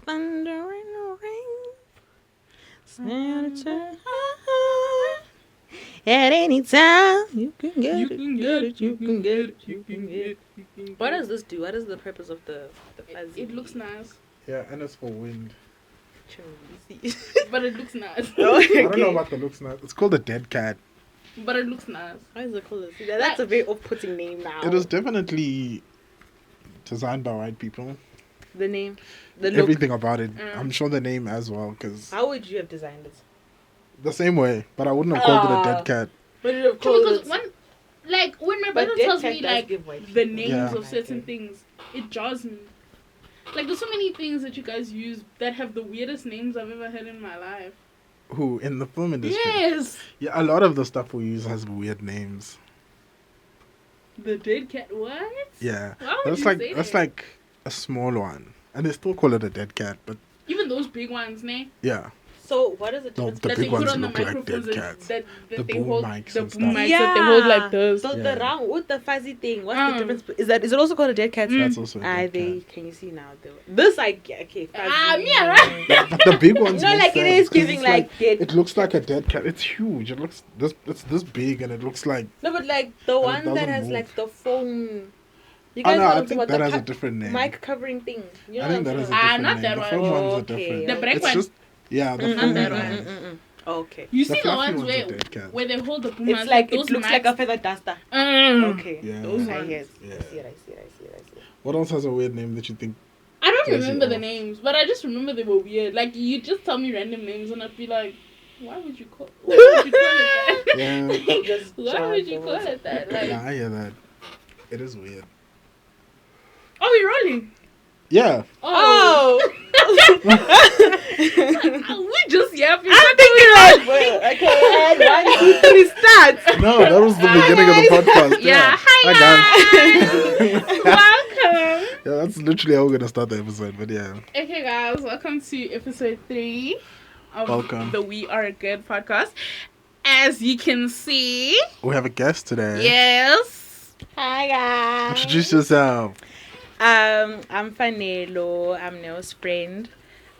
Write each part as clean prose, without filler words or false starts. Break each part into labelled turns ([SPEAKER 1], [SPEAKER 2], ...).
[SPEAKER 1] thunder and the rain. Stand a chance. At any time, you can get it. You can get it. You can get it. What does this do? What is the purpose of the fuzzy?
[SPEAKER 2] It looks nice.
[SPEAKER 3] Yeah, and it's for wind.
[SPEAKER 2] But it looks nice.
[SPEAKER 3] I don't know about the looks nice. It's called a dead cat.
[SPEAKER 2] But it looks nice.
[SPEAKER 1] Why is it called this? That's a very off-putting name now.
[SPEAKER 3] It was definitely designed by white people.
[SPEAKER 1] The name? The look?
[SPEAKER 3] Everything about it. I'm sure the name as well, because
[SPEAKER 1] How would you have designed it?
[SPEAKER 3] the same way, but I wouldn't have called it a dead cat.
[SPEAKER 1] What did you have called
[SPEAKER 2] Because
[SPEAKER 1] it?
[SPEAKER 2] when my
[SPEAKER 1] But
[SPEAKER 2] brother
[SPEAKER 1] dead
[SPEAKER 2] tells
[SPEAKER 1] cat
[SPEAKER 2] me
[SPEAKER 1] does
[SPEAKER 2] like
[SPEAKER 1] give white
[SPEAKER 2] the
[SPEAKER 1] people.
[SPEAKER 2] names
[SPEAKER 3] Yeah.
[SPEAKER 2] of certain things, it jars me. Like there's so many things that you guys use that have the weirdest names I've ever heard in my life.
[SPEAKER 3] Who in the film industry?
[SPEAKER 2] Yes.
[SPEAKER 3] Yeah, a lot of the stuff we use has weird names.
[SPEAKER 2] The dead cat. What?
[SPEAKER 3] Yeah,
[SPEAKER 2] Why would
[SPEAKER 3] that's
[SPEAKER 2] you
[SPEAKER 3] like
[SPEAKER 2] say
[SPEAKER 3] that's
[SPEAKER 2] that?
[SPEAKER 3] like a small one, and they still call it a dead cat. But
[SPEAKER 2] Even those big ones, ne?
[SPEAKER 3] yeah,
[SPEAKER 1] So, what is it?
[SPEAKER 3] No,
[SPEAKER 1] difference
[SPEAKER 3] the
[SPEAKER 2] that
[SPEAKER 3] big
[SPEAKER 2] they put
[SPEAKER 3] ones
[SPEAKER 2] on the
[SPEAKER 3] look like
[SPEAKER 2] microphones
[SPEAKER 3] dead
[SPEAKER 2] and
[SPEAKER 3] cats.
[SPEAKER 2] that
[SPEAKER 3] The
[SPEAKER 2] they
[SPEAKER 3] boom
[SPEAKER 2] hold
[SPEAKER 3] mics
[SPEAKER 2] the
[SPEAKER 3] and
[SPEAKER 2] boom
[SPEAKER 3] stuff.
[SPEAKER 2] mics that they hold like this.
[SPEAKER 1] So
[SPEAKER 3] Yeah.
[SPEAKER 1] the round with the fuzzy thing, what's
[SPEAKER 2] Mm.
[SPEAKER 1] the difference? Is it also called a dead cat?
[SPEAKER 3] that's also a dead
[SPEAKER 1] They
[SPEAKER 3] cat.
[SPEAKER 1] can you see now? This I get. Okay, fuzzy.
[SPEAKER 2] Yeah, right.
[SPEAKER 3] But the big ones.
[SPEAKER 1] No,
[SPEAKER 3] make
[SPEAKER 1] like it
[SPEAKER 3] sense,
[SPEAKER 1] is
[SPEAKER 3] 'cause
[SPEAKER 1] giving
[SPEAKER 3] it's
[SPEAKER 1] like dead.
[SPEAKER 3] It looks like a dead cat. It's huge. It looks it's this big, and it looks like.
[SPEAKER 1] No, but like the
[SPEAKER 3] it
[SPEAKER 1] one that
[SPEAKER 3] doesn't
[SPEAKER 1] has
[SPEAKER 3] move.
[SPEAKER 1] like the phone. You
[SPEAKER 3] Oh
[SPEAKER 1] guys
[SPEAKER 3] no,
[SPEAKER 1] know
[SPEAKER 3] I
[SPEAKER 1] what I'm
[SPEAKER 3] think
[SPEAKER 1] talking
[SPEAKER 3] that
[SPEAKER 1] about,
[SPEAKER 3] has a
[SPEAKER 1] the
[SPEAKER 3] different name.
[SPEAKER 1] mic covering thing. You know
[SPEAKER 3] I think
[SPEAKER 1] what
[SPEAKER 3] that
[SPEAKER 1] I'm
[SPEAKER 3] is a
[SPEAKER 1] talking
[SPEAKER 2] Ah,
[SPEAKER 3] different
[SPEAKER 2] not
[SPEAKER 3] name.
[SPEAKER 2] that
[SPEAKER 3] The
[SPEAKER 2] one.
[SPEAKER 3] film ones are
[SPEAKER 1] Okay.
[SPEAKER 3] different.
[SPEAKER 2] The black
[SPEAKER 3] It's
[SPEAKER 2] one.
[SPEAKER 3] just the
[SPEAKER 2] Not
[SPEAKER 3] film
[SPEAKER 2] that
[SPEAKER 3] one.
[SPEAKER 2] one.
[SPEAKER 1] about? Okay.
[SPEAKER 2] You
[SPEAKER 3] The
[SPEAKER 2] see the
[SPEAKER 3] fluffy
[SPEAKER 2] ones
[SPEAKER 3] ones are
[SPEAKER 2] where
[SPEAKER 3] dead cats.
[SPEAKER 2] they hold the boom
[SPEAKER 1] It's
[SPEAKER 2] mics,
[SPEAKER 1] like
[SPEAKER 2] those
[SPEAKER 1] it looks
[SPEAKER 2] mics.
[SPEAKER 1] like a feather duster. Okay.
[SPEAKER 3] Yeah.
[SPEAKER 2] Those
[SPEAKER 1] I
[SPEAKER 2] ones.
[SPEAKER 1] hear it.
[SPEAKER 3] Yeah.
[SPEAKER 1] I see it. I see it. I see it. I see it.
[SPEAKER 3] What else has a weird name that you think?
[SPEAKER 2] I don't
[SPEAKER 3] Throws you
[SPEAKER 2] remember the
[SPEAKER 3] off.
[SPEAKER 2] names, but I just remember they were weird. Like you just tell me random names and I'd be like, why would you call it that?
[SPEAKER 3] Yeah.
[SPEAKER 1] Just
[SPEAKER 2] Why would you
[SPEAKER 1] jargon.
[SPEAKER 2] call it that? Like,
[SPEAKER 3] Yeah, I hear that. It is weird.
[SPEAKER 2] are we rolling?
[SPEAKER 3] Yeah.
[SPEAKER 1] Oh.
[SPEAKER 2] We just yapping.
[SPEAKER 1] I'm thinking like, well, okay, and 1, 2, 3, start.
[SPEAKER 3] No, that was the beginning of the podcast.
[SPEAKER 2] Yeah,
[SPEAKER 3] Hi
[SPEAKER 2] hi
[SPEAKER 3] guys.
[SPEAKER 2] Welcome.
[SPEAKER 3] Yeah, that's literally how we're gonna start the episode. But yeah.
[SPEAKER 2] Okay, guys, welcome to episode 3 of
[SPEAKER 3] Welcome.
[SPEAKER 2] the We Are Good podcast. As you can see,
[SPEAKER 3] We have a guest today.
[SPEAKER 2] yes.
[SPEAKER 1] Hi guys.
[SPEAKER 3] Introduce yourself.
[SPEAKER 1] I'm Fanelo. I'm Neo's friend.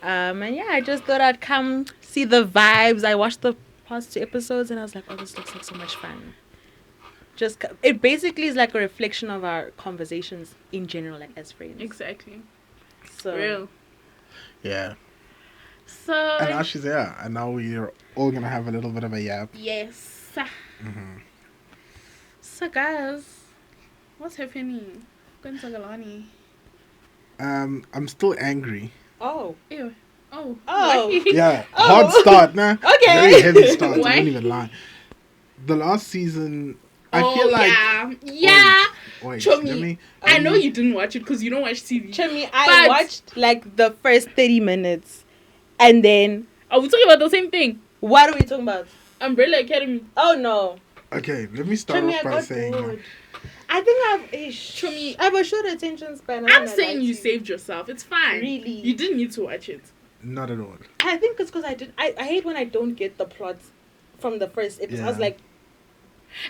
[SPEAKER 1] And yeah, I just thought I'd come see the vibes. I watched the past 2 episodes and I was like, oh, this looks like so much fun. It basically is like a reflection of our conversations in general, like as friends.
[SPEAKER 2] Exactly.
[SPEAKER 1] So
[SPEAKER 2] Real.
[SPEAKER 3] Yeah.
[SPEAKER 2] So,
[SPEAKER 3] And now she's here. And now we're all gonna have a little bit of a yap.
[SPEAKER 2] yes.
[SPEAKER 3] Mm-hmm.
[SPEAKER 2] So, guys, what's happening? Gonzagalani.
[SPEAKER 3] I'm still angry.
[SPEAKER 1] Oh.
[SPEAKER 2] Ew. Oh.
[SPEAKER 1] Oh.
[SPEAKER 2] Why?
[SPEAKER 3] Yeah.
[SPEAKER 1] Oh.
[SPEAKER 3] Hard start, nah.
[SPEAKER 1] Okay.
[SPEAKER 3] Very heavy start.
[SPEAKER 2] Why?
[SPEAKER 3] I won't even lie. The last season, I
[SPEAKER 2] Oh,
[SPEAKER 3] feel like.
[SPEAKER 2] yeah. Yeah.
[SPEAKER 3] Wait,
[SPEAKER 2] Chomi,
[SPEAKER 3] let me.
[SPEAKER 2] I know you didn't watch it because you don't watch TV.
[SPEAKER 1] Chemi, I
[SPEAKER 2] But-
[SPEAKER 1] watched like the first 30 minutes. And then,
[SPEAKER 2] Are we talking about the same thing?
[SPEAKER 1] what are we talking about?
[SPEAKER 2] Umbrella Academy.
[SPEAKER 1] Oh no.
[SPEAKER 3] Okay, let me start
[SPEAKER 1] Chemi,
[SPEAKER 3] off
[SPEAKER 1] I
[SPEAKER 3] by
[SPEAKER 1] got
[SPEAKER 3] saying.
[SPEAKER 1] bored. I think
[SPEAKER 2] Chemi,
[SPEAKER 1] I have a short attention span.
[SPEAKER 2] I'm saying you saved yourself. It's fine.
[SPEAKER 1] Really?
[SPEAKER 2] You didn't need to watch it.
[SPEAKER 3] Not at all.
[SPEAKER 1] I think it's because I hate when I don't get the plot from the first episode. I was
[SPEAKER 3] Yeah.
[SPEAKER 1] like,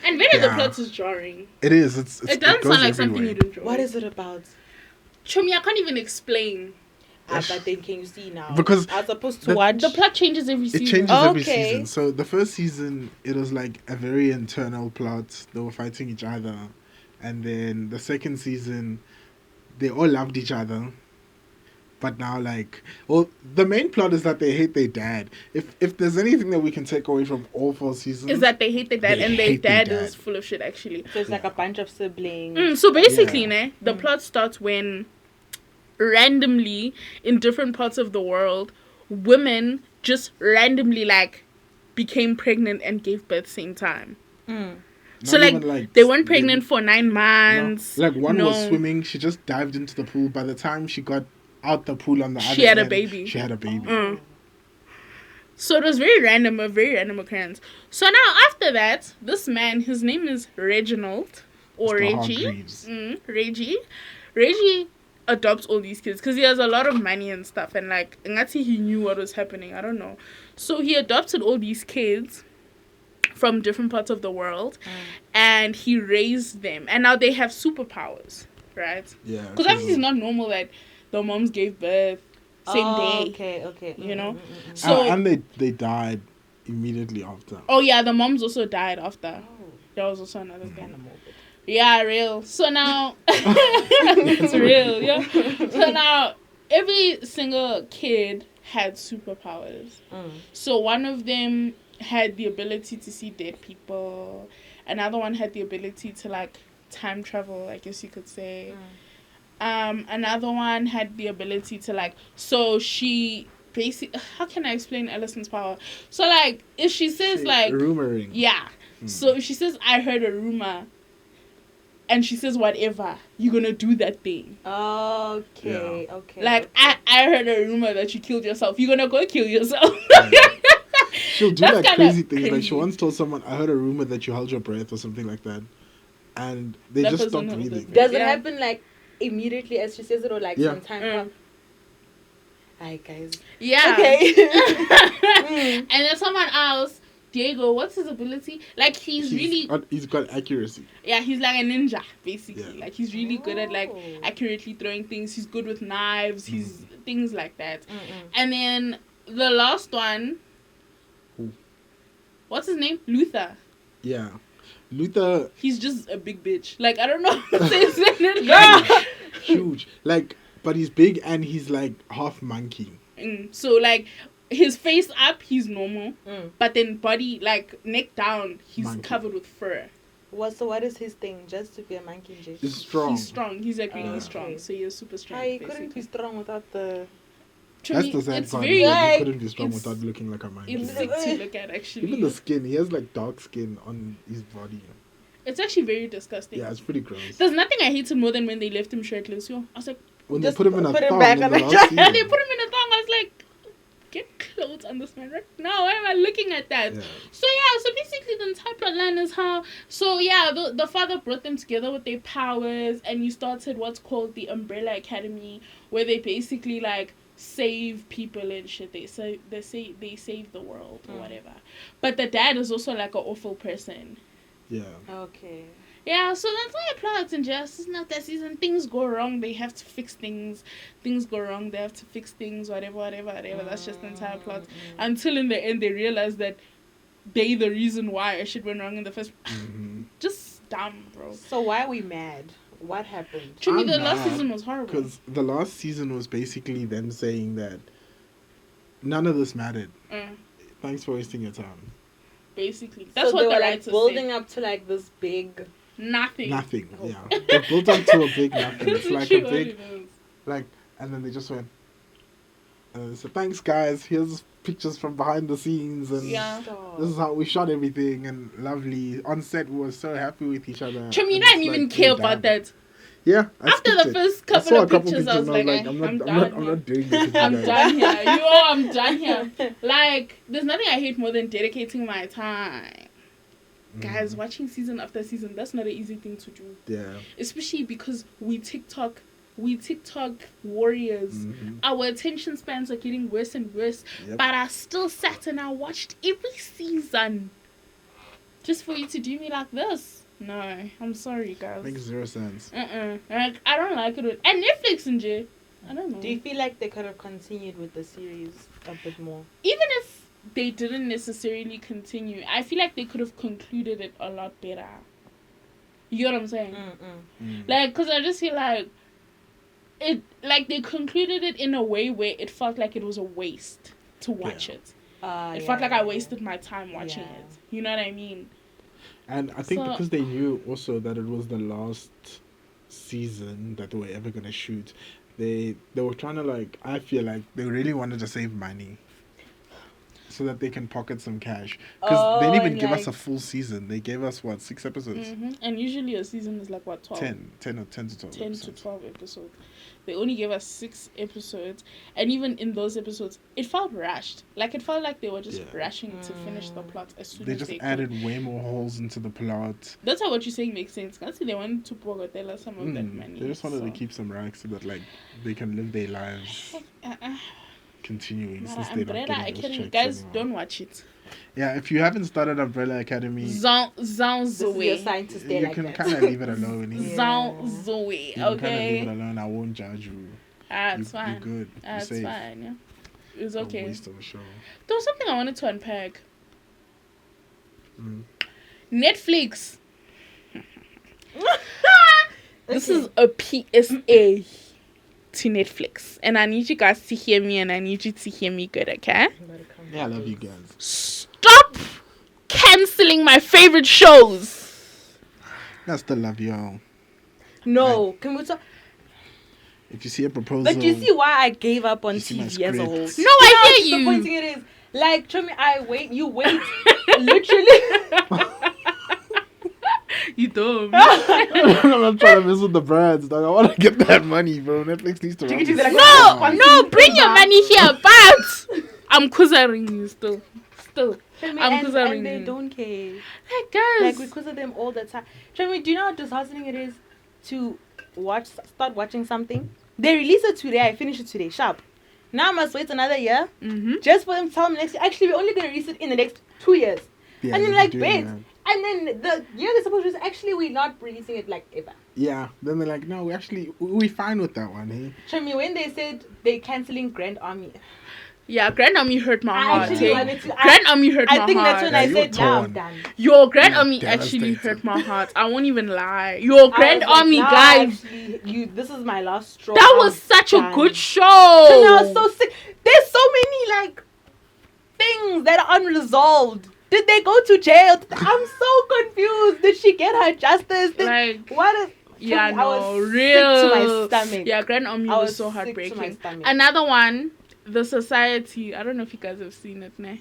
[SPEAKER 2] And maybe the
[SPEAKER 3] Yeah.
[SPEAKER 2] plot is jarring.
[SPEAKER 3] It is.
[SPEAKER 2] It doesn't
[SPEAKER 3] goes
[SPEAKER 2] sound like something
[SPEAKER 3] everywhere.
[SPEAKER 2] you'd enjoy.
[SPEAKER 1] what is it about?
[SPEAKER 2] Chomi, I can't even explain.
[SPEAKER 1] But then can you see now?
[SPEAKER 3] Because
[SPEAKER 1] I was supposed to
[SPEAKER 3] the-
[SPEAKER 1] watch.
[SPEAKER 2] The plot changes every
[SPEAKER 3] It
[SPEAKER 2] season.
[SPEAKER 3] changes every
[SPEAKER 1] Okay.
[SPEAKER 3] season. So the first season, it was like a very internal plot. They were fighting each other. And then the second season, they all loved each other. But now, like, well, the main plot is that they hate their dad. If there's anything that we can take away from all 4 seasons,
[SPEAKER 2] Is that they hate their dad
[SPEAKER 3] They
[SPEAKER 2] and their
[SPEAKER 3] hate their
[SPEAKER 2] dad
[SPEAKER 3] dad.
[SPEAKER 2] is full of shit, actually.
[SPEAKER 1] So it's like a bunch of siblings.
[SPEAKER 2] So basically,
[SPEAKER 3] Yeah.
[SPEAKER 2] ne, the plot starts when randomly in different parts of the world, women just randomly like became pregnant and gave birth same time.
[SPEAKER 1] Mm.
[SPEAKER 2] So
[SPEAKER 3] not
[SPEAKER 2] like,
[SPEAKER 3] even,
[SPEAKER 2] they weren't pregnant for 9
[SPEAKER 3] no.
[SPEAKER 2] months.
[SPEAKER 3] Like one
[SPEAKER 2] No.
[SPEAKER 3] was swimming, she just dived into the pool. By the time she got out the pool on the other
[SPEAKER 2] She had a
[SPEAKER 3] end,
[SPEAKER 2] baby.
[SPEAKER 3] She had a baby.
[SPEAKER 2] Mm. So it was very random, a very random occurrence. So now after that, this man, his name is Reginald or
[SPEAKER 3] Mr.
[SPEAKER 2] Reggie.
[SPEAKER 3] Hargreaves.
[SPEAKER 2] Reggie. Reggie adopts all these kids because he has a lot of money and stuff, and like Ngati he knew what was happening. I don't know. So he adopted all these kids from different parts of the world, and he raised them, and now they have superpowers, right?
[SPEAKER 3] Yeah.
[SPEAKER 2] Because obviously it's not normal that the moms gave birth same day.
[SPEAKER 1] Okay.
[SPEAKER 2] You know?
[SPEAKER 1] Mm.
[SPEAKER 2] So
[SPEAKER 3] and they died immediately after.
[SPEAKER 2] oh yeah, the moms also died after.
[SPEAKER 1] Oh,
[SPEAKER 2] That was also another
[SPEAKER 1] kind
[SPEAKER 2] thing.
[SPEAKER 1] of morbid.
[SPEAKER 2] Yeah, real. So now it's real, yeah. So now every single kid had superpowers. So one of them had the ability to see dead people. Another one had the ability to like time travel, I guess you could say. Another one had the ability to like, so she basically, how can I explain Allison's power? So like if she says like
[SPEAKER 3] rumoring.
[SPEAKER 2] yeah. So if she says I heard a rumor and she says whatever, you're gonna do that thing.
[SPEAKER 1] Okay.
[SPEAKER 2] Like
[SPEAKER 1] okay.
[SPEAKER 2] I heard a rumor that you killed yourself. You're gonna go kill yourself.
[SPEAKER 3] She'll do
[SPEAKER 2] That's
[SPEAKER 3] like
[SPEAKER 2] kinda
[SPEAKER 3] crazy things. Like
[SPEAKER 2] crazy.
[SPEAKER 3] she once told someone, I heard a rumor that you held your breath or something like that. And they
[SPEAKER 2] That
[SPEAKER 3] just
[SPEAKER 2] person
[SPEAKER 3] stopped
[SPEAKER 2] held their
[SPEAKER 3] breathing.
[SPEAKER 2] breath.
[SPEAKER 1] Does it
[SPEAKER 2] Yeah.
[SPEAKER 1] happen like immediately as she says it, or like
[SPEAKER 3] Yeah.
[SPEAKER 1] sometime? Hi guys.
[SPEAKER 2] Yeah.
[SPEAKER 1] Okay.
[SPEAKER 2] And then someone else, Diego, what's his ability? Like he's
[SPEAKER 3] got accuracy.
[SPEAKER 2] yeah, he's like a ninja basically.
[SPEAKER 3] Yeah.
[SPEAKER 2] Like he's really good at like
[SPEAKER 1] Oh.
[SPEAKER 2] accurately throwing things. He's good with knives. He's things like that.
[SPEAKER 1] Mm-mm.
[SPEAKER 2] And then the last one,
[SPEAKER 3] Who?
[SPEAKER 2] what's his name? Luther.
[SPEAKER 3] Yeah. Luther,
[SPEAKER 2] He's just a big bitch. Like I don't know how to say it.
[SPEAKER 3] huge. Like, but he's big and he's like half monkey.
[SPEAKER 2] So like his face up, he's normal,
[SPEAKER 1] Mm.
[SPEAKER 2] but then body like neck down, he's
[SPEAKER 3] Monkey.
[SPEAKER 2] covered with fur.
[SPEAKER 1] So what is his thing? Just to be a monkey, J?
[SPEAKER 3] He's strong.
[SPEAKER 2] He's strong. He's like really
[SPEAKER 1] Okay.
[SPEAKER 2] strong. So he's super strong.
[SPEAKER 1] He couldn't be strong without the.
[SPEAKER 2] To
[SPEAKER 3] That's
[SPEAKER 2] me,
[SPEAKER 3] the sad
[SPEAKER 2] it's
[SPEAKER 3] part.
[SPEAKER 2] very
[SPEAKER 3] He
[SPEAKER 1] like-
[SPEAKER 3] couldn't be strong
[SPEAKER 2] it's-
[SPEAKER 3] without looking like a monkey.
[SPEAKER 2] it's sick to look at actually.
[SPEAKER 3] Even the skin, he has like dark skin on his body.
[SPEAKER 2] It's actually very disgusting.
[SPEAKER 3] Yeah, it's pretty gross.
[SPEAKER 2] There's nothing I hated more than when they left him shirtless. Yo, I was like,
[SPEAKER 3] When
[SPEAKER 1] Just
[SPEAKER 3] they put him in a
[SPEAKER 1] put him
[SPEAKER 3] thong
[SPEAKER 1] back
[SPEAKER 3] in
[SPEAKER 1] on
[SPEAKER 3] the
[SPEAKER 1] the
[SPEAKER 3] last
[SPEAKER 1] giant-
[SPEAKER 3] season.
[SPEAKER 2] they put him in a thong. I was like, get clothes on this man right now. Why am I looking at that?
[SPEAKER 3] Yeah.
[SPEAKER 2] So basically the entire plotline is how. So yeah, the father brought them together with their powers, and you started what's called the Umbrella Academy, where they basically like save people and shit. They save the world or whatever. But the dad is also like an awful person.
[SPEAKER 3] Yeah.
[SPEAKER 1] Okay.
[SPEAKER 2] Yeah, so the entire plot and just not that season, things go wrong, they have to fix things. Things go wrong, they have to fix things, whatever. That's just the entire plot. Until in the end they realize that they the reason why shit went wrong in the first. Just dumb, bro.
[SPEAKER 1] So why are we mad? What happened?
[SPEAKER 2] To me,
[SPEAKER 3] I'm
[SPEAKER 2] the last
[SPEAKER 3] mad
[SPEAKER 2] season was horrible.
[SPEAKER 3] Because the last season was basically them saying that none of this mattered. Thanks for wasting your time.
[SPEAKER 2] Basically, that's
[SPEAKER 1] so
[SPEAKER 2] what
[SPEAKER 1] they
[SPEAKER 2] the
[SPEAKER 1] were
[SPEAKER 2] writers
[SPEAKER 1] like building
[SPEAKER 2] said.
[SPEAKER 1] up to like this big.
[SPEAKER 2] Nothing.
[SPEAKER 3] Nothing.
[SPEAKER 1] Oh.
[SPEAKER 3] Yeah. They built up to a big nothing. It's like a
[SPEAKER 2] Literally
[SPEAKER 3] big,
[SPEAKER 2] what it is.
[SPEAKER 3] like, and then they just went. They said, "Thanks, guys. Here's pictures from behind the scenes, and
[SPEAKER 2] Yeah.
[SPEAKER 1] Stop.
[SPEAKER 3] this is how we shot everything, and lovely. On set, we were so happy with each other."
[SPEAKER 2] To me,
[SPEAKER 3] and
[SPEAKER 2] I didn't
[SPEAKER 3] it's
[SPEAKER 2] even
[SPEAKER 3] like,
[SPEAKER 2] care
[SPEAKER 3] oh,
[SPEAKER 2] about
[SPEAKER 3] damn.
[SPEAKER 2] that.
[SPEAKER 3] Yeah. I
[SPEAKER 2] After
[SPEAKER 3] skipped
[SPEAKER 2] the
[SPEAKER 3] it.
[SPEAKER 2] first
[SPEAKER 3] I saw
[SPEAKER 2] couple
[SPEAKER 3] a
[SPEAKER 2] of
[SPEAKER 3] couple
[SPEAKER 2] pictures, I was like,
[SPEAKER 3] I'm
[SPEAKER 2] done
[SPEAKER 3] not doing this. with you
[SPEAKER 2] I'm
[SPEAKER 3] guys.
[SPEAKER 2] done here. I'm done here. Like, there's nothing I hate more than dedicating my time. Guys, watching season after season, that's not an easy thing to do.
[SPEAKER 3] Yeah.
[SPEAKER 2] Especially because we TikTok warriors. Our attention spans are getting worse and worse.
[SPEAKER 3] Yep.
[SPEAKER 2] But I still sat and I watched every season. Just for you to do me like this. No, I'm sorry, guys.
[SPEAKER 3] Makes zero sense.
[SPEAKER 2] Like, I don't like it. And Netflix and J. I don't know.
[SPEAKER 1] Do you feel like they could have continued with the series a bit more?
[SPEAKER 2] Even if they didn't necessarily continue, I feel like they could have concluded it a lot better. You know what I'm saying? Like, because I just feel like it, like they concluded it in a way where it felt like it was a waste to watch it. It felt like I wasted my time watching it. You know what I mean?
[SPEAKER 3] And I think
[SPEAKER 2] So-
[SPEAKER 3] because they knew also that it was the last season that they were ever gonna shoot, they were trying to like, I feel like they really wanted to save money so that they can pocket some cash. Because they didn't even
[SPEAKER 1] and
[SPEAKER 3] give us
[SPEAKER 1] like-
[SPEAKER 3] a full season. They gave us, what, 6 episodes?
[SPEAKER 2] And usually a season is like, what, 12?
[SPEAKER 3] 10 to 12
[SPEAKER 2] 10 to
[SPEAKER 3] episodes.
[SPEAKER 2] 12 episodes. They only gave us 6 episodes, and even in those episodes, it felt rushed. Like, it felt like they were just rushing to finish the plot as soon
[SPEAKER 3] They
[SPEAKER 2] as
[SPEAKER 3] just
[SPEAKER 2] they
[SPEAKER 3] added
[SPEAKER 2] could.
[SPEAKER 3] way more holes into the plot.
[SPEAKER 2] That's how what you're saying makes sense. Can't see they wanted to Bogotella some of that money.
[SPEAKER 3] They just wanted
[SPEAKER 2] so.
[SPEAKER 3] to keep some racks so that like they can live their lives continuing since they're not
[SPEAKER 2] Umbrella
[SPEAKER 3] getting those
[SPEAKER 2] Academy,
[SPEAKER 3] checks
[SPEAKER 2] guys,
[SPEAKER 3] anymore.
[SPEAKER 2] don't watch it.
[SPEAKER 3] Yeah, if you haven't started Umbrella Academy,
[SPEAKER 2] Zhang
[SPEAKER 1] This is your
[SPEAKER 2] Zoe.
[SPEAKER 1] sign to stay
[SPEAKER 3] you
[SPEAKER 1] like
[SPEAKER 3] can
[SPEAKER 1] that.
[SPEAKER 3] kind of leave it alone.
[SPEAKER 1] Yeah.
[SPEAKER 2] Zhang Zoe,
[SPEAKER 3] You can kind of leave it
[SPEAKER 2] okay?
[SPEAKER 3] alone. I won't judge you.
[SPEAKER 2] It's
[SPEAKER 3] You're
[SPEAKER 2] fine.
[SPEAKER 3] good. You're
[SPEAKER 2] It's
[SPEAKER 3] safe.
[SPEAKER 2] fine. Yeah, it's
[SPEAKER 3] A
[SPEAKER 2] okay.
[SPEAKER 3] waste of a show.
[SPEAKER 2] There was something I wanted to unpack.
[SPEAKER 3] Mm.
[SPEAKER 2] Netflix. This
[SPEAKER 1] Okay.
[SPEAKER 2] is a PSA to Netflix, and I need you guys to hear me, and I need you to hear me good, okay?
[SPEAKER 3] Yeah, I love you guys.
[SPEAKER 2] Stop canceling my favorite shows.
[SPEAKER 3] I still love you all.
[SPEAKER 1] No, can we talk?
[SPEAKER 3] If you see a proposal,
[SPEAKER 1] But you see why I gave up on
[SPEAKER 3] You see my
[SPEAKER 1] TV as a whole.
[SPEAKER 3] script.
[SPEAKER 2] No, I hear
[SPEAKER 1] The
[SPEAKER 2] you.
[SPEAKER 1] point thing it is, like, show me, you wait, literally.
[SPEAKER 2] You dumb.
[SPEAKER 3] I'm not trying to mess with the brands, dog. I want to get that money, bro. Netflix needs to run
[SPEAKER 1] Chicken
[SPEAKER 3] this.
[SPEAKER 1] cheese, like,
[SPEAKER 2] No,
[SPEAKER 1] Oh.
[SPEAKER 2] no, bring your money here, but I'm kuzaring you still.
[SPEAKER 1] Tell me,
[SPEAKER 2] I'm
[SPEAKER 1] and
[SPEAKER 2] kuzaring
[SPEAKER 1] they
[SPEAKER 2] you.
[SPEAKER 1] don't care.
[SPEAKER 2] Like, guys.
[SPEAKER 1] Like, we quiz them all the time. Tell me, do you know how disheartening it is to start watching something? They release it today, I finish it today, sharp. Now I must wait another year
[SPEAKER 2] Mm-hmm.
[SPEAKER 1] just for them to tell me next year. Actually, we're only going to release it in the next 2 years.
[SPEAKER 3] Yeah,
[SPEAKER 1] and then
[SPEAKER 3] they're
[SPEAKER 1] like,
[SPEAKER 3] doing
[SPEAKER 1] wait.
[SPEAKER 3] that.
[SPEAKER 1] And then the year they're supposed to release, actually, we're not releasing it like ever.
[SPEAKER 3] Yeah. Then they're like, no, we fine with that one, hey?
[SPEAKER 1] Show me when they said they're cancelling Grand Army.
[SPEAKER 2] Yeah, Grand Army hurt my
[SPEAKER 1] I
[SPEAKER 2] heart.
[SPEAKER 1] actually
[SPEAKER 2] eh?
[SPEAKER 1] wanted to.
[SPEAKER 2] Grand Army hurt my
[SPEAKER 1] I think
[SPEAKER 2] heart.
[SPEAKER 1] that's when
[SPEAKER 3] Yeah,
[SPEAKER 1] I
[SPEAKER 3] you were
[SPEAKER 1] said, now I'm
[SPEAKER 3] torn.
[SPEAKER 1] done.
[SPEAKER 2] Your Grand
[SPEAKER 3] Yeah,
[SPEAKER 2] Army actually
[SPEAKER 3] devastated.
[SPEAKER 2] hurt my heart. I won't even lie. Your Grand
[SPEAKER 1] I was like,
[SPEAKER 2] Army,
[SPEAKER 1] now
[SPEAKER 2] guys.
[SPEAKER 1] Actually, this is my last straw.
[SPEAKER 2] That
[SPEAKER 1] I'm
[SPEAKER 2] was such a
[SPEAKER 1] done.
[SPEAKER 2] good show.
[SPEAKER 1] And I was so sick. There's so many like things that are unresolved. Did they go to jail? I'm so confused. Did she get her justice?
[SPEAKER 2] Like,
[SPEAKER 1] What is?
[SPEAKER 2] yeah,
[SPEAKER 1] I
[SPEAKER 2] no,
[SPEAKER 1] was
[SPEAKER 2] real.
[SPEAKER 1] sick to my stomach.
[SPEAKER 2] Yeah, Grand Army
[SPEAKER 1] I
[SPEAKER 2] was
[SPEAKER 1] was
[SPEAKER 2] so
[SPEAKER 1] sick to my
[SPEAKER 2] heartbreaking.
[SPEAKER 1] stomach.
[SPEAKER 2] Another one, The Society. I don't know if you guys have seen it, nah.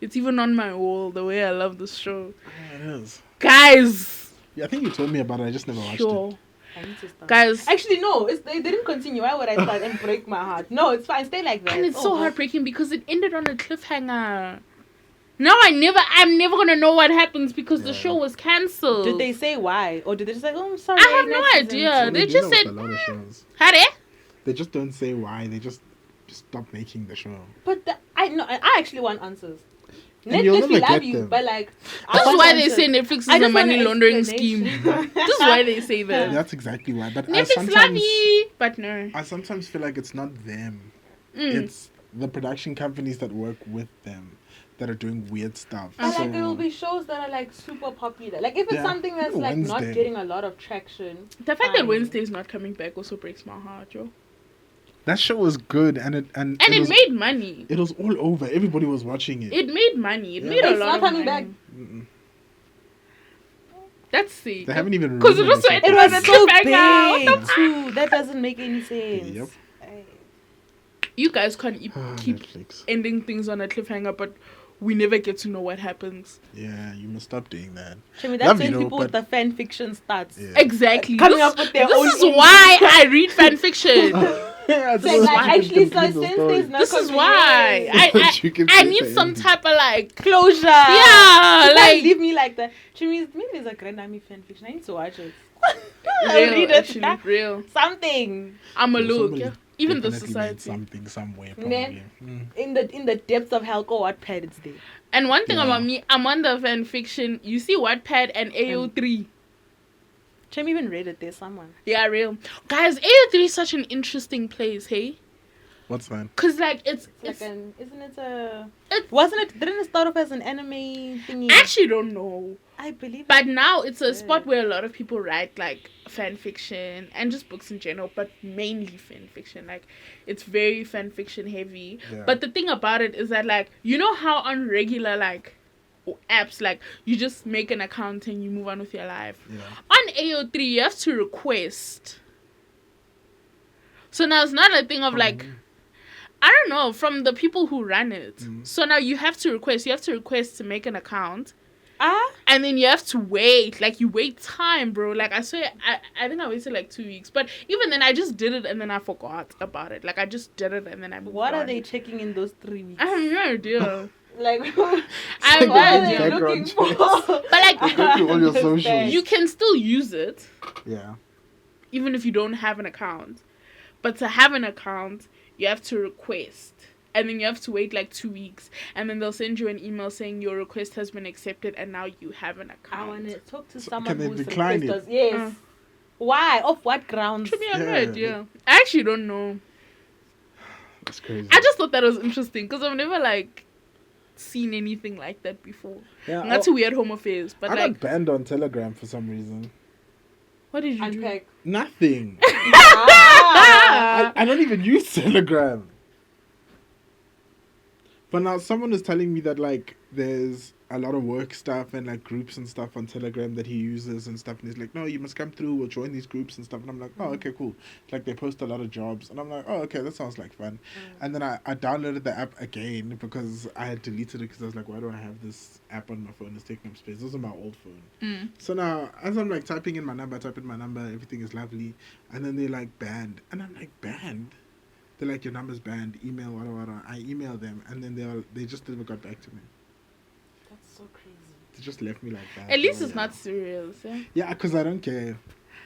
[SPEAKER 2] It's even on my wall. The way I love this show,
[SPEAKER 3] Yeah, it is.
[SPEAKER 2] guys.
[SPEAKER 3] Yeah, I think you told me about it. I just never watched
[SPEAKER 2] Sure,
[SPEAKER 3] it.
[SPEAKER 1] I need to stop.
[SPEAKER 2] guys.
[SPEAKER 1] Actually, no. They didn't continue. Why would I start and break my heart? No, it's fine. Stay like that.
[SPEAKER 2] And it's
[SPEAKER 1] Oh,
[SPEAKER 2] so
[SPEAKER 1] God.
[SPEAKER 2] heartbreaking because it ended on a cliffhanger. Now I'm never gonna know what happens because the
[SPEAKER 3] Yeah.
[SPEAKER 2] show was cancelled.
[SPEAKER 1] Did they say why, or did they just like, oh, I'm sorry?
[SPEAKER 2] I have no
[SPEAKER 1] next season."
[SPEAKER 2] idea.
[SPEAKER 3] So
[SPEAKER 2] They
[SPEAKER 3] do
[SPEAKER 2] just
[SPEAKER 3] that
[SPEAKER 2] said,
[SPEAKER 3] with a lot of shows.
[SPEAKER 2] "How they?"
[SPEAKER 3] They just don't say why. They just stop making the show.
[SPEAKER 1] But I know. I actually want answers.
[SPEAKER 3] And you'll
[SPEAKER 1] Netflix,
[SPEAKER 3] never
[SPEAKER 1] we love
[SPEAKER 3] get
[SPEAKER 1] you,
[SPEAKER 3] them.
[SPEAKER 1] but like, I
[SPEAKER 2] This is
[SPEAKER 1] want
[SPEAKER 2] why they
[SPEAKER 1] answers.
[SPEAKER 2] say Netflix is
[SPEAKER 1] I
[SPEAKER 2] a
[SPEAKER 1] just want
[SPEAKER 2] money
[SPEAKER 1] an
[SPEAKER 2] laundering
[SPEAKER 1] explanation.
[SPEAKER 2] scheme. This is why they say that.
[SPEAKER 3] That's exactly why. But I
[SPEAKER 2] Netflix love
[SPEAKER 3] sometimes,
[SPEAKER 2] me, but no.
[SPEAKER 3] I sometimes feel like it's not them.
[SPEAKER 2] Mm.
[SPEAKER 3] It's the production companies that work with them that are doing weird stuff.
[SPEAKER 1] And
[SPEAKER 3] So,
[SPEAKER 1] like there will be shows that are like super popular. Like if it's
[SPEAKER 3] Yeah,
[SPEAKER 1] something that's
[SPEAKER 3] even
[SPEAKER 1] like not
[SPEAKER 3] Wednesday.
[SPEAKER 1] getting a lot of traction.
[SPEAKER 2] The fact that
[SPEAKER 1] fine.
[SPEAKER 2] Wednesday's not coming back also breaks my heart, yo.
[SPEAKER 3] that show was good, and it was,
[SPEAKER 2] made money.
[SPEAKER 3] it was all over. Everybody was watching it.
[SPEAKER 2] It made money. It
[SPEAKER 3] Yeah.
[SPEAKER 2] made a
[SPEAKER 1] It's
[SPEAKER 2] lot
[SPEAKER 1] not
[SPEAKER 2] of
[SPEAKER 1] coming
[SPEAKER 2] money.
[SPEAKER 1] back.
[SPEAKER 3] Mm-mm.
[SPEAKER 2] That's sick.
[SPEAKER 3] They haven't even.
[SPEAKER 2] Because it
[SPEAKER 3] rumored
[SPEAKER 2] also
[SPEAKER 3] the
[SPEAKER 2] ended
[SPEAKER 1] It
[SPEAKER 3] show.
[SPEAKER 2] on
[SPEAKER 1] was
[SPEAKER 2] a
[SPEAKER 1] so
[SPEAKER 2] cliffhanger.
[SPEAKER 1] big too. That doesn't make any sense.
[SPEAKER 3] Yep.
[SPEAKER 2] You guys can't keep
[SPEAKER 3] Netflix.
[SPEAKER 2] ending things on a cliffhanger, but we never get to know what happens.
[SPEAKER 3] Yeah, you must stop doing that.
[SPEAKER 1] Shami, that's
[SPEAKER 3] Love
[SPEAKER 1] when
[SPEAKER 3] you,
[SPEAKER 1] people with
[SPEAKER 3] but-
[SPEAKER 1] the fan fiction starts.
[SPEAKER 3] Yeah.
[SPEAKER 2] Exactly.
[SPEAKER 1] Coming
[SPEAKER 2] this
[SPEAKER 1] up with their
[SPEAKER 2] this
[SPEAKER 1] own
[SPEAKER 2] is
[SPEAKER 1] ending.
[SPEAKER 2] why I read fan fiction.
[SPEAKER 3] Yeah,
[SPEAKER 1] So, like,
[SPEAKER 2] why-
[SPEAKER 1] actually, so since there's no
[SPEAKER 2] This is why
[SPEAKER 3] You can
[SPEAKER 2] I
[SPEAKER 3] say
[SPEAKER 2] need
[SPEAKER 3] the
[SPEAKER 2] some
[SPEAKER 3] ending.
[SPEAKER 2] type of like
[SPEAKER 1] closure.
[SPEAKER 2] yeah,
[SPEAKER 1] You can't
[SPEAKER 2] like
[SPEAKER 1] leave me like that. Shami, maybe there's a Grand Army fan fiction. I need to watch it.
[SPEAKER 2] real,
[SPEAKER 1] Read it.
[SPEAKER 2] actually, real.
[SPEAKER 1] Something
[SPEAKER 2] I'm a
[SPEAKER 3] Yeah,
[SPEAKER 2] look.
[SPEAKER 3] somebody
[SPEAKER 2] Yeah. Even the
[SPEAKER 3] definitely made
[SPEAKER 2] society.
[SPEAKER 3] something somewhere
[SPEAKER 1] Nah.
[SPEAKER 3] probably.
[SPEAKER 1] in the depths of hell. Go Wattpad, it's there.
[SPEAKER 2] And one thing
[SPEAKER 3] Yeah.
[SPEAKER 2] about me, I'm on the fan fiction. You see Wattpad and AO3.
[SPEAKER 1] Shami even read it. There's someone.
[SPEAKER 2] Yeah, real. Guys, AO3 is such an interesting place, hey?
[SPEAKER 3] What's that?
[SPEAKER 2] Cause like it's
[SPEAKER 1] Like an, isn't it a?
[SPEAKER 2] It-
[SPEAKER 1] Wasn't it? Didn't it start off as an anime thingy?
[SPEAKER 2] I actually don't know.
[SPEAKER 1] I believe.
[SPEAKER 2] But now it's a spot
[SPEAKER 1] Yeah.
[SPEAKER 2] where a lot of people write like fan fiction and just books in general, but mainly fan fiction. Like it's very fan fiction heavy.
[SPEAKER 3] Yeah.
[SPEAKER 2] But the thing about it is that like you know how on regular like apps like you just make an account and you move on with your life.
[SPEAKER 3] Yeah.
[SPEAKER 2] On AO3 you have to request. So now it's not a thing of like I don't know, from the people who run it.
[SPEAKER 3] Mm.
[SPEAKER 2] So now you have to request. You have to request to make an account.
[SPEAKER 1] Ah,
[SPEAKER 2] And then you have to wait. Like, you wait time, bro. Like, I swear, I think I waited like 2 weeks. But even then, I just did it and then I forgot about it. Like, I just did it and then I moved
[SPEAKER 1] what are
[SPEAKER 2] on.
[SPEAKER 1] they checking in those 3 weeks?
[SPEAKER 2] I have no idea.
[SPEAKER 1] Like,
[SPEAKER 2] I have no
[SPEAKER 1] what are they
[SPEAKER 2] idea.
[SPEAKER 1] looking
[SPEAKER 3] Background
[SPEAKER 1] for?
[SPEAKER 2] But, like,
[SPEAKER 3] Go through all your socials.
[SPEAKER 1] Understand.
[SPEAKER 2] You can still use it,
[SPEAKER 3] Yeah.
[SPEAKER 2] even if you don't have an account. But to have an account, you have to request. And then you have to wait like 2 weeks. And then they'll send you an email saying your request has been accepted and now you have an account.
[SPEAKER 1] I want to talk to
[SPEAKER 3] So
[SPEAKER 1] someone
[SPEAKER 3] can they
[SPEAKER 1] who's
[SPEAKER 3] decline
[SPEAKER 1] request
[SPEAKER 3] it?
[SPEAKER 1] us. Yes. Why? Of what grounds?
[SPEAKER 2] To me, I have no
[SPEAKER 3] Yeah.
[SPEAKER 2] idea. I actually don't know.
[SPEAKER 3] That's crazy.
[SPEAKER 2] I just thought that was interesting because I've never like seen anything like that before.
[SPEAKER 3] yeah,
[SPEAKER 2] And that's a weird home affairs. But
[SPEAKER 3] I
[SPEAKER 2] like,
[SPEAKER 3] got banned on Telegram for some reason.
[SPEAKER 2] what did you do?
[SPEAKER 1] Unpack.
[SPEAKER 3] Nothing.
[SPEAKER 1] Ah.
[SPEAKER 3] I don't even use Telegram. But now someone is telling me that like there's a lot of work stuff and like groups and stuff on Telegram that he uses and stuff, and he's like, no, you must come through or join these groups and stuff, and I'm like, oh, okay, cool. Like they post a lot of jobs, and I'm like, oh, okay, that sounds like fun. And then I downloaded the app again because I had deleted it because I was like, why do I have this app on my phone? It's taking up space. This is my old phone. So now as I'm like typing in my number, everything is lovely, and then they're like banned, and I'm like, banned? They're like, your number's banned, email, whatever. I emailed them, and then they just never got back to me.
[SPEAKER 1] That's so crazy.
[SPEAKER 3] They just left me like that.
[SPEAKER 2] At least
[SPEAKER 3] So,
[SPEAKER 2] it's not serious. Yeah.
[SPEAKER 3] Yeah, because I don't care.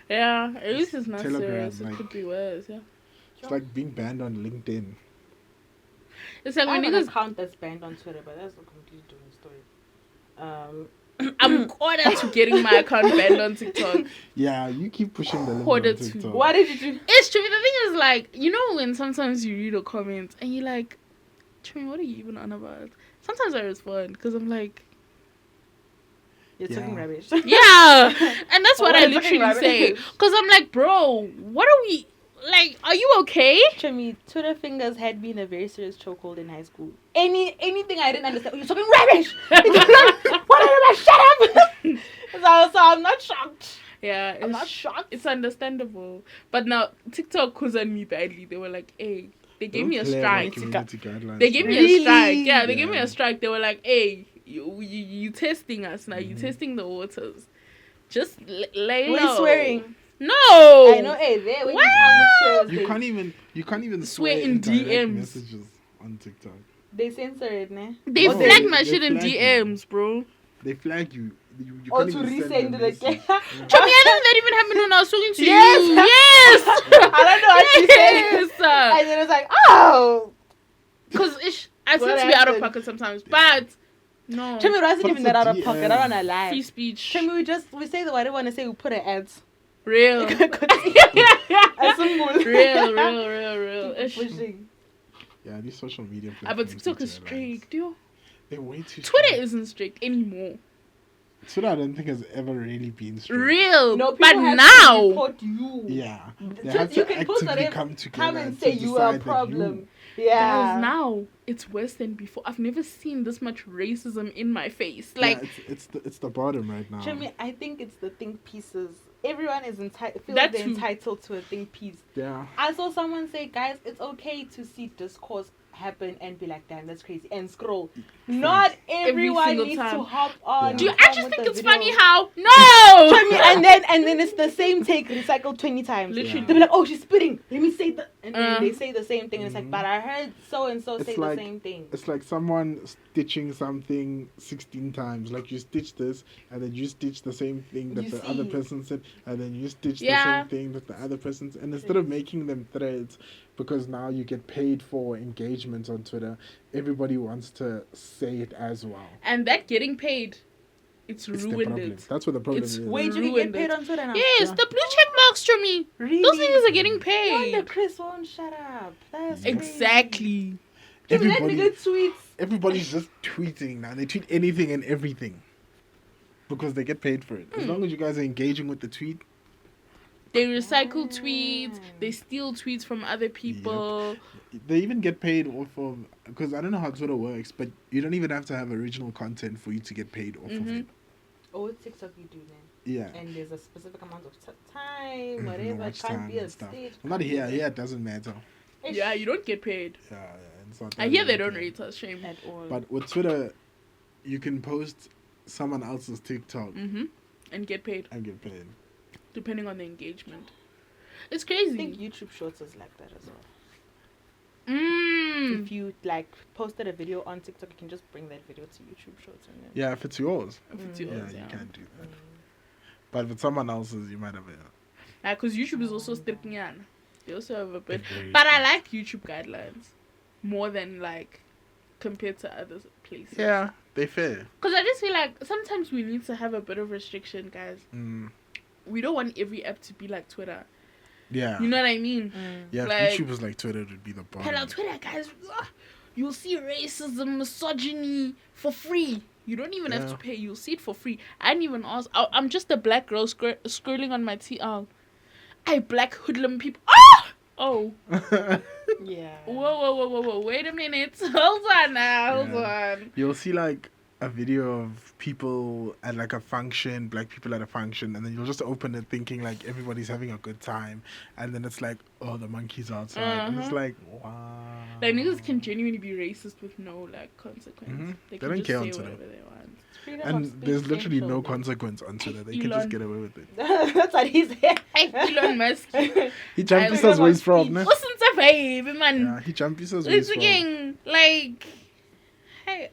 [SPEAKER 2] Yeah. At least it's not
[SPEAKER 3] Telegram,
[SPEAKER 2] serious.
[SPEAKER 3] like-
[SPEAKER 2] It could be worse. Yeah.
[SPEAKER 3] It's like being banned on LinkedIn.
[SPEAKER 2] It's like
[SPEAKER 1] I
[SPEAKER 2] when
[SPEAKER 1] have an
[SPEAKER 2] niggas.
[SPEAKER 1] account that's banned on Twitter, but that's a completely different story.
[SPEAKER 2] I'm quarter to getting my account banned on TikTok.
[SPEAKER 3] Yeah, you keep pushing the limit
[SPEAKER 2] Quarter
[SPEAKER 3] on
[SPEAKER 2] to.
[SPEAKER 3] TikTok.
[SPEAKER 1] What did you do?
[SPEAKER 2] It's true. The thing is, like, you know, when sometimes you read a comment and you're like, Trini, what are you even on about? Sometimes I respond because I'm like,
[SPEAKER 1] You're
[SPEAKER 3] Yeah.
[SPEAKER 1] talking rubbish.
[SPEAKER 2] yeah. And that's what
[SPEAKER 1] What
[SPEAKER 2] I
[SPEAKER 1] are you talking
[SPEAKER 2] literally say.
[SPEAKER 1] rubbish?
[SPEAKER 2] Because I'm like, bro, what are we, like, are you okay?
[SPEAKER 1] Chimmy, Twitter fingers had me in a very serious chokehold in high school. Anything I didn't understand. You're talking rubbish. You're talking rubbish. What are you? Shut up. so I'm not shocked.
[SPEAKER 2] Yeah,
[SPEAKER 1] I'm not
[SPEAKER 2] it's,
[SPEAKER 1] shocked.
[SPEAKER 2] it's understandable. But now, TikTok was on me badly. They were like, hey, they gave me a
[SPEAKER 3] Don't play by
[SPEAKER 2] strike.
[SPEAKER 3] community guidelines,
[SPEAKER 2] They gave me
[SPEAKER 3] bro.
[SPEAKER 2] a strike. Yeah, they gave me
[SPEAKER 3] Yeah.
[SPEAKER 2] a strike. They were like, hey, you testing us now. You testing the waters. Just lay
[SPEAKER 1] We're
[SPEAKER 2] low.
[SPEAKER 1] swearing.
[SPEAKER 2] No.
[SPEAKER 1] I know. Hey, there when
[SPEAKER 2] What?
[SPEAKER 1] you come with swears,
[SPEAKER 3] You can't even
[SPEAKER 2] Swear
[SPEAKER 3] swear
[SPEAKER 2] in
[SPEAKER 3] in direct
[SPEAKER 2] DMs.
[SPEAKER 3] messages on TikTok.
[SPEAKER 1] they censor it, ne?
[SPEAKER 2] They
[SPEAKER 3] No,
[SPEAKER 2] flagged
[SPEAKER 3] they-
[SPEAKER 2] my
[SPEAKER 3] they
[SPEAKER 2] shit in
[SPEAKER 3] flag you.
[SPEAKER 2] DMs, bro.
[SPEAKER 3] They flag you. You
[SPEAKER 1] Or
[SPEAKER 3] can't
[SPEAKER 1] to
[SPEAKER 3] even
[SPEAKER 1] resend
[SPEAKER 3] send
[SPEAKER 1] it
[SPEAKER 3] a
[SPEAKER 1] again.
[SPEAKER 3] message.
[SPEAKER 2] Chubby, I know that even happened when I was talking to
[SPEAKER 1] Yes.
[SPEAKER 2] you. Yes.
[SPEAKER 1] I don't know what she said.
[SPEAKER 2] Yes.
[SPEAKER 1] And then it was like, oh.
[SPEAKER 2] Because I
[SPEAKER 1] What
[SPEAKER 2] seem to be out of
[SPEAKER 1] happened?
[SPEAKER 2] pocket sometimes, but no.
[SPEAKER 1] Chimmy, it wasn't
[SPEAKER 3] But
[SPEAKER 1] even
[SPEAKER 3] it's
[SPEAKER 1] that
[SPEAKER 3] a
[SPEAKER 1] out of pocket. I don't wanna lie.
[SPEAKER 2] Free speech.
[SPEAKER 1] Chimmy, we say the whatever we want to say. We put an ads.
[SPEAKER 2] Real.
[SPEAKER 1] A symbol.
[SPEAKER 2] real. Ish.
[SPEAKER 1] Pushing.
[SPEAKER 3] Yeah, these social media
[SPEAKER 2] But
[SPEAKER 3] platforms.
[SPEAKER 2] TikTok
[SPEAKER 3] need
[SPEAKER 2] is
[SPEAKER 3] to align.
[SPEAKER 2] strict, yo.
[SPEAKER 3] They're way too
[SPEAKER 2] Twitter
[SPEAKER 3] strict.
[SPEAKER 2] isn't strict anymore.
[SPEAKER 3] Twitter, I don't think has ever really been strict.
[SPEAKER 2] Real.
[SPEAKER 1] No,
[SPEAKER 2] but
[SPEAKER 1] people have
[SPEAKER 2] now.
[SPEAKER 1] to report you.
[SPEAKER 3] Yeah, they
[SPEAKER 1] Just-
[SPEAKER 3] have
[SPEAKER 1] you
[SPEAKER 3] to
[SPEAKER 1] can post
[SPEAKER 3] actively
[SPEAKER 1] whatever,
[SPEAKER 3] come together
[SPEAKER 1] come and
[SPEAKER 3] to
[SPEAKER 1] say you are a
[SPEAKER 3] decide that
[SPEAKER 1] problem.
[SPEAKER 2] Guys,
[SPEAKER 1] Yeah.
[SPEAKER 2] now it's worse than before. I've never seen this much racism in my face.
[SPEAKER 3] Yeah,
[SPEAKER 2] Like,
[SPEAKER 3] it's the bottom right now.
[SPEAKER 1] Jimmy, I think it's the think pieces. Everyone is entitled. Feels
[SPEAKER 2] That
[SPEAKER 1] they're
[SPEAKER 2] too.
[SPEAKER 1] entitled to a think piece.
[SPEAKER 3] Yeah,
[SPEAKER 1] I saw someone say, guys, it's okay to see discourse happen and be like, damn, that's crazy, and scroll. Not everyone
[SPEAKER 2] single
[SPEAKER 1] needs
[SPEAKER 2] time.
[SPEAKER 1] to hop on.
[SPEAKER 3] Yeah.
[SPEAKER 2] do you,
[SPEAKER 1] and
[SPEAKER 2] I
[SPEAKER 1] come
[SPEAKER 2] just
[SPEAKER 1] with
[SPEAKER 2] think
[SPEAKER 1] the
[SPEAKER 2] it's
[SPEAKER 1] video.
[SPEAKER 2] funny how no.
[SPEAKER 1] Jimmy, and then it's the same take recycled 20 times.
[SPEAKER 2] Literally.
[SPEAKER 1] They'll be like, oh, she's spitting. Let me say that, and then
[SPEAKER 2] Uh.
[SPEAKER 1] they say the same thing. And it's like, but I heard so and so
[SPEAKER 3] It's
[SPEAKER 1] say
[SPEAKER 3] like-
[SPEAKER 1] the same thing.
[SPEAKER 3] it's like someone stitching something 16 times. Like you stitch this, and then you stitch the same thing that
[SPEAKER 1] You
[SPEAKER 3] the other
[SPEAKER 1] see.
[SPEAKER 3] person said, and then you stitch
[SPEAKER 2] Yeah.
[SPEAKER 3] the same thing that the other person said. And instead of making them threads, because now you get paid for engagement on Twitter, everybody wants to say it as well.
[SPEAKER 2] And that getting paid, it's
[SPEAKER 3] It's the
[SPEAKER 2] ruined
[SPEAKER 3] problem.
[SPEAKER 2] it.
[SPEAKER 3] That's what the problem
[SPEAKER 2] It's
[SPEAKER 3] is.
[SPEAKER 1] Wait, you can get
[SPEAKER 2] ruined
[SPEAKER 1] paid
[SPEAKER 2] it.
[SPEAKER 1] on Twitter now?
[SPEAKER 2] Yes,
[SPEAKER 3] Yeah.
[SPEAKER 2] the blue check marks to me.
[SPEAKER 1] Really?
[SPEAKER 2] Those niggas are getting
[SPEAKER 1] Wonder
[SPEAKER 2] paid.
[SPEAKER 1] Chris won't shut up. That's crazy.
[SPEAKER 2] Exactly.
[SPEAKER 1] Just let
[SPEAKER 3] Everybody-
[SPEAKER 1] me get tweets.
[SPEAKER 3] Everybody's just tweeting now. They tweet anything and everything because they get paid for it. As long as you guys are engaging with the tweet,
[SPEAKER 2] They recycle tweets.
[SPEAKER 1] Damn.
[SPEAKER 2] They steal tweets from other people.
[SPEAKER 3] they even get paid off of, because I don't know how Twitter works, but you don't even have to have original content for you to get paid off of it.
[SPEAKER 1] Oh, with TikTok you do then.
[SPEAKER 3] Yeah.
[SPEAKER 1] And there's a specific amount of time,
[SPEAKER 3] Mhm,
[SPEAKER 1] whatever. It
[SPEAKER 3] watch
[SPEAKER 1] can't
[SPEAKER 3] time
[SPEAKER 1] be a
[SPEAKER 3] and stuff.
[SPEAKER 1] stage.
[SPEAKER 3] I'm not here. Here it doesn't matter.
[SPEAKER 1] Ish.
[SPEAKER 2] Yeah, you don't get paid.
[SPEAKER 3] Yeah, it's not
[SPEAKER 2] I
[SPEAKER 3] that
[SPEAKER 2] hear they
[SPEAKER 3] easy.
[SPEAKER 2] don't rate us. Shame.
[SPEAKER 1] At all.
[SPEAKER 3] But with Twitter, you can post someone else's TikTok
[SPEAKER 2] And get paid
[SPEAKER 3] and get paid.
[SPEAKER 2] depending on the engagement. It's
[SPEAKER 1] I
[SPEAKER 2] crazy.
[SPEAKER 1] think YouTube Shorts is like that as well.
[SPEAKER 2] Mm.
[SPEAKER 1] If you like posted a video on TikTok, you can just bring that video to YouTube Shorts and then.
[SPEAKER 3] Yeah, if it's yours.
[SPEAKER 2] If it's
[SPEAKER 1] Mm.
[SPEAKER 2] yours,
[SPEAKER 3] Yeah,
[SPEAKER 2] yeah.
[SPEAKER 3] you can do that. But with someone else's, you might have a.
[SPEAKER 2] Because YouTube is also strict. They also have a bit.
[SPEAKER 3] Very
[SPEAKER 2] But I
[SPEAKER 3] strict.
[SPEAKER 2] like YouTube guidelines more than like compared to other places.
[SPEAKER 3] Yeah, they fair.
[SPEAKER 2] Because I just feel like sometimes we need to have a bit of restriction, guys.
[SPEAKER 3] Mm.
[SPEAKER 2] we don't want every app to be like Twitter.
[SPEAKER 3] Yeah.
[SPEAKER 2] You know what I mean?
[SPEAKER 3] Yeah,
[SPEAKER 2] like-
[SPEAKER 3] if YouTube was like Twitter, it would be the bomb.
[SPEAKER 2] Hello, Twitter, guys. You'll see racism, misogyny for free. You don't even have
[SPEAKER 3] Yeah.
[SPEAKER 2] to pay. You'll see it for free. I didn't even ask. I'm just a black girl scrolling on my TL. I black hoodlum people. Ah! Oh.
[SPEAKER 1] Yeah.
[SPEAKER 2] Whoa. Wait a minute. Hold on now. Hold
[SPEAKER 3] Yeah.
[SPEAKER 2] on.
[SPEAKER 3] You'll see like a video of people at like a function, black people at a function, and then you'll just open it thinking like everybody's having a good time, and then it's like, oh, the monkeys outside, and it's like, wow.
[SPEAKER 2] Like, niggas can genuinely be racist with no, like, consequence.
[SPEAKER 3] Mhm.
[SPEAKER 2] They
[SPEAKER 3] They
[SPEAKER 2] can
[SPEAKER 3] don't
[SPEAKER 2] just
[SPEAKER 3] care
[SPEAKER 2] say
[SPEAKER 3] on Twitter.
[SPEAKER 2] whatever they want.
[SPEAKER 1] Freedom of
[SPEAKER 3] And
[SPEAKER 1] speech
[SPEAKER 3] there's literally no
[SPEAKER 1] central,
[SPEAKER 3] consequence on Twitter. They can
[SPEAKER 2] Elon.
[SPEAKER 3] just get away with it.
[SPEAKER 1] That's what he said.
[SPEAKER 2] Hey, Elon Musk.
[SPEAKER 3] He jumped
[SPEAKER 2] I
[SPEAKER 3] his ways
[SPEAKER 1] don't
[SPEAKER 3] from,
[SPEAKER 1] know
[SPEAKER 3] ne?
[SPEAKER 2] Listen to babe, man.
[SPEAKER 3] Yeah, he jumped his ways
[SPEAKER 2] It's
[SPEAKER 3] from.
[SPEAKER 2] again, like, hey,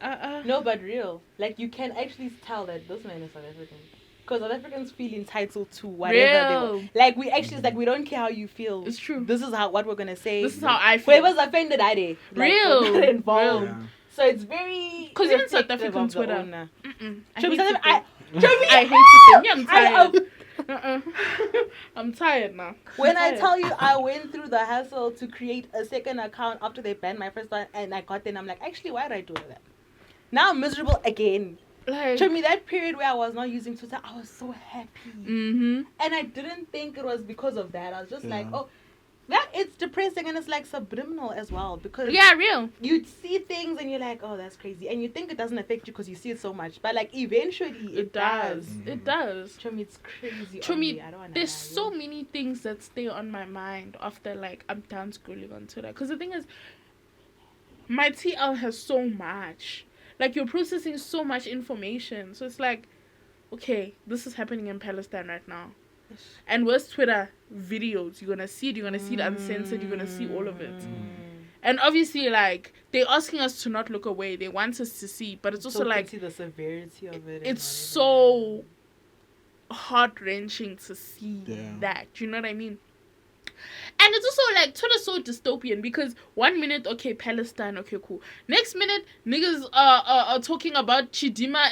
[SPEAKER 1] No, but real. Like, you can actually tell that this man is South African. Because South Africans feel entitled to whatever they
[SPEAKER 2] Real.
[SPEAKER 1] want. Like, we actually, it's like, we don't care how you feel.
[SPEAKER 2] It's true.
[SPEAKER 1] This is what we're going to say.
[SPEAKER 2] This is how I feel.
[SPEAKER 1] Whoever's offended, I did. Like,
[SPEAKER 2] Real.
[SPEAKER 1] we're not involved.
[SPEAKER 3] Yeah.
[SPEAKER 1] So it's very...
[SPEAKER 2] 'Cause even South
[SPEAKER 1] irrespective
[SPEAKER 2] African
[SPEAKER 1] of the
[SPEAKER 2] Twitter.
[SPEAKER 1] owner.
[SPEAKER 2] I
[SPEAKER 1] Should we
[SPEAKER 2] hate
[SPEAKER 1] say
[SPEAKER 2] to
[SPEAKER 1] that?
[SPEAKER 2] think.
[SPEAKER 1] Should we-
[SPEAKER 2] I hate to think. Yeah, I'm
[SPEAKER 1] I-
[SPEAKER 2] tired. I'm tired now.
[SPEAKER 1] When
[SPEAKER 2] I'm
[SPEAKER 1] I
[SPEAKER 2] tired.
[SPEAKER 1] tell you I went through the hassle to create a second account after they banned my first one and I got there and I'm like, actually, why did I do that? Now I'm miserable again.
[SPEAKER 2] Like,
[SPEAKER 1] Show me that period where I was not using Twitter, I was so happy.
[SPEAKER 2] mm-hmm.
[SPEAKER 1] And I didn't think it was because of that. I was just like,
[SPEAKER 3] Yeah.
[SPEAKER 1] oh, that it's depressing and it's like subliminal as well because
[SPEAKER 2] Yeah, real.
[SPEAKER 1] you see things and you're like, oh, that's crazy. And you think it doesn't affect you because you see it so much. But like eventually
[SPEAKER 2] It does.
[SPEAKER 3] Mhm.
[SPEAKER 2] It does.
[SPEAKER 1] Show me it's crazy.
[SPEAKER 2] To
[SPEAKER 1] on
[SPEAKER 2] me,
[SPEAKER 1] I don't wanna
[SPEAKER 2] there's
[SPEAKER 1] lie,
[SPEAKER 2] so
[SPEAKER 1] yo.
[SPEAKER 2] many things that stay on my mind after like I'm done scrolling on Twitter. Because the thing is, my TL has so much. Like, you're processing so much information. So it's like, okay, this is happening in Palestine right now. And where's Twitter? Videos. You're gonna see it. You're gonna see it uncensored. You're gonna see all of it. And obviously, like, they're asking us to not look away. They want us to see. But it's also
[SPEAKER 1] So you can
[SPEAKER 2] like,
[SPEAKER 1] see the severity of it. and
[SPEAKER 2] it's
[SPEAKER 1] whatever.
[SPEAKER 2] so heart-wrenching to see
[SPEAKER 3] Yeah.
[SPEAKER 2] that. You know what I mean? And it's also like Twitter's so dystopian because 1 minute, okay, Palestine, okay, cool. Next minute, niggas are talking about Chidima,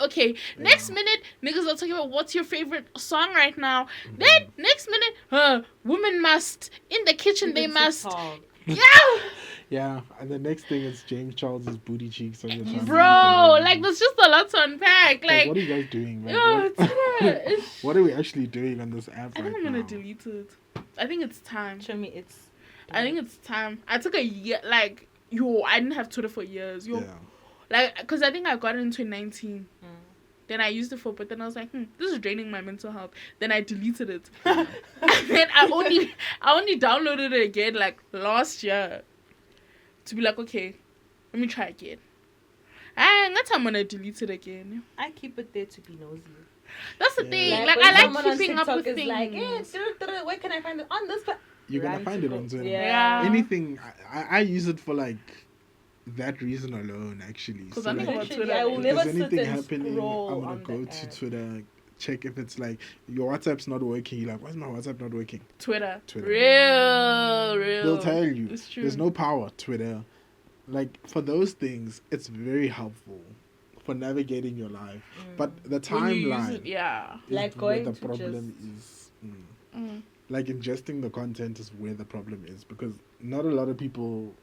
[SPEAKER 2] okay. Next minute, niggas are talking about what's your favorite song right now. Then next minute, women must in the kitchen. They
[SPEAKER 1] Even
[SPEAKER 2] must,
[SPEAKER 1] TikTok.
[SPEAKER 2] yeah,
[SPEAKER 3] Yeah, and the next thing is James Charles's booty cheeks on your timeline.
[SPEAKER 2] bro. Like, there's just a lot to unpack.
[SPEAKER 3] Like,
[SPEAKER 2] Like,
[SPEAKER 3] what are you guys doing, man?
[SPEAKER 2] yo,
[SPEAKER 3] What-
[SPEAKER 2] Twitter, it's,
[SPEAKER 3] What are we actually doing on this app
[SPEAKER 2] I
[SPEAKER 3] right
[SPEAKER 2] think I'm gonna
[SPEAKER 3] now?
[SPEAKER 2] delete it. I think it's time.
[SPEAKER 1] Show me it's.
[SPEAKER 2] I think it's time. I took a year, like, I didn't have Twitter for years.
[SPEAKER 3] Yeah.
[SPEAKER 2] Like, because I think I got it in 2019.
[SPEAKER 1] Mm.
[SPEAKER 2] Then I used it for, but then I was like, this is draining my mental health. Then I deleted it. And then I only downloaded it again, like, last year. To be like, okay, let me try again. And that's how I'm going to delete it again.
[SPEAKER 1] I keep it there to be nosy.
[SPEAKER 2] That's the
[SPEAKER 3] Yeah.
[SPEAKER 2] thing.
[SPEAKER 1] Like,
[SPEAKER 2] Like,
[SPEAKER 1] when
[SPEAKER 2] I like
[SPEAKER 1] someone on
[SPEAKER 2] keeping up
[SPEAKER 1] TikTok
[SPEAKER 2] with
[SPEAKER 1] is
[SPEAKER 2] things.
[SPEAKER 1] like, where can I find it? On this.
[SPEAKER 3] You're gonna
[SPEAKER 1] Run
[SPEAKER 3] find
[SPEAKER 1] to
[SPEAKER 3] it on
[SPEAKER 1] go.
[SPEAKER 3] Twitter.
[SPEAKER 2] Yeah.
[SPEAKER 3] Anything, I use it for like that reason alone, actually.
[SPEAKER 2] 'Cause
[SPEAKER 3] So,
[SPEAKER 2] I think
[SPEAKER 3] like,
[SPEAKER 2] about
[SPEAKER 1] Literally,
[SPEAKER 2] Twitter.
[SPEAKER 1] I will
[SPEAKER 3] if
[SPEAKER 1] never
[SPEAKER 3] there's
[SPEAKER 1] sit
[SPEAKER 3] anything
[SPEAKER 1] and
[SPEAKER 3] happening,
[SPEAKER 1] scroll
[SPEAKER 3] I'm gonna
[SPEAKER 1] on
[SPEAKER 3] go
[SPEAKER 1] the
[SPEAKER 3] to
[SPEAKER 1] app.
[SPEAKER 3] Twitter, check if it's like your WhatsApp's not working. You're like, why is my WhatsApp not working?
[SPEAKER 2] Twitter.
[SPEAKER 3] Twitter.
[SPEAKER 2] Real.
[SPEAKER 3] They'll tell you.
[SPEAKER 2] It's true.
[SPEAKER 3] There's no power. Twitter, like for those things, it's very helpful for navigating your life. But the
[SPEAKER 2] When you use
[SPEAKER 3] timeline,
[SPEAKER 2] it, yeah.
[SPEAKER 3] is
[SPEAKER 1] Like
[SPEAKER 3] where
[SPEAKER 1] going
[SPEAKER 3] the
[SPEAKER 1] to
[SPEAKER 3] problem is.
[SPEAKER 2] Mm.
[SPEAKER 3] Like ingesting the content is where the problem is because not a lot of people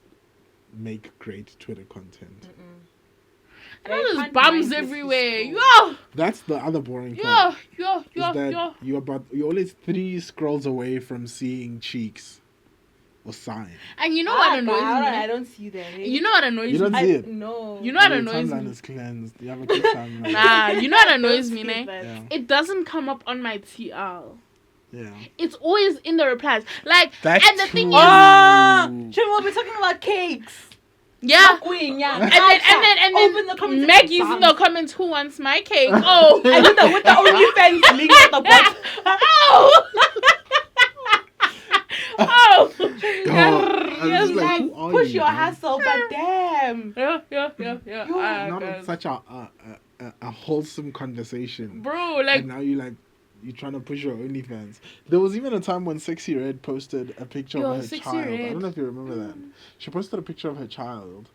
[SPEAKER 3] make great Twitter content.
[SPEAKER 2] And all
[SPEAKER 1] I
[SPEAKER 2] those
[SPEAKER 1] can't
[SPEAKER 2] bums
[SPEAKER 1] mind this
[SPEAKER 2] everywhere.
[SPEAKER 1] scroll.
[SPEAKER 2] Yo!
[SPEAKER 3] That's the other boring part.
[SPEAKER 2] Yo!
[SPEAKER 3] Is that you're always 3 scrolls away from seeing cheeks or sign.
[SPEAKER 2] And you know what annoys
[SPEAKER 1] I
[SPEAKER 2] me?
[SPEAKER 1] don't see that. eh?
[SPEAKER 2] You know what annoys
[SPEAKER 3] You don't
[SPEAKER 2] me?
[SPEAKER 3] see it.
[SPEAKER 1] No.
[SPEAKER 2] You know what
[SPEAKER 3] Your
[SPEAKER 2] annoys
[SPEAKER 3] timeline
[SPEAKER 2] me?
[SPEAKER 3] is cleansed. You have a good timeline.
[SPEAKER 2] Nah, you know what annoys
[SPEAKER 1] Don't
[SPEAKER 2] me,
[SPEAKER 1] see
[SPEAKER 2] ne?
[SPEAKER 1] that.
[SPEAKER 3] Yeah.
[SPEAKER 2] It doesn't come up on my TL.
[SPEAKER 3] Yeah.
[SPEAKER 2] It's always in the replies. Like,
[SPEAKER 3] That's
[SPEAKER 2] and the thing
[SPEAKER 3] true.
[SPEAKER 2] is,
[SPEAKER 1] Should we be talking about cakes?
[SPEAKER 2] yeah.
[SPEAKER 1] Queen, yeah.
[SPEAKER 2] And then
[SPEAKER 1] Open the comments.
[SPEAKER 2] Maggie's in the comments, who wants my cake? Oh.
[SPEAKER 1] And with the OnlyFans link at the bottom.
[SPEAKER 2] Oh. Oh.
[SPEAKER 3] God, I was just like,
[SPEAKER 1] Like,
[SPEAKER 3] who are
[SPEAKER 1] push
[SPEAKER 3] you,
[SPEAKER 1] your
[SPEAKER 3] man?
[SPEAKER 1] hustle, but damn.
[SPEAKER 2] Yeah.
[SPEAKER 1] You
[SPEAKER 2] Ah,
[SPEAKER 3] Not
[SPEAKER 2] guys.
[SPEAKER 3] on such a wholesome conversation.
[SPEAKER 2] Bro, like,
[SPEAKER 3] And now you're trying to push your OnlyFans. There was even a time when Sexy Red posted a picture
[SPEAKER 2] Yo,
[SPEAKER 3] of her
[SPEAKER 2] Sexy
[SPEAKER 3] child. I
[SPEAKER 2] Red.
[SPEAKER 3] don't know if you remember that. She posted a picture of her child,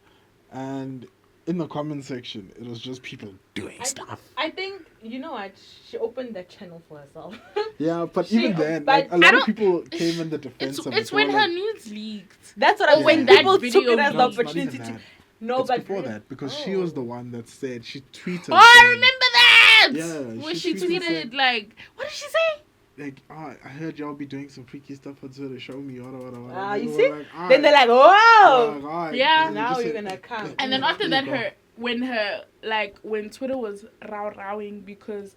[SPEAKER 3] and in the comment section, it was just people doing stuff.
[SPEAKER 1] I think You know what? She opened that channel for herself.
[SPEAKER 3] Yeah, but
[SPEAKER 1] She-
[SPEAKER 3] even then,
[SPEAKER 1] but
[SPEAKER 3] like, a lot of people came in the defense
[SPEAKER 2] It's
[SPEAKER 3] of it.
[SPEAKER 2] it's
[SPEAKER 3] They were
[SPEAKER 2] when her
[SPEAKER 3] like,
[SPEAKER 2] nudes leaked.
[SPEAKER 1] That's what
[SPEAKER 2] Or
[SPEAKER 1] I'm
[SPEAKER 2] when
[SPEAKER 1] saying.
[SPEAKER 2] that
[SPEAKER 1] People took
[SPEAKER 2] video
[SPEAKER 1] it as the
[SPEAKER 2] leaked.
[SPEAKER 3] Not even
[SPEAKER 1] opportunity to.
[SPEAKER 3] that.
[SPEAKER 1] No,
[SPEAKER 3] It's
[SPEAKER 1] but
[SPEAKER 3] before that because she
[SPEAKER 1] Oh.
[SPEAKER 3] was the one that said she tweeted.
[SPEAKER 2] Oh, I
[SPEAKER 3] saying,
[SPEAKER 2] remember that.
[SPEAKER 3] Yeah,
[SPEAKER 2] When
[SPEAKER 3] she
[SPEAKER 2] she
[SPEAKER 3] tweeted
[SPEAKER 2] tweeted
[SPEAKER 3] saying-
[SPEAKER 2] like, what did she say?
[SPEAKER 3] like, oh, I heard y'all be doing some freaky stuff on Twitter. Show me, what.
[SPEAKER 1] Ah,
[SPEAKER 3] And
[SPEAKER 1] you
[SPEAKER 3] they
[SPEAKER 1] see?
[SPEAKER 3] were like,
[SPEAKER 1] Then they're like, "Whoa!"
[SPEAKER 3] alright.
[SPEAKER 2] Yeah.
[SPEAKER 3] And they
[SPEAKER 1] Now
[SPEAKER 3] just
[SPEAKER 1] you're
[SPEAKER 3] said,
[SPEAKER 1] gonna come.
[SPEAKER 2] And then after
[SPEAKER 3] there
[SPEAKER 2] that,
[SPEAKER 3] you go.
[SPEAKER 2] when Twitter was rowing because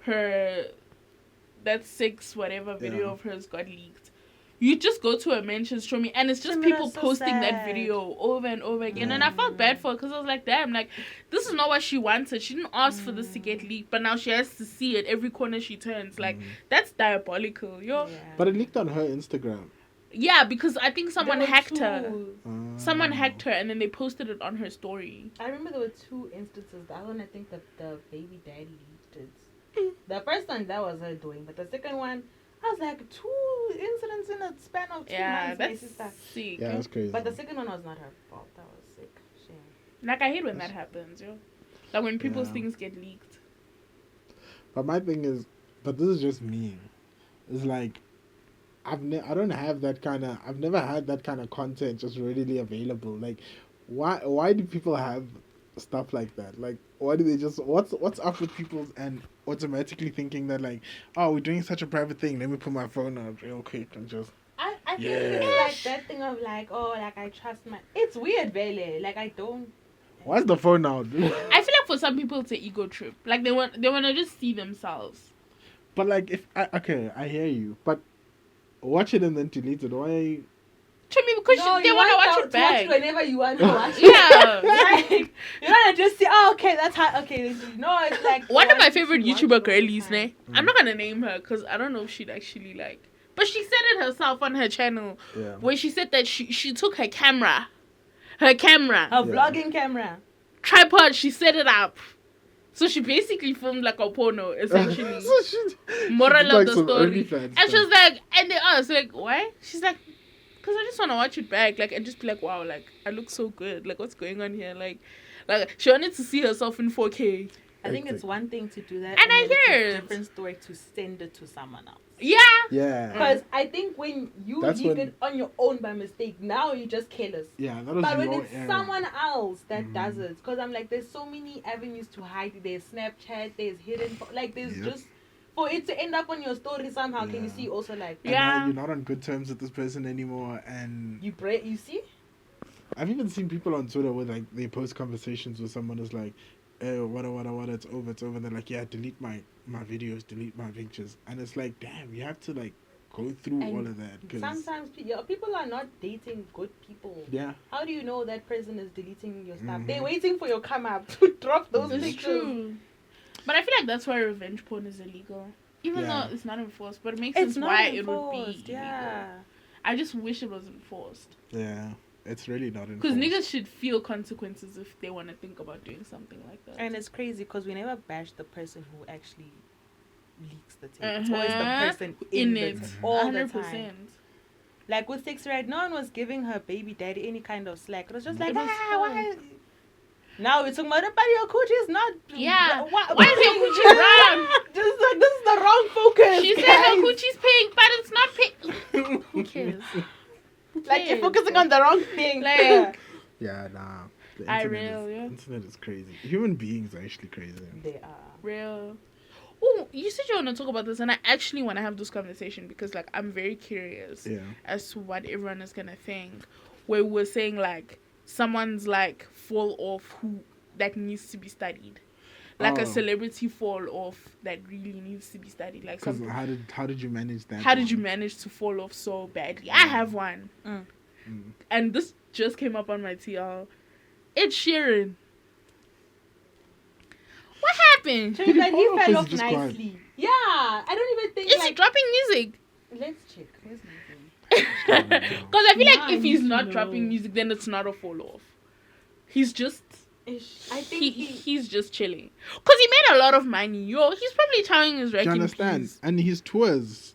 [SPEAKER 2] that 6 whatever video
[SPEAKER 3] Yeah.
[SPEAKER 2] of hers got leaked. You just go to her mentions, show me, and it's just
[SPEAKER 1] Similar,
[SPEAKER 2] people
[SPEAKER 1] so
[SPEAKER 2] posting that
[SPEAKER 1] sad.
[SPEAKER 2] video over and over again. And
[SPEAKER 3] Yeah.
[SPEAKER 2] I felt bad for her because I was like, damn, like, this is not what she wanted. She didn't ask for this to get leaked, but now she has to see it every corner she turns. Like, that's diabolical, yo.
[SPEAKER 1] Yeah.
[SPEAKER 3] But it leaked on her Instagram.
[SPEAKER 2] Yeah, because I think someone
[SPEAKER 1] There were
[SPEAKER 2] hacked her.
[SPEAKER 1] two.
[SPEAKER 2] Someone hacked her, and then they posted it on her story.
[SPEAKER 1] I remember there were 2 instances. The other one, I think the baby daddy leaked it. The first one, that was her doing, but the second one, I was like 2 incidents in a span of 2
[SPEAKER 2] Yeah,
[SPEAKER 1] months. My
[SPEAKER 2] that's
[SPEAKER 1] sister.
[SPEAKER 2] sick.
[SPEAKER 3] Yeah, that's crazy.
[SPEAKER 1] But the second one was not her fault. That was sick. Shame.
[SPEAKER 2] Like, I hate when that happens, yo. Like, when people's
[SPEAKER 3] Yeah.
[SPEAKER 2] things get leaked.
[SPEAKER 3] But my thing is, but this is just me. It's like, I don't have that kind of. I've never had that kind of content just readily available. Like, why do people have stuff like that? Like, why do they just? What's up with people and automatically thinking that like, oh, we're doing such a private thing. Let me put my phone out real quick and just.
[SPEAKER 1] I think
[SPEAKER 3] Yeah.
[SPEAKER 1] it's like that thing of like, oh, like I trust my. It's weird, Vele. Like I don't.
[SPEAKER 3] Why's the phone out?
[SPEAKER 2] I feel like for some people it's an ego trip. Like, they want to just see themselves.
[SPEAKER 3] But like, I hear you. But watch it and then delete it. Why?
[SPEAKER 2] To me, because
[SPEAKER 1] No,
[SPEAKER 2] they
[SPEAKER 1] you
[SPEAKER 2] want to watch
[SPEAKER 1] to
[SPEAKER 2] it back.
[SPEAKER 1] whenever you want to watch it.
[SPEAKER 2] Yeah.
[SPEAKER 1] Like, you don't just see, oh, okay, that's how, okay, no, it's like.
[SPEAKER 2] One of my
[SPEAKER 1] watch-
[SPEAKER 2] favorite
[SPEAKER 1] watch
[SPEAKER 2] YouTuber
[SPEAKER 1] all the
[SPEAKER 2] girlies,
[SPEAKER 1] time.
[SPEAKER 2] ne? I'm not gonna name her because I don't know if she'd actually like. But she said it herself on her channel,
[SPEAKER 3] Yeah.
[SPEAKER 2] where she said that she took her camera,
[SPEAKER 1] Her
[SPEAKER 3] Yeah.
[SPEAKER 1] vlogging camera.
[SPEAKER 2] tripod. She set it up, so she basically filmed like a porno, essentially.
[SPEAKER 3] So she
[SPEAKER 2] Moral
[SPEAKER 3] did,
[SPEAKER 2] of
[SPEAKER 3] like,
[SPEAKER 2] the
[SPEAKER 3] some
[SPEAKER 2] story.
[SPEAKER 3] OnlyFans
[SPEAKER 2] And she
[SPEAKER 3] stuff.
[SPEAKER 2] was like, and they asked like, why? She's like, because I just want to watch it back, like, and just be like, wow, like, I look so good, like, what's going on here, like she wanted to see herself in 4K.
[SPEAKER 1] I think it's
[SPEAKER 3] Hectic.
[SPEAKER 1] one thing to do that,
[SPEAKER 2] And I
[SPEAKER 1] then it's
[SPEAKER 2] hear
[SPEAKER 1] a
[SPEAKER 2] it.
[SPEAKER 1] different story to send it to someone else.
[SPEAKER 2] Yeah.
[SPEAKER 3] Yeah.
[SPEAKER 1] Because I think when you
[SPEAKER 3] That's
[SPEAKER 1] leak
[SPEAKER 3] when-
[SPEAKER 1] it on your own by mistake, now you're just careless.
[SPEAKER 3] Yeah, that was
[SPEAKER 1] But when
[SPEAKER 3] your
[SPEAKER 1] it's
[SPEAKER 3] era.
[SPEAKER 1] someone else that
[SPEAKER 3] Mhm.
[SPEAKER 1] does it, because I'm like, there's so many avenues to hide. There's Snapchat, there's hidden, like there's
[SPEAKER 3] Yep.
[SPEAKER 1] just for it to end up on your story somehow. Can you
[SPEAKER 3] Yeah.
[SPEAKER 1] see also like
[SPEAKER 3] And
[SPEAKER 2] Yeah.
[SPEAKER 3] now you're not on good terms with this person anymore. And
[SPEAKER 1] you see?
[SPEAKER 3] I've even seen people on Twitter where like they post conversations with someone who's like, what, it's over. And they're like, yeah, delete my videos, delete my pictures. And it's like, damn, you have to like go through
[SPEAKER 1] And
[SPEAKER 3] all of that. 'Cause,
[SPEAKER 1] Sometimes people are not dating good people.
[SPEAKER 3] yeah.
[SPEAKER 1] How do you know that person is deleting your stuff?
[SPEAKER 3] Mhm.
[SPEAKER 1] They're waiting for your come up to drop those
[SPEAKER 3] It's
[SPEAKER 2] It's
[SPEAKER 1] pictures.
[SPEAKER 2] true. But I feel like that's why revenge porn is illegal. Even
[SPEAKER 3] Yeah.
[SPEAKER 2] though it's not enforced, but it makes
[SPEAKER 1] It's
[SPEAKER 2] sense
[SPEAKER 1] not
[SPEAKER 2] why
[SPEAKER 1] enforced,
[SPEAKER 2] it would be illegal.
[SPEAKER 1] yeah.
[SPEAKER 2] I just wish it was enforced.
[SPEAKER 3] Yeah. It's really not
[SPEAKER 2] Because
[SPEAKER 3] enforced.
[SPEAKER 2] niggas should feel consequences if they want to think about doing something like that.
[SPEAKER 1] And it's crazy because we never bash the person who actually leaks the tape. It's always the
[SPEAKER 2] Uh-huh.
[SPEAKER 1] person in it all the
[SPEAKER 2] 100%.
[SPEAKER 1] time. Like with 6 Red, no one was giving her baby daddy any kind of slack. It was just like,
[SPEAKER 2] It was
[SPEAKER 1] why? Now we're talking about it, but your coochie is not.
[SPEAKER 2] Yeah.
[SPEAKER 1] Why
[SPEAKER 2] Why is your coochie brown?
[SPEAKER 1] Just like this is the wrong focus.
[SPEAKER 2] She said
[SPEAKER 1] guys.
[SPEAKER 2] her coochie's pink, but it's not pink. Who cares?
[SPEAKER 1] Like you're focusing on the wrong thing.
[SPEAKER 2] Like-
[SPEAKER 3] Yeah, nah. The
[SPEAKER 2] I
[SPEAKER 3] internet
[SPEAKER 2] real, yeah.
[SPEAKER 3] internet is crazy. Human beings are actually crazy.
[SPEAKER 1] They are.
[SPEAKER 2] Real. Oh, you said you want to talk about this, and I actually want to have this conversation because, like, I'm very curious
[SPEAKER 3] Yeah.
[SPEAKER 2] as to what everyone is gonna think. Where we're saying like someone's like fall off who that needs to be studied, like
[SPEAKER 3] Oh.
[SPEAKER 2] a celebrity fall off that really needs to be studied. Like,
[SPEAKER 3] Because
[SPEAKER 2] some,
[SPEAKER 3] how did you manage that?
[SPEAKER 2] how did you
[SPEAKER 3] one?
[SPEAKER 2] manage to fall off so badly? I have one,
[SPEAKER 3] Mm.
[SPEAKER 2] and this just came up on my TL. Ed Sheeran. What happened?
[SPEAKER 1] Showing that he
[SPEAKER 3] All of
[SPEAKER 1] fell
[SPEAKER 3] us
[SPEAKER 1] off
[SPEAKER 3] just quiet.
[SPEAKER 1] nicely. Yeah, I don't even think
[SPEAKER 2] Is he
[SPEAKER 1] like.
[SPEAKER 2] dropping music?
[SPEAKER 1] Let's check. Where's my phone?
[SPEAKER 2] Because I feel
[SPEAKER 1] Yeah,
[SPEAKER 2] like if
[SPEAKER 1] I
[SPEAKER 2] he's
[SPEAKER 1] need to
[SPEAKER 2] not
[SPEAKER 1] know.
[SPEAKER 2] dropping music, then it's not a fall off. He's just
[SPEAKER 1] I think
[SPEAKER 2] he's just chilling. Cause he made a lot of money, yo. He's probably trying his
[SPEAKER 3] Do you
[SPEAKER 2] wrecking
[SPEAKER 3] understand?
[SPEAKER 2] piece.
[SPEAKER 3] And his tours,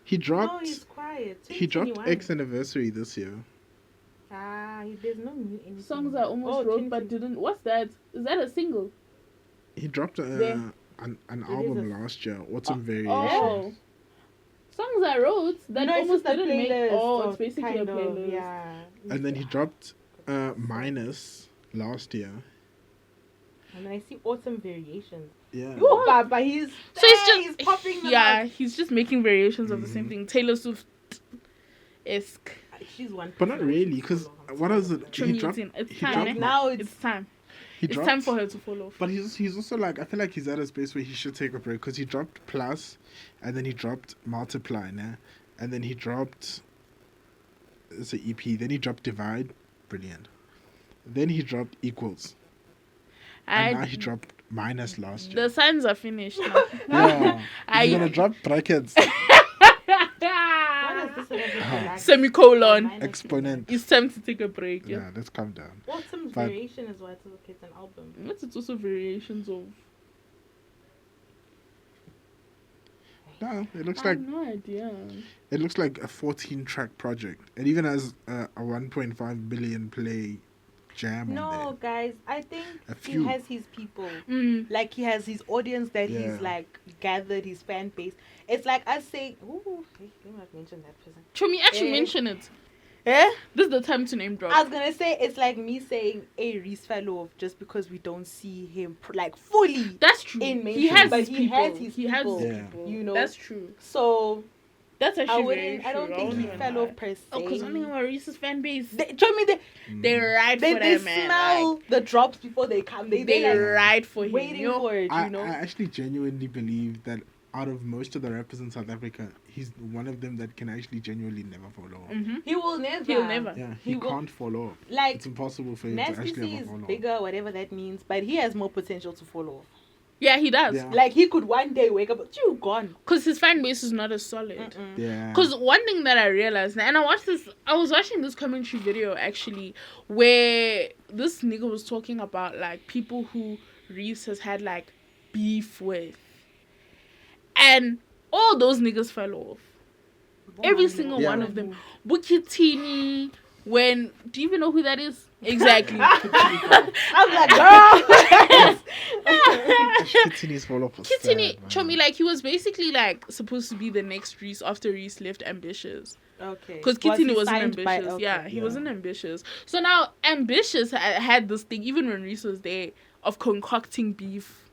[SPEAKER 3] he
[SPEAKER 1] No,
[SPEAKER 3] dropped.
[SPEAKER 1] he's quiet.
[SPEAKER 3] He dropped
[SPEAKER 1] 2021.
[SPEAKER 3] X Anniversary this year.
[SPEAKER 1] There's no new anything.
[SPEAKER 2] Songs I almost wrote but didn't. What's that? Is that a single?
[SPEAKER 3] He dropped
[SPEAKER 2] There.
[SPEAKER 3] an album last year, Autumn Variations.
[SPEAKER 2] Oh. Songs I wrote that almost
[SPEAKER 1] just a
[SPEAKER 2] didn't make.
[SPEAKER 1] playlist
[SPEAKER 2] Oh,
[SPEAKER 1] or
[SPEAKER 2] it's basically a
[SPEAKER 1] kind of,
[SPEAKER 2] playlist.
[SPEAKER 1] Yeah.
[SPEAKER 3] And then he dropped Minus last year.
[SPEAKER 1] And then I see Autumn Variations.
[SPEAKER 3] Yeah.
[SPEAKER 1] Yo, Papa, he's he's popping them out.
[SPEAKER 2] He's just making variations of the same thing. Taylor Swift-esque.
[SPEAKER 1] She's one.
[SPEAKER 3] But not really, because what is it?
[SPEAKER 2] It's time.
[SPEAKER 1] Now
[SPEAKER 2] It's time.
[SPEAKER 3] He
[SPEAKER 2] It's
[SPEAKER 3] dropped,
[SPEAKER 2] time for her to fall off.
[SPEAKER 3] But he's also like, I feel like he's at a space where he should take a break, because he dropped Plus, and then he dropped Multiply, and then he dropped, it's an EP, then he dropped Divide, brilliant. Then he dropped Equals, and now he dropped Minus last year.
[SPEAKER 2] The signs are finished now.
[SPEAKER 3] Yeah, he's gonna drop Brackets,
[SPEAKER 1] What is this?
[SPEAKER 2] Semicolon.
[SPEAKER 3] Exponent.
[SPEAKER 2] It's time to take a break.
[SPEAKER 3] Yeah, let's calm down.
[SPEAKER 1] Autumn Variation is what it's an album.
[SPEAKER 2] But it's also variations of.
[SPEAKER 3] No, it looks
[SPEAKER 2] I
[SPEAKER 3] like
[SPEAKER 2] have no idea.
[SPEAKER 3] it looks like a 14-track project. It even has a 1.5 billion play jam on
[SPEAKER 1] No, guys, I think
[SPEAKER 3] A
[SPEAKER 1] he
[SPEAKER 3] few.
[SPEAKER 1] has his people.
[SPEAKER 2] Mm.
[SPEAKER 1] Like he has his audience that
[SPEAKER 3] Yeah.
[SPEAKER 1] he's like gathered, his fan base. It's like us saying, ooh, you might mention that person.
[SPEAKER 2] Chomi, actually
[SPEAKER 1] Eh.
[SPEAKER 2] mention it.
[SPEAKER 1] Eh?
[SPEAKER 2] This is the time to name drop.
[SPEAKER 1] I was gonna say it's like me saying a Reese fell off just because we don't see him like fully
[SPEAKER 2] That's true.
[SPEAKER 1] in
[SPEAKER 2] He
[SPEAKER 1] mainstream,
[SPEAKER 2] has
[SPEAKER 1] but
[SPEAKER 2] his
[SPEAKER 1] he
[SPEAKER 2] people.
[SPEAKER 1] has his
[SPEAKER 2] He has
[SPEAKER 1] people,
[SPEAKER 2] his
[SPEAKER 3] Yeah.
[SPEAKER 2] people.
[SPEAKER 1] you know.
[SPEAKER 2] That's true.
[SPEAKER 1] So
[SPEAKER 2] That's actually
[SPEAKER 1] I
[SPEAKER 2] very
[SPEAKER 1] wouldn't.
[SPEAKER 2] true.
[SPEAKER 1] I don't think
[SPEAKER 2] won't
[SPEAKER 1] he
[SPEAKER 2] even
[SPEAKER 1] fell
[SPEAKER 2] lie.
[SPEAKER 1] off per se.
[SPEAKER 2] Oh, because only our Reese's fan base.
[SPEAKER 1] They, show me the,
[SPEAKER 2] They ride
[SPEAKER 1] they
[SPEAKER 2] for
[SPEAKER 1] they
[SPEAKER 2] that man.
[SPEAKER 1] smell
[SPEAKER 2] Like,
[SPEAKER 1] the drops before they come. They
[SPEAKER 2] they
[SPEAKER 1] like
[SPEAKER 2] ride for him.
[SPEAKER 1] waiting
[SPEAKER 2] yo.
[SPEAKER 1] for it.
[SPEAKER 3] I
[SPEAKER 1] You know.
[SPEAKER 3] actually genuinely believe that out of most of the rappers in South Africa, he's one of them that can actually genuinely never fall off.
[SPEAKER 2] Mhm.
[SPEAKER 1] He will never.
[SPEAKER 2] He'll never.
[SPEAKER 3] Yeah,
[SPEAKER 1] He
[SPEAKER 3] he
[SPEAKER 1] will-
[SPEAKER 3] can't fall off.
[SPEAKER 1] Like
[SPEAKER 3] It's impossible for him to
[SPEAKER 1] Nasty
[SPEAKER 3] actually
[SPEAKER 1] C
[SPEAKER 3] ever
[SPEAKER 1] is
[SPEAKER 3] fall off.
[SPEAKER 1] bigger, whatever that means, but he has more potential to fall off.
[SPEAKER 2] Yeah, he does.
[SPEAKER 3] Yeah.
[SPEAKER 1] Like he could one day wake up, you gone.
[SPEAKER 2] Because his fan base is not as solid.
[SPEAKER 1] Mm-mm.
[SPEAKER 3] Yeah.
[SPEAKER 2] Because one thing that I realized, and I was watching this commentary video actually, where this nigga was talking about like people who Reese has had like beef with, and all those niggas fell off. Every single
[SPEAKER 3] Yeah.
[SPEAKER 2] one of them. Bukitini, when do you even know who that is? Exactly.
[SPEAKER 1] I'm like, girl.
[SPEAKER 3] Kitini's fall off. was
[SPEAKER 2] Kitini,
[SPEAKER 3] sad, man.
[SPEAKER 2] Chomi, like he was basically like supposed to be the next Reese after Reese left Ambitious.
[SPEAKER 1] Okay.
[SPEAKER 2] Because
[SPEAKER 1] Was
[SPEAKER 2] Kitini
[SPEAKER 1] he
[SPEAKER 2] wasn't
[SPEAKER 1] signed by-
[SPEAKER 2] ambitious.
[SPEAKER 1] okay.
[SPEAKER 2] Yeah, he
[SPEAKER 3] Yeah.
[SPEAKER 2] wasn't ambitious. So now Ambitious had this thing, even when Reese was there, of concocting beef.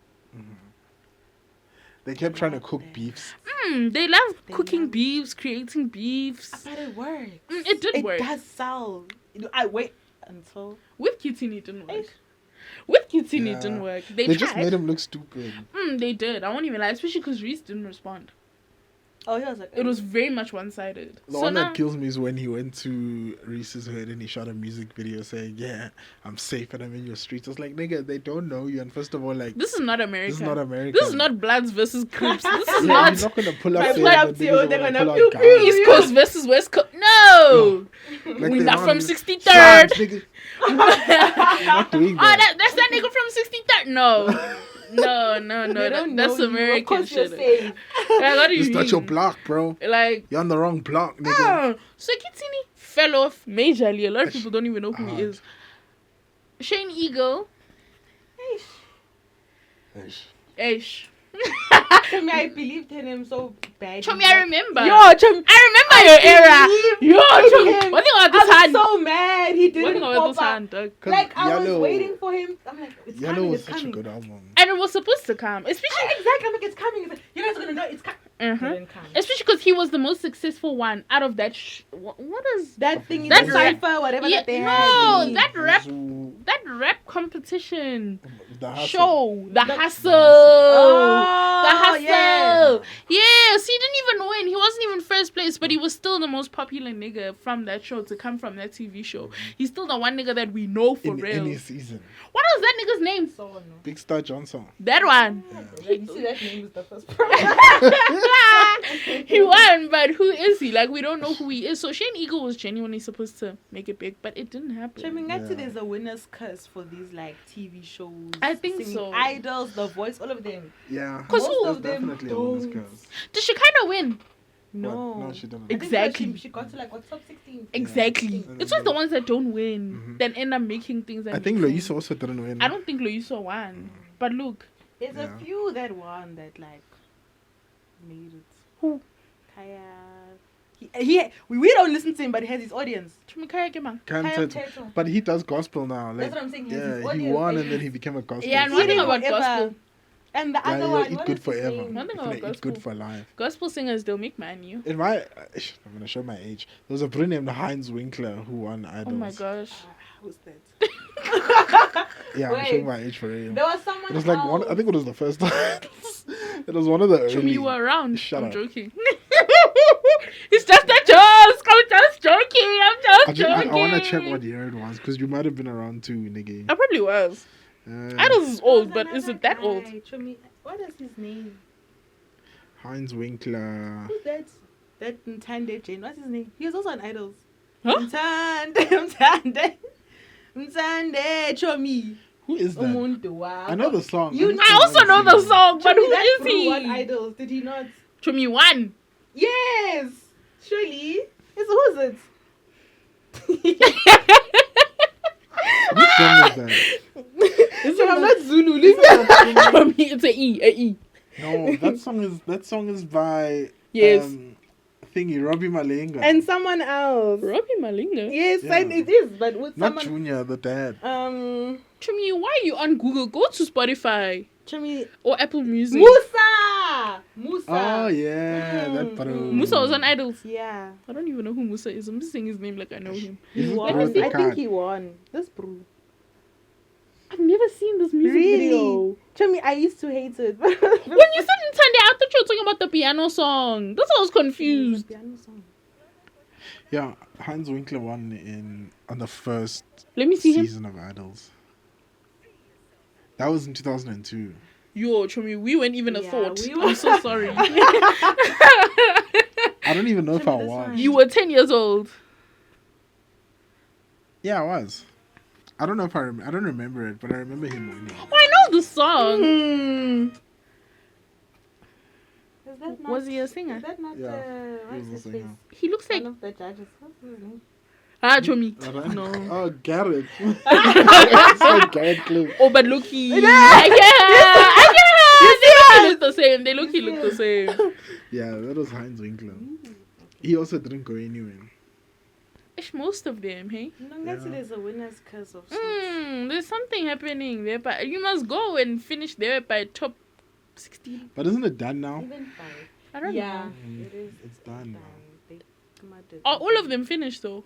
[SPEAKER 3] They kept trying to cook beefs.
[SPEAKER 2] They love
[SPEAKER 1] They
[SPEAKER 2] cooking
[SPEAKER 1] love-
[SPEAKER 2] beefs, creating beefs.
[SPEAKER 1] But it works.
[SPEAKER 2] It did work.
[SPEAKER 1] It does sell. I wait until.
[SPEAKER 2] With Kitini, it didn't work.
[SPEAKER 1] Eish.
[SPEAKER 2] With Kitini,
[SPEAKER 3] Yeah.
[SPEAKER 2] it didn't work.
[SPEAKER 3] They
[SPEAKER 2] They
[SPEAKER 3] just
[SPEAKER 2] tried.
[SPEAKER 3] made him look stupid.
[SPEAKER 2] They did. I won't even lie, especially because Reese didn't respond.
[SPEAKER 1] Oh, he was like.
[SPEAKER 2] It was very much one-sided.
[SPEAKER 3] The
[SPEAKER 2] So
[SPEAKER 3] one
[SPEAKER 2] now,
[SPEAKER 3] that kills me is when he went to Reese's hood and he shot a music video saying, "Yeah, I'm safe and I'm in your streets." I was like, "Nigga, they don't know you." And first of all, like,
[SPEAKER 2] this is not America.
[SPEAKER 3] this is not America.
[SPEAKER 2] This is not Bloods versus Crips. This is
[SPEAKER 3] Yeah,
[SPEAKER 2] not
[SPEAKER 3] he's not gonna pull
[SPEAKER 1] Like,
[SPEAKER 3] up
[SPEAKER 1] pull
[SPEAKER 3] there.
[SPEAKER 1] up
[SPEAKER 3] and
[SPEAKER 1] to
[SPEAKER 3] niggas
[SPEAKER 1] you,
[SPEAKER 3] are
[SPEAKER 1] they're
[SPEAKER 3] gonna
[SPEAKER 1] gonna
[SPEAKER 3] pull out
[SPEAKER 1] pew,
[SPEAKER 3] guns.
[SPEAKER 2] East Coast versus West Coast. No!
[SPEAKER 3] Like,
[SPEAKER 2] We're
[SPEAKER 3] they're
[SPEAKER 2] not from
[SPEAKER 3] not-
[SPEAKER 2] 63rd.
[SPEAKER 3] Slaps, nigga. You're not doing
[SPEAKER 2] Oh,
[SPEAKER 3] that.
[SPEAKER 2] that's that nigga from 63rd. No. No,
[SPEAKER 1] They don't
[SPEAKER 2] that's
[SPEAKER 1] know you. Of
[SPEAKER 2] American
[SPEAKER 1] course you're
[SPEAKER 2] shit.
[SPEAKER 1] safe.
[SPEAKER 2] Like, what do you
[SPEAKER 3] It's not your
[SPEAKER 2] mean?
[SPEAKER 3] block, bro.
[SPEAKER 2] Like,
[SPEAKER 3] You're on the wrong block, nigga.
[SPEAKER 2] so Kitini fell off majorly. A lot of people don't even know who he
[SPEAKER 3] Hard.
[SPEAKER 2] is. Shane Eagle.
[SPEAKER 3] Eish.
[SPEAKER 2] Ish.
[SPEAKER 1] Chomi, I believed in him so bad.
[SPEAKER 2] Chomi, I remember.
[SPEAKER 1] Yo, Chomi.
[SPEAKER 2] I remember your era. Yo, Chomi.
[SPEAKER 1] him.
[SPEAKER 2] One thing about
[SPEAKER 1] I
[SPEAKER 2] this
[SPEAKER 1] was
[SPEAKER 2] hand.
[SPEAKER 1] so mad. He
[SPEAKER 2] One
[SPEAKER 1] didn't
[SPEAKER 2] thing about
[SPEAKER 1] pop
[SPEAKER 2] this
[SPEAKER 1] up.
[SPEAKER 2] hand, dog.
[SPEAKER 3] 'Cause
[SPEAKER 1] Like I was
[SPEAKER 3] Yellow-
[SPEAKER 1] waiting for him. I'm like, it's
[SPEAKER 3] Yellow
[SPEAKER 1] coming.
[SPEAKER 3] was
[SPEAKER 1] It's
[SPEAKER 3] such a
[SPEAKER 1] coming.
[SPEAKER 3] good album.
[SPEAKER 2] And it was supposed to come. Especially
[SPEAKER 1] Exactly. I'm like, it's coming. It's like, you guys are gonna know it's coming. Didn't come.
[SPEAKER 2] Especially because he was the most successful one out of that. What is
[SPEAKER 1] That thing,
[SPEAKER 2] That
[SPEAKER 1] that
[SPEAKER 2] rap-
[SPEAKER 1] cipher, whatever
[SPEAKER 2] Yeah,
[SPEAKER 1] that they
[SPEAKER 2] no,
[SPEAKER 1] had.
[SPEAKER 2] that rap,
[SPEAKER 3] Zoo,
[SPEAKER 2] that rap competition
[SPEAKER 3] the hustle.
[SPEAKER 2] show, the hustle,
[SPEAKER 1] Oh,
[SPEAKER 2] the hustle.
[SPEAKER 1] yeah.
[SPEAKER 2] Yes, he didn't even win. He wasn't even first place, but he was still the most popular nigga from that show to come from that TV show. He's still the one nigga that we know for
[SPEAKER 3] In
[SPEAKER 2] real.
[SPEAKER 3] any season.
[SPEAKER 2] What was that nigga's name?
[SPEAKER 1] So no.
[SPEAKER 3] Big Star Johnson.
[SPEAKER 2] That one.
[SPEAKER 1] You see that name is the first part.
[SPEAKER 2] He won, but who is he? Like, we don't know who he is. So Shane Eagle was genuinely supposed to make it big, but it didn't happen.
[SPEAKER 1] Actually, there's a winner's curse for these like TV shows.
[SPEAKER 2] I think
[SPEAKER 1] Singing
[SPEAKER 2] so.
[SPEAKER 1] Idols, The Voice, all of them.
[SPEAKER 3] Yeah.
[SPEAKER 2] 'Cause
[SPEAKER 1] Most
[SPEAKER 2] who-
[SPEAKER 1] of them
[SPEAKER 3] Definitely a winner's
[SPEAKER 1] don't.
[SPEAKER 3] curse.
[SPEAKER 2] Did she kind of win?
[SPEAKER 1] No.
[SPEAKER 3] No, she didn't.
[SPEAKER 1] I think
[SPEAKER 2] Exactly.
[SPEAKER 1] She got to like what top 16.
[SPEAKER 2] Exactly.
[SPEAKER 3] Yeah.
[SPEAKER 2] It's just the ones that don't win
[SPEAKER 3] Mhm.
[SPEAKER 2] that end up making things.
[SPEAKER 3] I think Loisa also didn't win.
[SPEAKER 2] I don't think Loiso won. But look,
[SPEAKER 1] There's
[SPEAKER 3] Yeah.
[SPEAKER 1] a few that won that like made it.
[SPEAKER 2] Who?
[SPEAKER 1] Kaya. We don't listen to him, but he has his audience.
[SPEAKER 2] Chumikaya Kemang.
[SPEAKER 3] Can't
[SPEAKER 1] Kaya
[SPEAKER 3] tell-
[SPEAKER 1] Mteto.
[SPEAKER 3] But he does gospel now. Like,
[SPEAKER 1] That's what I'm saying. He has
[SPEAKER 3] yeah,
[SPEAKER 1] his
[SPEAKER 3] he
[SPEAKER 1] audience.
[SPEAKER 3] won
[SPEAKER 1] And
[SPEAKER 3] and then he became a gospel.
[SPEAKER 2] Yeah, and one
[SPEAKER 3] singer.
[SPEAKER 2] thing about
[SPEAKER 1] Forever.
[SPEAKER 2] gospel.
[SPEAKER 1] And the
[SPEAKER 3] Yeah,
[SPEAKER 1] other
[SPEAKER 3] he'll
[SPEAKER 1] one,
[SPEAKER 3] eat
[SPEAKER 1] what
[SPEAKER 3] good
[SPEAKER 1] is his
[SPEAKER 3] forever.
[SPEAKER 1] name?
[SPEAKER 2] One thing
[SPEAKER 3] He's
[SPEAKER 2] about
[SPEAKER 3] gonna eat
[SPEAKER 2] gospel.
[SPEAKER 3] good for life.
[SPEAKER 2] Gospel singers, they'll make money.
[SPEAKER 3] In my, I'm gonna show my age. There was a Brit named Heinz Winkler who won Idols.
[SPEAKER 2] Oh my gosh.
[SPEAKER 1] Who's that?
[SPEAKER 3] Yeah, I'm
[SPEAKER 1] Wait.
[SPEAKER 3] showing my age for real.
[SPEAKER 1] There was someone
[SPEAKER 3] It was like
[SPEAKER 1] else.
[SPEAKER 3] one. I think it was the first time. It was one of the early.
[SPEAKER 2] Chumi, you were around.
[SPEAKER 3] Shut
[SPEAKER 2] I'm
[SPEAKER 3] up.
[SPEAKER 2] joking. It's just a joke. I'm just joking. I'm just joking.
[SPEAKER 3] I want to check what year it was because you might have been around too, nigga.
[SPEAKER 2] I probably was.
[SPEAKER 3] Uh,
[SPEAKER 2] Idols is
[SPEAKER 1] There
[SPEAKER 2] old,
[SPEAKER 1] was
[SPEAKER 2] but is
[SPEAKER 1] another
[SPEAKER 2] it that old?
[SPEAKER 1] guy, Chumi, what is his name?
[SPEAKER 3] Heinz Winkler.
[SPEAKER 1] Who's that? That Mtande Jane. What's his name? He was also on Idols.
[SPEAKER 2] Huh?
[SPEAKER 1] Mtande. Chomi.
[SPEAKER 3] Who is that?
[SPEAKER 1] Umuntu wow.
[SPEAKER 3] I know the song.
[SPEAKER 1] You
[SPEAKER 3] I
[SPEAKER 1] know-
[SPEAKER 2] I also know the song, but who
[SPEAKER 1] that
[SPEAKER 2] is
[SPEAKER 1] Bru won
[SPEAKER 2] he?
[SPEAKER 1] Idols, did he not?
[SPEAKER 2] Chumi won.
[SPEAKER 1] Yes. Surely. Who's it?
[SPEAKER 3] Which song is that?
[SPEAKER 1] I'm not Zulu. Listen.
[SPEAKER 2] For me, it's a E.
[SPEAKER 3] No, that song is by
[SPEAKER 2] Yes.
[SPEAKER 3] thingy Robbie Malenga.
[SPEAKER 1] And someone else.
[SPEAKER 2] Robbie Malinga.
[SPEAKER 1] Yes,
[SPEAKER 3] Yeah.
[SPEAKER 1] and it is, but with
[SPEAKER 3] not
[SPEAKER 1] someone.
[SPEAKER 3] Junior, the dad.
[SPEAKER 2] Chumi, why are you on Google? Go to Spotify
[SPEAKER 1] Chomi.
[SPEAKER 2] or Apple Music.
[SPEAKER 1] Musa.
[SPEAKER 3] Oh yeah, that bro.
[SPEAKER 2] Musa was on Idols.
[SPEAKER 1] Yeah.
[SPEAKER 2] I don't even know who Musa is. I'm just saying his name like I know him.
[SPEAKER 3] Is
[SPEAKER 1] He
[SPEAKER 3] it
[SPEAKER 1] won.
[SPEAKER 3] Bro with the
[SPEAKER 1] I think
[SPEAKER 3] card?
[SPEAKER 1] he won. This Bru.
[SPEAKER 2] I've never seen this music
[SPEAKER 1] Really?
[SPEAKER 2] video.
[SPEAKER 1] Chomi, I used to hate it.
[SPEAKER 2] When you said Nintendo, I thought you were talking about the piano song. That's why I was confused.
[SPEAKER 1] Piano song.
[SPEAKER 3] Yeah, Heinz Winkler won on the first
[SPEAKER 2] Let me see him.
[SPEAKER 3] season of Idols. That was in 2002.
[SPEAKER 2] Yo, Chumi, we weren't even a
[SPEAKER 1] Yeah,
[SPEAKER 2] thought.
[SPEAKER 1] we
[SPEAKER 2] I'm
[SPEAKER 1] were-
[SPEAKER 2] so sorry.
[SPEAKER 3] I don't even know if I
[SPEAKER 1] That's
[SPEAKER 3] won.
[SPEAKER 1] fine.
[SPEAKER 2] You were 10 years old.
[SPEAKER 3] Yeah, I was. I don't know if I don't remember it, but I remember him winning.
[SPEAKER 2] Oh, I know the song.
[SPEAKER 1] Is that not,
[SPEAKER 2] Was he a singer?
[SPEAKER 1] Is that not
[SPEAKER 3] Yeah, he
[SPEAKER 1] what's
[SPEAKER 3] was a
[SPEAKER 1] his
[SPEAKER 3] singer.
[SPEAKER 1] face?
[SPEAKER 2] He looks like...
[SPEAKER 1] One of the judges. What's his name?
[SPEAKER 2] Ah, Chumi.
[SPEAKER 3] No.
[SPEAKER 2] No.
[SPEAKER 3] Oh, Garrett. It's like Garrett Cliff.
[SPEAKER 2] Oh, but Loki.
[SPEAKER 1] Yeah.
[SPEAKER 2] They look the same. They look the same.
[SPEAKER 3] Yeah, that was Heinz Winkler. He also didn't go anywhere.
[SPEAKER 2] It's most of them, hey?
[SPEAKER 1] No, that's
[SPEAKER 3] Yeah.
[SPEAKER 1] there's a winner's curse of sorts.
[SPEAKER 2] There's something happening there, but you must go and finish there by top 16.
[SPEAKER 3] But isn't it done now?
[SPEAKER 1] Even 5.
[SPEAKER 2] I don't
[SPEAKER 1] Yeah,
[SPEAKER 2] know.
[SPEAKER 1] it is.
[SPEAKER 3] It's done now.
[SPEAKER 1] They murdered
[SPEAKER 2] Are all of
[SPEAKER 1] it.
[SPEAKER 2] them finished though?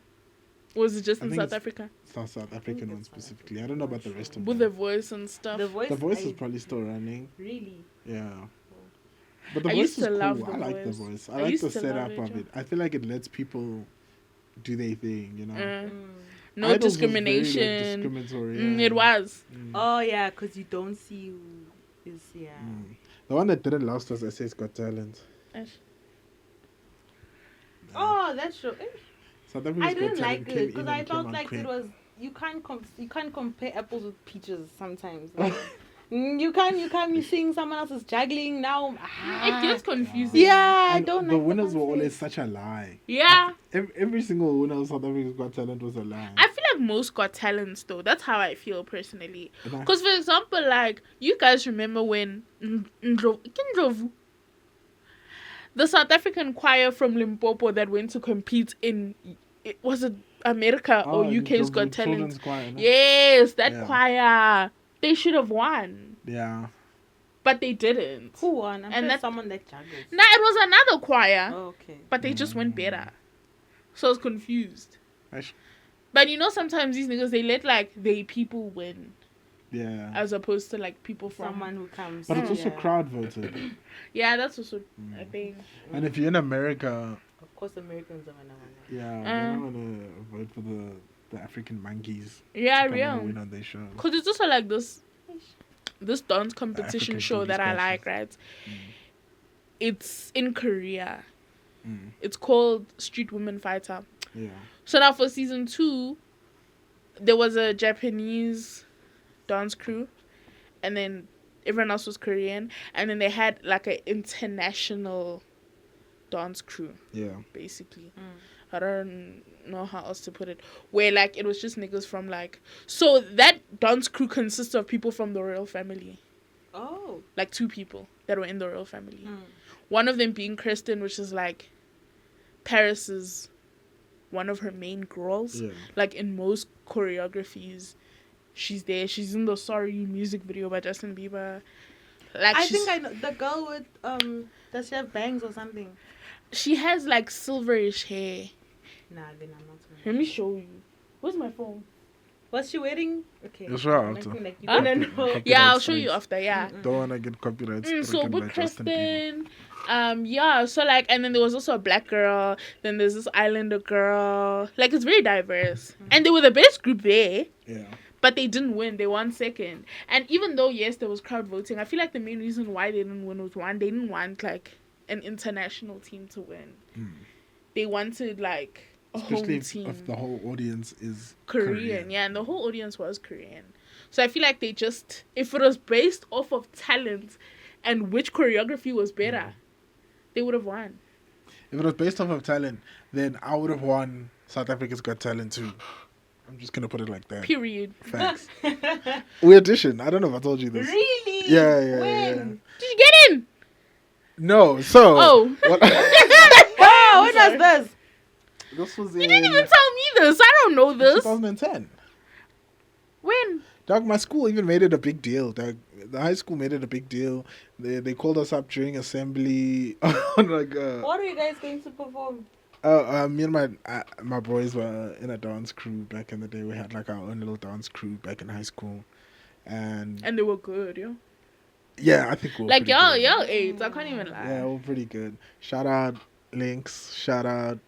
[SPEAKER 2] Or was it just
[SPEAKER 3] I
[SPEAKER 2] in
[SPEAKER 3] think
[SPEAKER 2] South
[SPEAKER 3] it's-
[SPEAKER 2] Africa?
[SPEAKER 3] South African one
[SPEAKER 1] it's South
[SPEAKER 3] specifically. I don't know about the rest of
[SPEAKER 2] With the
[SPEAKER 3] them.
[SPEAKER 2] voice and stuff.
[SPEAKER 1] The voice.
[SPEAKER 3] The voice is
[SPEAKER 1] I-
[SPEAKER 3] probably still running.
[SPEAKER 1] Really.
[SPEAKER 3] Yeah. But the
[SPEAKER 2] I
[SPEAKER 3] voice
[SPEAKER 2] used
[SPEAKER 3] is
[SPEAKER 2] to
[SPEAKER 3] cool.
[SPEAKER 2] love The
[SPEAKER 3] I like the
[SPEAKER 2] Voice.
[SPEAKER 3] voice.
[SPEAKER 2] I
[SPEAKER 3] I like
[SPEAKER 2] used
[SPEAKER 3] the
[SPEAKER 2] to love
[SPEAKER 3] setup
[SPEAKER 2] it,
[SPEAKER 3] of
[SPEAKER 2] yeah.
[SPEAKER 3] it. I feel like it lets people do their thing, you know.
[SPEAKER 2] No
[SPEAKER 3] Idols was very, like,
[SPEAKER 2] discrimination.
[SPEAKER 3] discriminatory,
[SPEAKER 2] It was.
[SPEAKER 1] Oh yeah, because you don't see who is
[SPEAKER 3] The one that didn't last was SA's Got Talent.
[SPEAKER 1] Oh, that's true.
[SPEAKER 3] South Africa's
[SPEAKER 1] I
[SPEAKER 3] Got
[SPEAKER 1] didn't
[SPEAKER 3] Talent
[SPEAKER 1] like
[SPEAKER 3] came
[SPEAKER 1] it
[SPEAKER 3] in
[SPEAKER 1] because
[SPEAKER 3] and
[SPEAKER 1] I
[SPEAKER 3] came
[SPEAKER 1] felt
[SPEAKER 3] out
[SPEAKER 1] like
[SPEAKER 3] quick.
[SPEAKER 1] it was you can't compare apples with peaches sometimes. Like, you can't be seeing someone else is juggling now.
[SPEAKER 2] It gets confusing.
[SPEAKER 1] Yeah, I
[SPEAKER 3] And
[SPEAKER 1] don't
[SPEAKER 3] the
[SPEAKER 1] like
[SPEAKER 3] winners were
[SPEAKER 1] concept.
[SPEAKER 3] always such a lie.
[SPEAKER 2] Yeah.
[SPEAKER 3] Every single winner of South Africa's Got Talent was a lie.
[SPEAKER 2] I feel like most got talents though. That's how I feel personally.
[SPEAKER 3] And I-
[SPEAKER 2] Because for example, like you guys remember when Ndlovu, the South African choir from Limpopo that went to compete in, was it America or
[SPEAKER 3] Oh,
[SPEAKER 2] UK's
[SPEAKER 3] the
[SPEAKER 2] Got Talent?
[SPEAKER 3] children's choir, no?
[SPEAKER 2] Yes, that
[SPEAKER 3] Yeah.
[SPEAKER 2] choir. They should have won,
[SPEAKER 3] Yeah.
[SPEAKER 2] but they didn't.
[SPEAKER 1] Who won? I'm
[SPEAKER 2] And
[SPEAKER 1] sure
[SPEAKER 2] that's-
[SPEAKER 1] someone that juggles.
[SPEAKER 2] Nah, it was another choir,
[SPEAKER 1] Oh, okay.
[SPEAKER 2] but they just went better. So I was confused.
[SPEAKER 3] Aish.
[SPEAKER 2] But you know, sometimes these niggas, they let like they people win
[SPEAKER 3] Yeah.
[SPEAKER 2] as opposed to like people from.
[SPEAKER 1] Someone who comes.
[SPEAKER 3] But it's also
[SPEAKER 1] yeah.
[SPEAKER 3] crowd voted.
[SPEAKER 2] Yeah, that's also a thing.
[SPEAKER 3] And if you're in America,
[SPEAKER 1] Of course, Americans are gonna win.
[SPEAKER 3] yeah, they're not gonna vote for the African monkeys.
[SPEAKER 2] Yeah,
[SPEAKER 3] to come and
[SPEAKER 2] real.
[SPEAKER 3] win on their show.
[SPEAKER 2] Because it's also like this dance competition
[SPEAKER 3] African
[SPEAKER 2] show that I
[SPEAKER 3] Beauty
[SPEAKER 2] like, right? It's in Korea.
[SPEAKER 3] Mm.
[SPEAKER 2] It's called Street Woman Fighter.
[SPEAKER 3] Yeah.
[SPEAKER 2] So now for season 2, there was a Japanese dance crew, and then everyone else was Korean, and then they had like an international dance crew,
[SPEAKER 3] Yeah.
[SPEAKER 2] basically. I don't know how else to put it. Where like it was just niggas from like, so that dance crew consists of people from the royal family.
[SPEAKER 1] Oh.
[SPEAKER 2] Like 2 people that were in the royal family.
[SPEAKER 1] Mm.
[SPEAKER 2] One of them being Kristen, which is like Paris's one of her main girls.
[SPEAKER 3] Yeah.
[SPEAKER 2] Like in most choreographies, she's there. She's in the Sorry You music video by Justin Bieber. Like
[SPEAKER 1] I think I know the girl with does she have bangs or something?
[SPEAKER 2] she has like silverish hair.
[SPEAKER 1] Nah, then I'm not.
[SPEAKER 2] Let me show you. Where's my phone?
[SPEAKER 1] Was she wearing? Okay.
[SPEAKER 3] Yes, right,
[SPEAKER 1] I'm
[SPEAKER 3] after.
[SPEAKER 1] acting like you
[SPEAKER 2] Huh?
[SPEAKER 1] don't know.
[SPEAKER 3] Copyright
[SPEAKER 2] Yeah, I'll show you
[SPEAKER 3] strikes.
[SPEAKER 2] after. Yeah.
[SPEAKER 3] Don't want to get copyright
[SPEAKER 2] So
[SPEAKER 3] stricken
[SPEAKER 2] with
[SPEAKER 3] by Justin Bieber.
[SPEAKER 2] Kristen, yeah. So like, and then there was also a black girl. Then there's this Islander girl. Like it's very diverse, and they were the best group there.
[SPEAKER 3] Yeah.
[SPEAKER 2] But they didn't win. They won second. And even though, yes, there was crowd voting, I feel like the main reason why they didn't win was one, they didn't want, like, an international team to win.
[SPEAKER 3] Mm.
[SPEAKER 2] They wanted, like, a
[SPEAKER 3] Especially
[SPEAKER 2] home team.
[SPEAKER 3] if the whole audience is
[SPEAKER 2] Korean. Yeah, and the whole audience was Korean. So I feel like they just, if it was based off of talent and which choreography was better, they would have won.
[SPEAKER 3] If it was based off of talent, then I would have won South Africa's Got Talent too. I'm just gonna put it like that.
[SPEAKER 2] Period.
[SPEAKER 3] Facts. We auditioned. I don't know if I told you this.
[SPEAKER 1] Really?
[SPEAKER 3] Yeah.
[SPEAKER 1] When?
[SPEAKER 2] Did you get in?
[SPEAKER 3] No. So.
[SPEAKER 2] Oh.
[SPEAKER 3] What,
[SPEAKER 1] Oh, when was this?
[SPEAKER 3] this was
[SPEAKER 2] You
[SPEAKER 3] in
[SPEAKER 2] didn't even tell me this. I don't know this.
[SPEAKER 3] 2010.
[SPEAKER 2] When?
[SPEAKER 3] Dog, my school even made it a big deal. Dog, the high school made it a big deal. They called us up during assembly. Like,
[SPEAKER 1] What are you guys going to perform?
[SPEAKER 3] me and my boys were in a dance crew back in the day. We had like our own little dance crew back in high school, and
[SPEAKER 2] And they were good, yeah.
[SPEAKER 3] yeah, I think we were
[SPEAKER 2] Like
[SPEAKER 3] pretty
[SPEAKER 2] y'all
[SPEAKER 3] good.
[SPEAKER 2] AIDS. I can't even lie.
[SPEAKER 3] Yeah, we're pretty good. Shout out Lynx. Shout out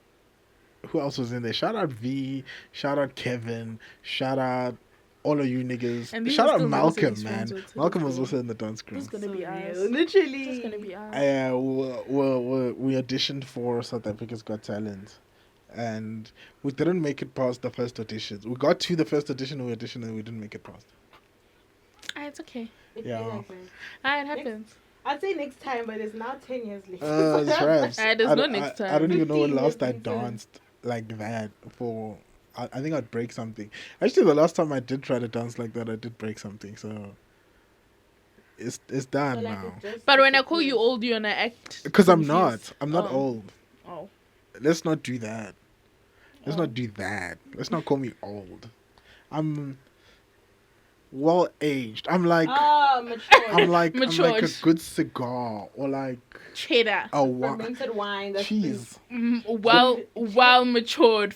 [SPEAKER 3] who else was in there? Shout out V. Shout out Kevin. Shout out all of you niggas.
[SPEAKER 2] And these
[SPEAKER 3] Shout
[SPEAKER 2] are
[SPEAKER 3] out
[SPEAKER 2] still
[SPEAKER 3] Malcolm,
[SPEAKER 2] nonsense
[SPEAKER 3] man.
[SPEAKER 2] friends with
[SPEAKER 3] Malcolm was
[SPEAKER 2] people.
[SPEAKER 3] also in the dance crew.
[SPEAKER 2] This is gonna be us.
[SPEAKER 1] Literally.
[SPEAKER 2] This is gonna be us.
[SPEAKER 3] We auditioned for South Africa's Got Talent, and we didn't make it past the first auditions. We got to the first audition, we auditioned, and we didn't make it past.
[SPEAKER 2] It's okay.
[SPEAKER 3] Yeah.
[SPEAKER 2] It happens.
[SPEAKER 1] I'd say next time, but it's now 10 years later.
[SPEAKER 3] It's raps.
[SPEAKER 2] There's no next time.
[SPEAKER 3] I don't even know when
[SPEAKER 1] 15
[SPEAKER 3] last I
[SPEAKER 1] years later.
[SPEAKER 3] danced like that for. I think I'd break something. Actually, the last time I did try to dance like that, I did break something. So it's done
[SPEAKER 1] So, like,
[SPEAKER 3] now.
[SPEAKER 1] it just
[SPEAKER 2] But when I call
[SPEAKER 1] disappears.
[SPEAKER 2] you old, you're gonna act.
[SPEAKER 3] Because I'm
[SPEAKER 2] confused.
[SPEAKER 3] not. I'm not
[SPEAKER 2] Oh.
[SPEAKER 3] old.
[SPEAKER 2] Oh.
[SPEAKER 3] Let's not do that. Let's
[SPEAKER 2] Oh.
[SPEAKER 3] not do that. Let's not call me old. I'm well aged. I'm like
[SPEAKER 1] Oh, mature.
[SPEAKER 3] I'm like a
[SPEAKER 2] Matured.
[SPEAKER 3] good cigar or like
[SPEAKER 2] Cheddar.
[SPEAKER 3] a wine.
[SPEAKER 1] Fermented wine. That's
[SPEAKER 3] Cheese.
[SPEAKER 2] Well matured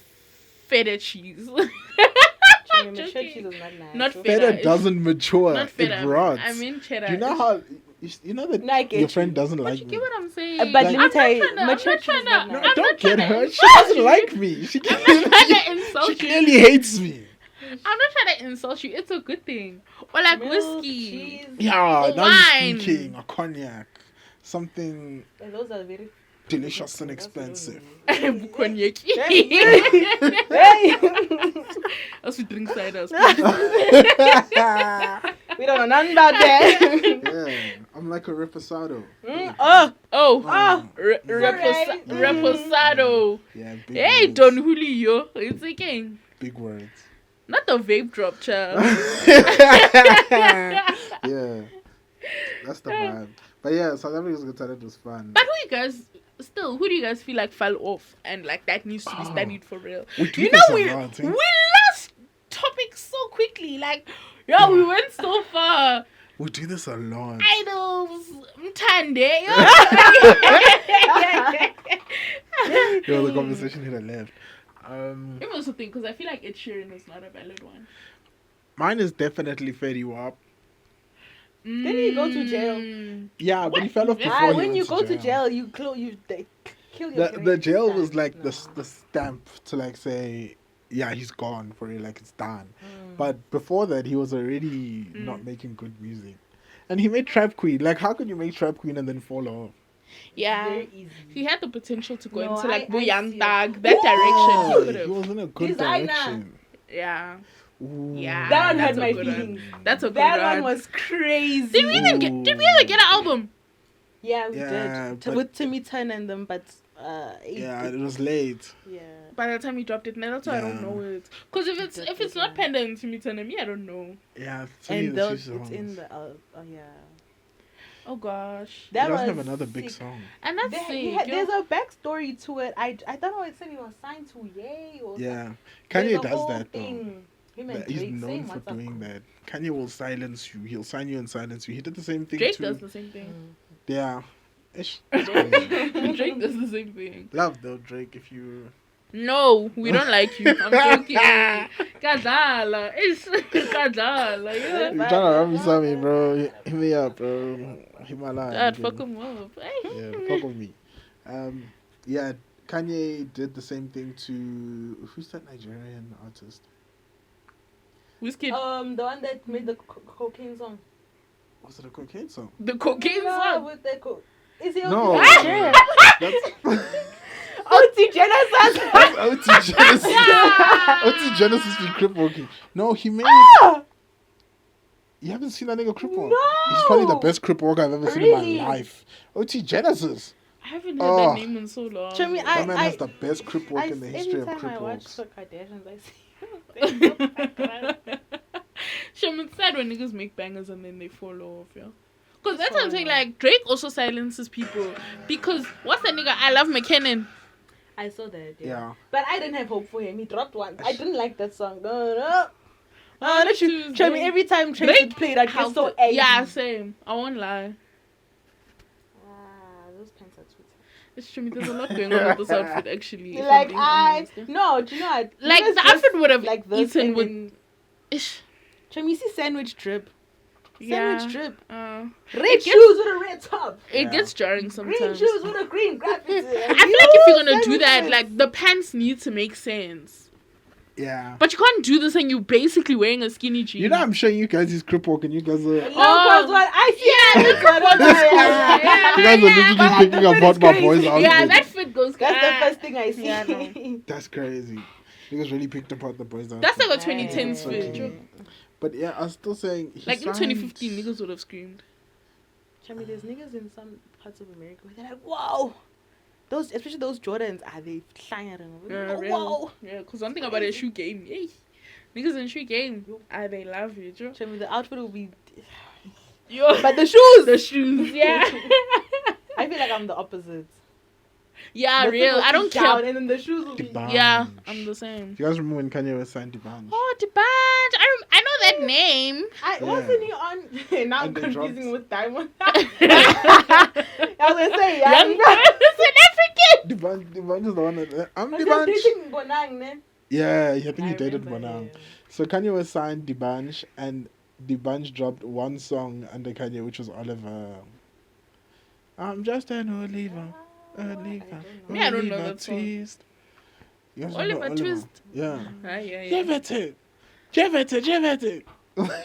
[SPEAKER 2] feta cheese.
[SPEAKER 1] Mature
[SPEAKER 2] joking.
[SPEAKER 1] cheese is not nice.
[SPEAKER 2] Not
[SPEAKER 1] So-
[SPEAKER 2] feta.
[SPEAKER 3] Feta doesn't mature.
[SPEAKER 2] Not feta.
[SPEAKER 3] It rots.
[SPEAKER 2] I mean cheddar.
[SPEAKER 3] Do you know how? You know that
[SPEAKER 1] No, I get
[SPEAKER 3] your friend
[SPEAKER 1] you.
[SPEAKER 3] doesn't
[SPEAKER 2] But
[SPEAKER 3] like
[SPEAKER 2] you
[SPEAKER 3] me.
[SPEAKER 2] get what I'm saying.
[SPEAKER 1] But
[SPEAKER 3] Like-
[SPEAKER 1] let me
[SPEAKER 2] I'm
[SPEAKER 1] tell you,
[SPEAKER 2] not trying to.
[SPEAKER 1] mature
[SPEAKER 2] I'm not
[SPEAKER 1] cheese
[SPEAKER 2] trying
[SPEAKER 1] is
[SPEAKER 2] to.
[SPEAKER 1] not
[SPEAKER 3] No,
[SPEAKER 1] nice.
[SPEAKER 2] I'm
[SPEAKER 3] don't
[SPEAKER 2] not
[SPEAKER 3] get
[SPEAKER 2] trying to
[SPEAKER 3] her. She
[SPEAKER 2] insult
[SPEAKER 3] doesn't
[SPEAKER 2] you.
[SPEAKER 3] like me. She
[SPEAKER 2] I'm not trying to
[SPEAKER 3] clearly,
[SPEAKER 2] insult
[SPEAKER 3] she
[SPEAKER 2] you.
[SPEAKER 3] clearly hates me.
[SPEAKER 2] I'm not trying to insult you. It's a good thing. Or like
[SPEAKER 1] Milk,
[SPEAKER 2] whiskey.
[SPEAKER 1] cheese.
[SPEAKER 3] Yeah,
[SPEAKER 2] Or
[SPEAKER 3] now
[SPEAKER 2] wine.
[SPEAKER 3] you're speaking. A cognac, something
[SPEAKER 1] Those are very
[SPEAKER 3] delicious and expensive.
[SPEAKER 2] Cognac.
[SPEAKER 1] Hey!
[SPEAKER 2] As we drink ciders.
[SPEAKER 1] We don't know nothing about that.
[SPEAKER 3] Yeah, I'm like a reposado.
[SPEAKER 1] Oh,
[SPEAKER 2] Oh.
[SPEAKER 1] Alright.
[SPEAKER 2] Reposado.
[SPEAKER 3] Yeah, big
[SPEAKER 2] Hey,
[SPEAKER 3] words.
[SPEAKER 2] Don Julio. It's again.
[SPEAKER 3] Big words.
[SPEAKER 2] Not the vape drop, child.
[SPEAKER 3] Yeah, that's the vibe. But yeah, South Africa's Got Talent was fun.
[SPEAKER 2] But who do you guys feel like fell off and like that needs to be
[SPEAKER 3] Oh.
[SPEAKER 2] studied for real?
[SPEAKER 3] We do
[SPEAKER 2] You
[SPEAKER 3] this
[SPEAKER 2] know,
[SPEAKER 3] a
[SPEAKER 2] we
[SPEAKER 3] lot, eh?
[SPEAKER 2] lost topics so quickly. Like, yeah, we went so far.
[SPEAKER 3] We do this a lot.
[SPEAKER 2] Idols, Mtande.
[SPEAKER 3] Yo, the conversation hit a left.
[SPEAKER 2] It was a thing because I feel like Ed Sheeran is not a valid one.
[SPEAKER 3] Mine is definitely Fetty Wap.
[SPEAKER 1] Didn't he go to jail?
[SPEAKER 3] Yeah, but he
[SPEAKER 2] What?
[SPEAKER 3] fell off
[SPEAKER 2] Why?
[SPEAKER 3] before he
[SPEAKER 1] when
[SPEAKER 3] went
[SPEAKER 1] you go to jail, they kill your
[SPEAKER 3] The
[SPEAKER 1] career.
[SPEAKER 3] jail
[SPEAKER 1] It's
[SPEAKER 3] was
[SPEAKER 1] done.
[SPEAKER 3] like
[SPEAKER 1] No.
[SPEAKER 3] the stamp to like say, yeah, he's gone for it, like it's done.
[SPEAKER 1] Mm.
[SPEAKER 3] But before that, he was already not making good music, and he made Trap Queen. Like, how could you make Trap Queen and then fall off?
[SPEAKER 2] Yeah.
[SPEAKER 1] Very easy.
[SPEAKER 2] He had the potential to go
[SPEAKER 1] No,
[SPEAKER 2] into like
[SPEAKER 1] I
[SPEAKER 2] Young
[SPEAKER 1] see it.
[SPEAKER 2] Thug, that direction. He could
[SPEAKER 3] He
[SPEAKER 2] have.
[SPEAKER 3] was in a good
[SPEAKER 1] Designer.
[SPEAKER 3] direction.
[SPEAKER 2] Yeah.
[SPEAKER 3] Ooh.
[SPEAKER 2] Yeah.
[SPEAKER 1] That one
[SPEAKER 2] that's
[SPEAKER 1] had
[SPEAKER 2] a
[SPEAKER 1] my
[SPEAKER 2] good one.
[SPEAKER 1] feelings.
[SPEAKER 2] That's a good
[SPEAKER 1] That
[SPEAKER 2] one.
[SPEAKER 1] one was crazy.
[SPEAKER 2] Did we ever get an album?
[SPEAKER 1] Yeah, we
[SPEAKER 3] Yeah,
[SPEAKER 1] did.
[SPEAKER 3] but-
[SPEAKER 1] With Timmy Turner and them, but
[SPEAKER 3] Yeah, it was late.
[SPEAKER 1] yeah.
[SPEAKER 2] By the time he dropped it, now that's why I don't
[SPEAKER 3] Yeah.
[SPEAKER 2] know it. Because if it's not Panda and Timmy Turner, me, I don't know.
[SPEAKER 3] Yeah,
[SPEAKER 1] And
[SPEAKER 3] the
[SPEAKER 1] those, it's in the yeah.
[SPEAKER 2] Oh gosh.
[SPEAKER 3] He
[SPEAKER 1] That
[SPEAKER 3] doesn't
[SPEAKER 1] was
[SPEAKER 3] have another big
[SPEAKER 1] sick.
[SPEAKER 3] song.
[SPEAKER 2] And that's sick.
[SPEAKER 1] There's a backstory to it. I don't know. It said he was signed to Yay or something.
[SPEAKER 3] Yeah,
[SPEAKER 1] There's
[SPEAKER 3] Kanye
[SPEAKER 1] a
[SPEAKER 3] does
[SPEAKER 1] whole
[SPEAKER 3] that though.
[SPEAKER 1] thing. Him and
[SPEAKER 3] He's
[SPEAKER 1] Drake,
[SPEAKER 3] known
[SPEAKER 1] same
[SPEAKER 3] for
[SPEAKER 1] WhatsApp
[SPEAKER 3] doing
[SPEAKER 1] group.
[SPEAKER 3] that. Kanye will silence you. He'll sign you and silence you. He did the same thing
[SPEAKER 2] Drake
[SPEAKER 3] to.
[SPEAKER 2] does the same thing.
[SPEAKER 3] Yeah. Ish. It's crazy.
[SPEAKER 2] Drake does the same thing.
[SPEAKER 3] Love though, Drake. If you.
[SPEAKER 2] No, we don't like you. I'm joking. Kadala. It's Kadala.
[SPEAKER 3] You're
[SPEAKER 2] Yeah.
[SPEAKER 3] trying to rub me something, bro. Hit me up, bro. Hit my line.
[SPEAKER 2] Dad,
[SPEAKER 3] nigga.
[SPEAKER 2] fuck him up. Hey.
[SPEAKER 3] Yeah, fuck with me. Yeah, Kanye did the same thing to who's that Nigerian artist?
[SPEAKER 2] Whiskey.
[SPEAKER 1] The one that made the cocaine song.
[SPEAKER 3] Was it a cocaine song?
[SPEAKER 2] The cocaine
[SPEAKER 1] Yeah,
[SPEAKER 2] song.
[SPEAKER 1] with the Is he
[SPEAKER 3] No,
[SPEAKER 1] okay?
[SPEAKER 3] that's
[SPEAKER 1] OT Genesis.
[SPEAKER 3] that's OT Genesis. OT Genesis be crip walking. No, he made. You haven't seen that nigga crip walk?
[SPEAKER 1] No.
[SPEAKER 3] He's probably the best crip walk I've ever seen
[SPEAKER 1] Really?
[SPEAKER 3] in my life. OT Genesis.
[SPEAKER 2] I haven't heard
[SPEAKER 3] Oh.
[SPEAKER 2] that name in so long.
[SPEAKER 1] Chummy,
[SPEAKER 3] That man has the best crip walk in the history of
[SPEAKER 1] every time I
[SPEAKER 3] crip
[SPEAKER 1] watch
[SPEAKER 3] walks.
[SPEAKER 1] the Kardashians, I see.
[SPEAKER 2] Shum, it's sad when niggas make bangers and then they fall off, yeah. Because that's what I'm saying, like, Drake also silences people. Because, what's that nigga? I Love McKinnon.
[SPEAKER 1] I saw that.
[SPEAKER 3] Yeah.
[SPEAKER 1] But I didn't have hope for him. He dropped one. I didn't like that song. No.
[SPEAKER 2] On
[SPEAKER 1] That
[SPEAKER 2] Tuesday.
[SPEAKER 1] Chummy, every time Trace
[SPEAKER 2] Drake
[SPEAKER 1] would play it, I'd get
[SPEAKER 2] How
[SPEAKER 1] so
[SPEAKER 2] to-
[SPEAKER 1] angry.
[SPEAKER 2] Yeah, same. I won't lie.
[SPEAKER 1] Those pants are too
[SPEAKER 2] It's true. There's a lot going on with this outfit, actually. if I'm
[SPEAKER 1] Like
[SPEAKER 2] being honest, yeah.
[SPEAKER 1] no, do you know what?
[SPEAKER 2] Like,
[SPEAKER 1] Niggas
[SPEAKER 2] the
[SPEAKER 1] just
[SPEAKER 2] outfit would have
[SPEAKER 1] like this
[SPEAKER 2] eaten
[SPEAKER 1] and
[SPEAKER 2] with...
[SPEAKER 1] then-
[SPEAKER 2] Ish.
[SPEAKER 1] Chummy, you see sandwich drip.
[SPEAKER 2] Yeah.
[SPEAKER 1] Sandwich drip.
[SPEAKER 2] Uh,
[SPEAKER 1] Red
[SPEAKER 2] It gets-
[SPEAKER 1] shoes with a red top.
[SPEAKER 2] it
[SPEAKER 3] Yeah.
[SPEAKER 2] gets jarring
[SPEAKER 1] Green
[SPEAKER 2] sometimes.
[SPEAKER 1] shoes with a green graffiti.
[SPEAKER 2] I feel like if you're gonna do that, like, the pants need to make sense.
[SPEAKER 3] Yeah.
[SPEAKER 2] But you can't do this and you're basically wearing a skinny jean.
[SPEAKER 3] You know, I'm showing you guys his crip walk and you guys are.
[SPEAKER 1] No, cause what I see.
[SPEAKER 2] Yeah,
[SPEAKER 1] That's what
[SPEAKER 2] yeah.
[SPEAKER 3] You guys are literally
[SPEAKER 1] But
[SPEAKER 3] thinking
[SPEAKER 1] the fit
[SPEAKER 3] about
[SPEAKER 1] is
[SPEAKER 3] my
[SPEAKER 1] crazy.
[SPEAKER 3] boys' outfit.
[SPEAKER 2] Yeah, that fit goes.
[SPEAKER 1] That's the first thing I see.
[SPEAKER 2] Yeah, no.
[SPEAKER 3] That's crazy. You guys really picked apart the boys' outfit.
[SPEAKER 2] That's like a
[SPEAKER 1] Hey.
[SPEAKER 2] 2010s
[SPEAKER 3] So
[SPEAKER 2] fit.
[SPEAKER 3] cute. But yeah, I was still saying. he
[SPEAKER 2] Like in
[SPEAKER 3] signed-
[SPEAKER 2] 2015, niggas would have screamed.
[SPEAKER 1] Chummy, there's niggas in some parts of America where they're like, whoa. Those, especially those Jordans, are they flying?
[SPEAKER 2] Yeah,
[SPEAKER 1] Whoa.
[SPEAKER 2] Yeah, because one thing about a shoe game, yay. Niggas in shoe game, they love you, Joe.
[SPEAKER 1] Chummy, the outfit will be.
[SPEAKER 2] Yo.
[SPEAKER 1] But the shoes!
[SPEAKER 2] The shoes, yeah.
[SPEAKER 1] I feel like I'm the opposite.
[SPEAKER 2] Yeah,
[SPEAKER 1] The
[SPEAKER 2] real.
[SPEAKER 1] fit will
[SPEAKER 2] I
[SPEAKER 1] be
[SPEAKER 2] don't
[SPEAKER 1] down
[SPEAKER 2] care.
[SPEAKER 1] And then the shoes will be.
[SPEAKER 3] Debauch.
[SPEAKER 2] Yeah, I'm the same.
[SPEAKER 3] Do you guys remember when Kanye was signed to Band?
[SPEAKER 2] Oh, the band. I know that name.
[SPEAKER 1] I wasn't he on. Now I'm
[SPEAKER 3] And they
[SPEAKER 1] confusing
[SPEAKER 3] dropped-
[SPEAKER 1] with Diamond. I was gonna say, yeah.
[SPEAKER 2] Young South African.
[SPEAKER 3] The band is the one that. I'm
[SPEAKER 1] I'm
[SPEAKER 3] the
[SPEAKER 1] just
[SPEAKER 3] Band.
[SPEAKER 1] dating Bonang, ne?
[SPEAKER 3] Yeah, I think he dated
[SPEAKER 1] remember,
[SPEAKER 3] Bonang.
[SPEAKER 1] yeah.
[SPEAKER 3] So Kanye was signed Debauch, and Debauch dropped one song under Kanye, which was Oliver. I'm just an Oliver, Oliver,
[SPEAKER 2] Me, I don't know
[SPEAKER 3] Oliver
[SPEAKER 2] that song.
[SPEAKER 3] Twist. You guys remember
[SPEAKER 2] Oliver Twist.
[SPEAKER 3] Yeah.
[SPEAKER 2] Yeah.
[SPEAKER 3] Give it it.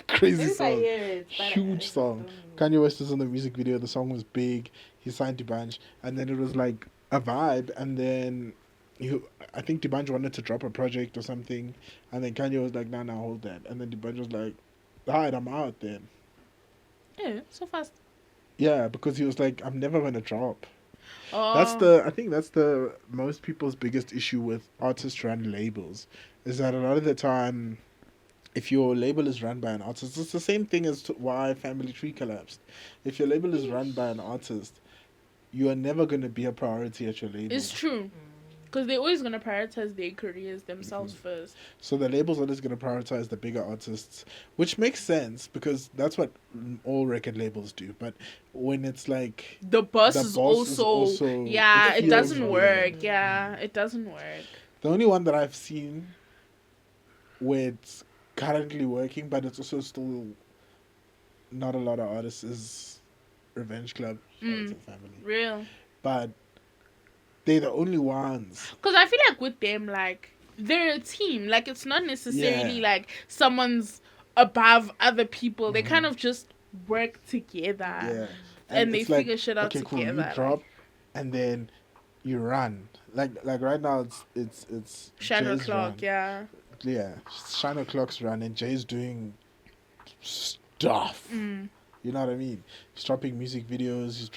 [SPEAKER 3] Crazy
[SPEAKER 1] Maybe if I
[SPEAKER 3] song.
[SPEAKER 1] hear it, but
[SPEAKER 3] Huge
[SPEAKER 1] I
[SPEAKER 3] song.
[SPEAKER 1] don't know.
[SPEAKER 3] Kanye West was in the music video. The song was big. He signed Debauch, and then it was like a vibe. And then I think Debauch wanted to drop a project or something, and then Kanye was like, "Nah, hold that." And then Debauch was like, "Alright, I'm out then."
[SPEAKER 2] Yeah, so fast.
[SPEAKER 3] Yeah, because he was like, "I'm never gonna drop."
[SPEAKER 2] Oh.
[SPEAKER 3] I think that's the most people's biggest issue with artist-run labels, is that a lot of the time, if your label is run by an artist, it's the same thing as why Family Tree collapsed. If your label is run by an artist, you are never going to be a priority at your label.
[SPEAKER 2] It's true. Because they're always going to prioritize their careers themselves first.
[SPEAKER 3] So the label's always going to prioritize the bigger artists, which makes sense because that's what all record labels do. But when it's like
[SPEAKER 2] The boss,
[SPEAKER 3] The
[SPEAKER 2] is,
[SPEAKER 3] boss is
[SPEAKER 2] also,
[SPEAKER 3] also-
[SPEAKER 2] yeah,
[SPEAKER 3] it
[SPEAKER 2] it doesn't
[SPEAKER 3] feels
[SPEAKER 2] work.
[SPEAKER 3] weird.
[SPEAKER 2] Yeah, it doesn't work.
[SPEAKER 3] the only one that I've seen where it's currently working, but it's also still not a lot of artists, is Revenge Club. Shout out to Family.
[SPEAKER 2] Real.
[SPEAKER 3] But they're the only ones.
[SPEAKER 2] Because I feel like with them, like, they're a team. Like, it's not necessarily
[SPEAKER 3] Yeah.
[SPEAKER 2] like someone's above other people. They kind of just work together.
[SPEAKER 3] Yeah.
[SPEAKER 2] And they
[SPEAKER 3] it's like,
[SPEAKER 2] figure shit out
[SPEAKER 3] okay, cool,
[SPEAKER 2] together.
[SPEAKER 3] you drop and then you run. Like right now it's
[SPEAKER 2] Shadow
[SPEAKER 3] Jay's
[SPEAKER 2] Clock,
[SPEAKER 3] run.
[SPEAKER 2] yeah.
[SPEAKER 3] Yeah. Shadow Clock's run and Jay's doing stuff.
[SPEAKER 2] Mm.
[SPEAKER 3] You know what I mean? He's dropping music videos, he's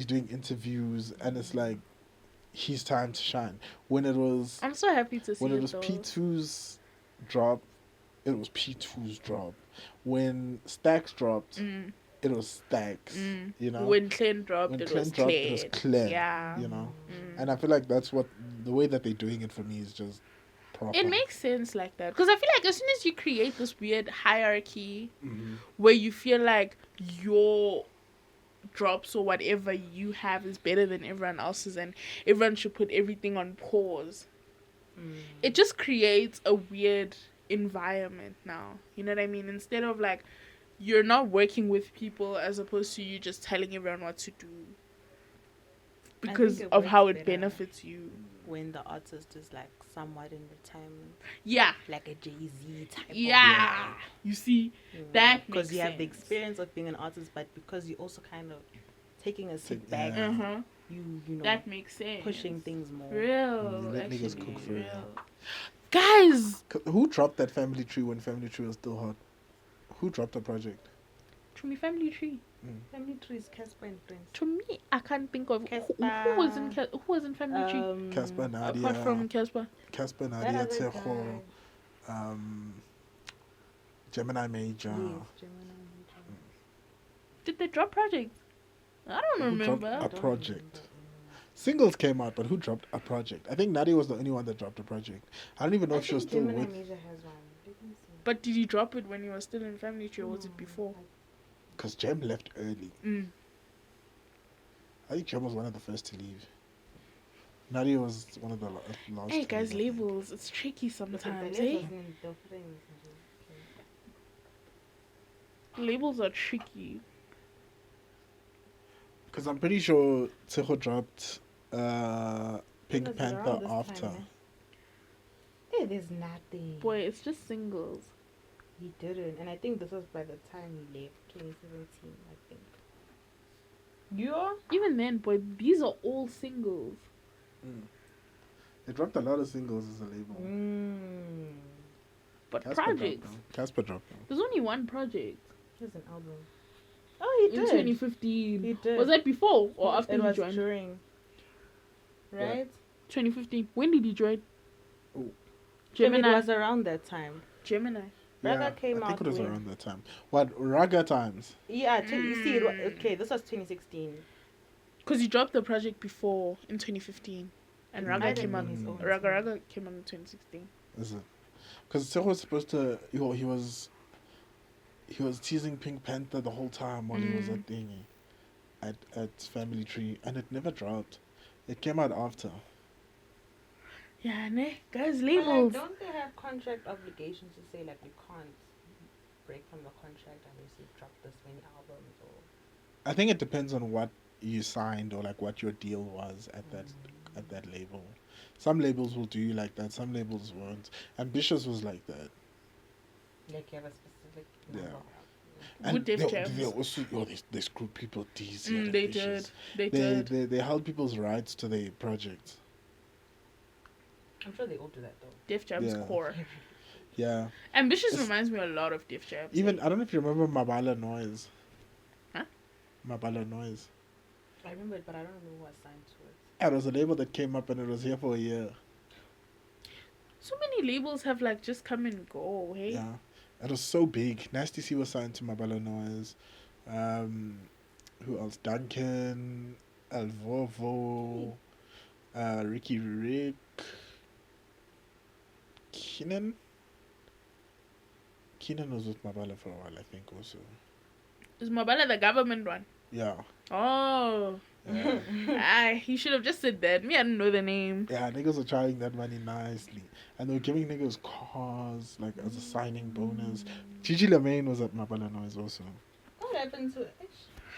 [SPEAKER 3] doing interviews, and it's like his time to shine. When it was
[SPEAKER 2] I'm so happy to see
[SPEAKER 3] when it
[SPEAKER 2] it,
[SPEAKER 3] was
[SPEAKER 2] though.
[SPEAKER 3] P2's drop, it was P2's drop. When Stacks dropped, it was stacks. You know,
[SPEAKER 2] When Clint dropped,
[SPEAKER 3] when
[SPEAKER 2] it
[SPEAKER 3] Clint
[SPEAKER 2] was
[SPEAKER 3] dropped,
[SPEAKER 2] clear.
[SPEAKER 3] it was clear.
[SPEAKER 2] Yeah.
[SPEAKER 3] You know, and I feel like that's what the way that they're doing it for me is just proper.
[SPEAKER 2] It makes sense like that. Because I feel like as soon as you create this weird hierarchy
[SPEAKER 3] Mm-hmm.
[SPEAKER 2] where you feel like your drops or whatever you have is better than everyone else's and everyone should put everything on pause, it just creates a weird environment now. You know what I mean? Instead of like, you're not working with people as opposed to you just telling everyone what to do because
[SPEAKER 1] it
[SPEAKER 2] of how
[SPEAKER 1] works
[SPEAKER 2] it
[SPEAKER 1] better
[SPEAKER 2] benefits you.
[SPEAKER 1] when the artist is like somewhat in retirement,
[SPEAKER 2] Yeah.
[SPEAKER 1] like a Jay-Z type.
[SPEAKER 2] Yeah. You see, that
[SPEAKER 1] because
[SPEAKER 2] makes
[SPEAKER 1] you have the
[SPEAKER 2] sense.
[SPEAKER 1] experience of being an artist, but because you're also kind of taking a sit back,
[SPEAKER 2] Uh-huh.
[SPEAKER 1] you know,
[SPEAKER 2] That makes sense.
[SPEAKER 1] pushing things more.
[SPEAKER 2] Real.
[SPEAKER 3] Let niggas
[SPEAKER 2] Actually,
[SPEAKER 3] cook for you.
[SPEAKER 2] real. Guys,
[SPEAKER 3] Who dropped that Family Tree when Family Tree was still hot? Who dropped the project?
[SPEAKER 2] to me, Family Tree.
[SPEAKER 1] Family Tree is Casper and Friends.
[SPEAKER 2] To me, I can't think of who
[SPEAKER 1] Casper.
[SPEAKER 2] was in Family Tree
[SPEAKER 3] Casper, Nadia.
[SPEAKER 2] apart from Casper.
[SPEAKER 3] Casper,
[SPEAKER 1] that
[SPEAKER 3] Nadia,
[SPEAKER 1] other
[SPEAKER 3] Tsecho,
[SPEAKER 1] guy.
[SPEAKER 3] Gemini Major.
[SPEAKER 1] Yes, Gemini Major.
[SPEAKER 2] Did they drop projects? I don't
[SPEAKER 3] Who dropped
[SPEAKER 2] remember.
[SPEAKER 3] a project? Singles came out, but who dropped a project? I think Nadia was the only one that dropped a project. I don't even know if she was still
[SPEAKER 1] Gemini
[SPEAKER 3] with.
[SPEAKER 1] Major has one. Let me see.
[SPEAKER 2] But did he drop it when he was still in Family Tree or was it before?
[SPEAKER 3] Because Jem left early.
[SPEAKER 2] Mm.
[SPEAKER 3] I think Jem was one of the first to leave. Nadia was one of the last.
[SPEAKER 2] Hey
[SPEAKER 3] to
[SPEAKER 2] guys,
[SPEAKER 3] leave, I think.
[SPEAKER 2] labels, it's tricky sometimes,
[SPEAKER 1] The
[SPEAKER 2] eh?
[SPEAKER 1] labels in the frames.
[SPEAKER 2] Labels are tricky.
[SPEAKER 3] Because I'm pretty sure Tsecho dropped Pink
[SPEAKER 1] It was
[SPEAKER 3] Panther
[SPEAKER 1] around this
[SPEAKER 3] after.
[SPEAKER 1] time, eh? It is nothing.
[SPEAKER 2] Boy, it's just singles.
[SPEAKER 1] He didn't, and I think this was by the time he left, 2017, I think. Yeah.
[SPEAKER 2] Even then, boy, these are all singles.
[SPEAKER 3] They dropped a lot of singles as a label.
[SPEAKER 2] But
[SPEAKER 3] Casper
[SPEAKER 2] projects.
[SPEAKER 3] dropped them. Casper dropped them.
[SPEAKER 2] There's only one project.
[SPEAKER 1] Here's an album. Oh, he
[SPEAKER 2] In
[SPEAKER 1] did.
[SPEAKER 2] 2015.
[SPEAKER 1] He did.
[SPEAKER 2] Was that before or after
[SPEAKER 1] it
[SPEAKER 2] he
[SPEAKER 1] was
[SPEAKER 2] joined?
[SPEAKER 1] during. Right?
[SPEAKER 2] 2015. When did he join?
[SPEAKER 3] Oh.
[SPEAKER 2] Gemini.
[SPEAKER 1] It was around that time.
[SPEAKER 2] Gemini.
[SPEAKER 1] Raga came
[SPEAKER 3] I think
[SPEAKER 1] out
[SPEAKER 3] it was
[SPEAKER 1] when-
[SPEAKER 3] around that time. What, Raga times?
[SPEAKER 1] Yeah, you see, okay, this was 2016.
[SPEAKER 2] Because he dropped the project before in 2015. And
[SPEAKER 1] It
[SPEAKER 2] Raga
[SPEAKER 1] might
[SPEAKER 2] came
[SPEAKER 1] have
[SPEAKER 2] out.
[SPEAKER 1] been his own
[SPEAKER 2] Raga came out in 2016.
[SPEAKER 3] Is it? Because Tsecho was supposed to, he was teasing Pink Panther the whole time while he was at thingy, at Family Tree, and it never dropped. It came out after.
[SPEAKER 2] Yeah, ne? Guys,
[SPEAKER 1] But,
[SPEAKER 2] labels.
[SPEAKER 1] don't they have contract obligations to say, like, you can't break from the contract unless you drop this many albums? Or
[SPEAKER 3] I think it depends on what you signed or like what your deal was at that label. Some labels will do you like that. Some labels won't. Ambitious was like that.
[SPEAKER 1] like, you have a specific
[SPEAKER 3] Yeah.
[SPEAKER 1] number.
[SPEAKER 2] Good Def
[SPEAKER 3] they
[SPEAKER 2] Jams.
[SPEAKER 3] also they screwed people easy.
[SPEAKER 2] They did. They did.
[SPEAKER 3] They held people's rights to their projects.
[SPEAKER 1] I'm sure they all do that, though.
[SPEAKER 2] Def Jam's
[SPEAKER 3] Yeah.
[SPEAKER 2] core.
[SPEAKER 3] Yeah.
[SPEAKER 2] Ambitious
[SPEAKER 3] It's-
[SPEAKER 2] reminds me a lot of Def Jam.
[SPEAKER 3] Even I don't know if you remember Mabala Noise.
[SPEAKER 2] Huh?
[SPEAKER 3] Mabala Noise.
[SPEAKER 1] I remember it, but I don't know who was signed to it.
[SPEAKER 3] Yeah, it was a label that came up and it was here for a year.
[SPEAKER 2] So many labels have like just come and go, hey?
[SPEAKER 3] Yeah. It was so big. Nasty C was signed to Mabala Noise. Who else? Duncan, Alvovo, Ricky Rick, Keenan. Keenan was with Mabala for a while, I think, also.
[SPEAKER 2] Is Mabala the government one?
[SPEAKER 3] Yeah.
[SPEAKER 2] Oh.
[SPEAKER 3] Yeah.
[SPEAKER 2] He should have just said that. Me, I didn't know the name.
[SPEAKER 3] Yeah, niggas were trying that money nicely. And they were giving niggas cars, like, as a signing bonus. Gigi Lamaine was at Mabala Noise also.
[SPEAKER 1] What happened to it?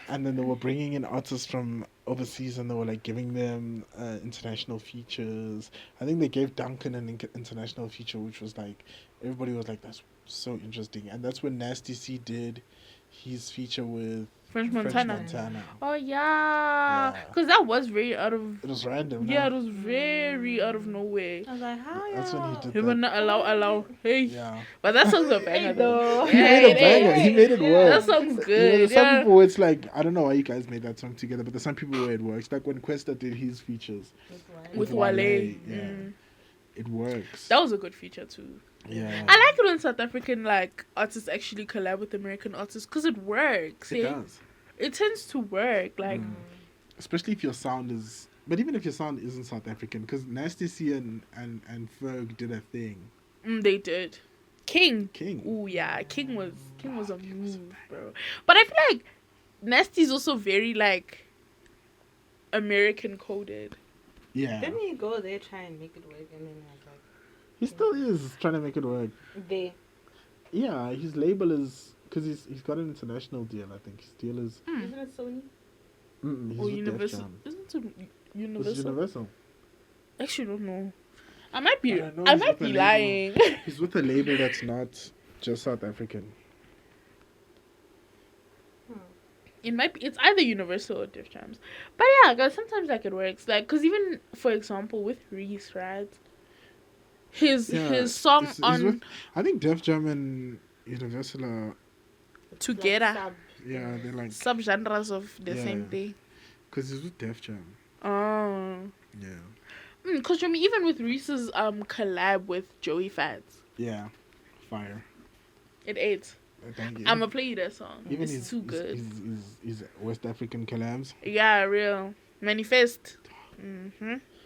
[SPEAKER 3] And then they were bringing in artists from overseas and they were, like, giving them international features. I think they gave Duncan an international feature, which was, like, everybody was like, that's so interesting. And that's when Nasty C did his feature with
[SPEAKER 2] French
[SPEAKER 3] French
[SPEAKER 2] Montana.
[SPEAKER 3] Montana.
[SPEAKER 2] Oh, yeah.
[SPEAKER 3] Yeah.
[SPEAKER 2] Because that was very out of...
[SPEAKER 3] It was random.
[SPEAKER 2] Yeah, it
[SPEAKER 3] no?
[SPEAKER 2] was very out of nowhere.
[SPEAKER 1] I was like, how
[SPEAKER 3] That's when he did
[SPEAKER 2] He would
[SPEAKER 3] that.
[SPEAKER 2] not allow. Hey.
[SPEAKER 3] Yeah.
[SPEAKER 2] But that song's a banger, though.
[SPEAKER 1] He
[SPEAKER 3] He made a
[SPEAKER 2] it
[SPEAKER 3] banger.
[SPEAKER 2] is.
[SPEAKER 3] He made it
[SPEAKER 2] That
[SPEAKER 3] work.
[SPEAKER 2] song's
[SPEAKER 3] You know,
[SPEAKER 2] good.
[SPEAKER 3] there's some
[SPEAKER 2] Yeah.
[SPEAKER 3] people where it's like, I don't know why you guys made that song together, but there's some people where it works. Like when Questa did his features
[SPEAKER 2] With
[SPEAKER 3] Wale,
[SPEAKER 2] Wale.
[SPEAKER 3] yeah. It works.
[SPEAKER 2] That was a good feature, too.
[SPEAKER 3] Yeah.
[SPEAKER 2] I like it when South African like artists actually collab with American artists because it works.
[SPEAKER 3] It
[SPEAKER 2] eh?
[SPEAKER 3] does.
[SPEAKER 2] It tends to work. Like,
[SPEAKER 3] Especially if your sound is. But even if your sound isn't South African, because Nasty C and Ferg did a thing.
[SPEAKER 2] they did. King.
[SPEAKER 3] King.
[SPEAKER 2] Oh yeah, King was a move, bro. But I feel like Nasty's also very like American coded.
[SPEAKER 3] Yeah.
[SPEAKER 1] Didn't he go there try and make it work and then I was like,
[SPEAKER 3] He still is trying to make it work.
[SPEAKER 1] there.
[SPEAKER 3] Yeah, his label is. Because he's got an international deal, I think. His deal is.
[SPEAKER 1] Isn't it Sony?
[SPEAKER 3] He's
[SPEAKER 2] Or
[SPEAKER 3] with
[SPEAKER 2] Universal.
[SPEAKER 3] Def Jam.
[SPEAKER 2] Isn't it
[SPEAKER 3] It's
[SPEAKER 2] Universal?
[SPEAKER 3] Universal.
[SPEAKER 2] Actually, don't know. I might be.
[SPEAKER 3] But I know
[SPEAKER 2] I
[SPEAKER 3] he's
[SPEAKER 2] might
[SPEAKER 3] with
[SPEAKER 2] be
[SPEAKER 3] a
[SPEAKER 2] lying.
[SPEAKER 3] He's with a label that's not just South African.
[SPEAKER 2] It might be. It's either Universal or Def Jams. But yeah, guys, sometimes like it works. Like, cause even for example with Reese, right? His song
[SPEAKER 3] he's
[SPEAKER 2] on
[SPEAKER 3] with, I think Def Jam and Universal are.
[SPEAKER 2] Together,
[SPEAKER 1] Sub.
[SPEAKER 3] Yeah, they're like.
[SPEAKER 2] subgenres of the
[SPEAKER 3] Yeah.
[SPEAKER 2] same thing.
[SPEAKER 3] Because he's with Def Jam.
[SPEAKER 2] Oh.
[SPEAKER 3] Yeah.
[SPEAKER 2] Cause even with Reese's collab with Joey Fats,
[SPEAKER 3] Yeah. Fire.
[SPEAKER 2] it ate.
[SPEAKER 3] Thank you.
[SPEAKER 2] I'ma play you that song.
[SPEAKER 3] Even
[SPEAKER 2] It's too good.
[SPEAKER 3] His West African collabs.
[SPEAKER 2] Yeah, real. Manifest.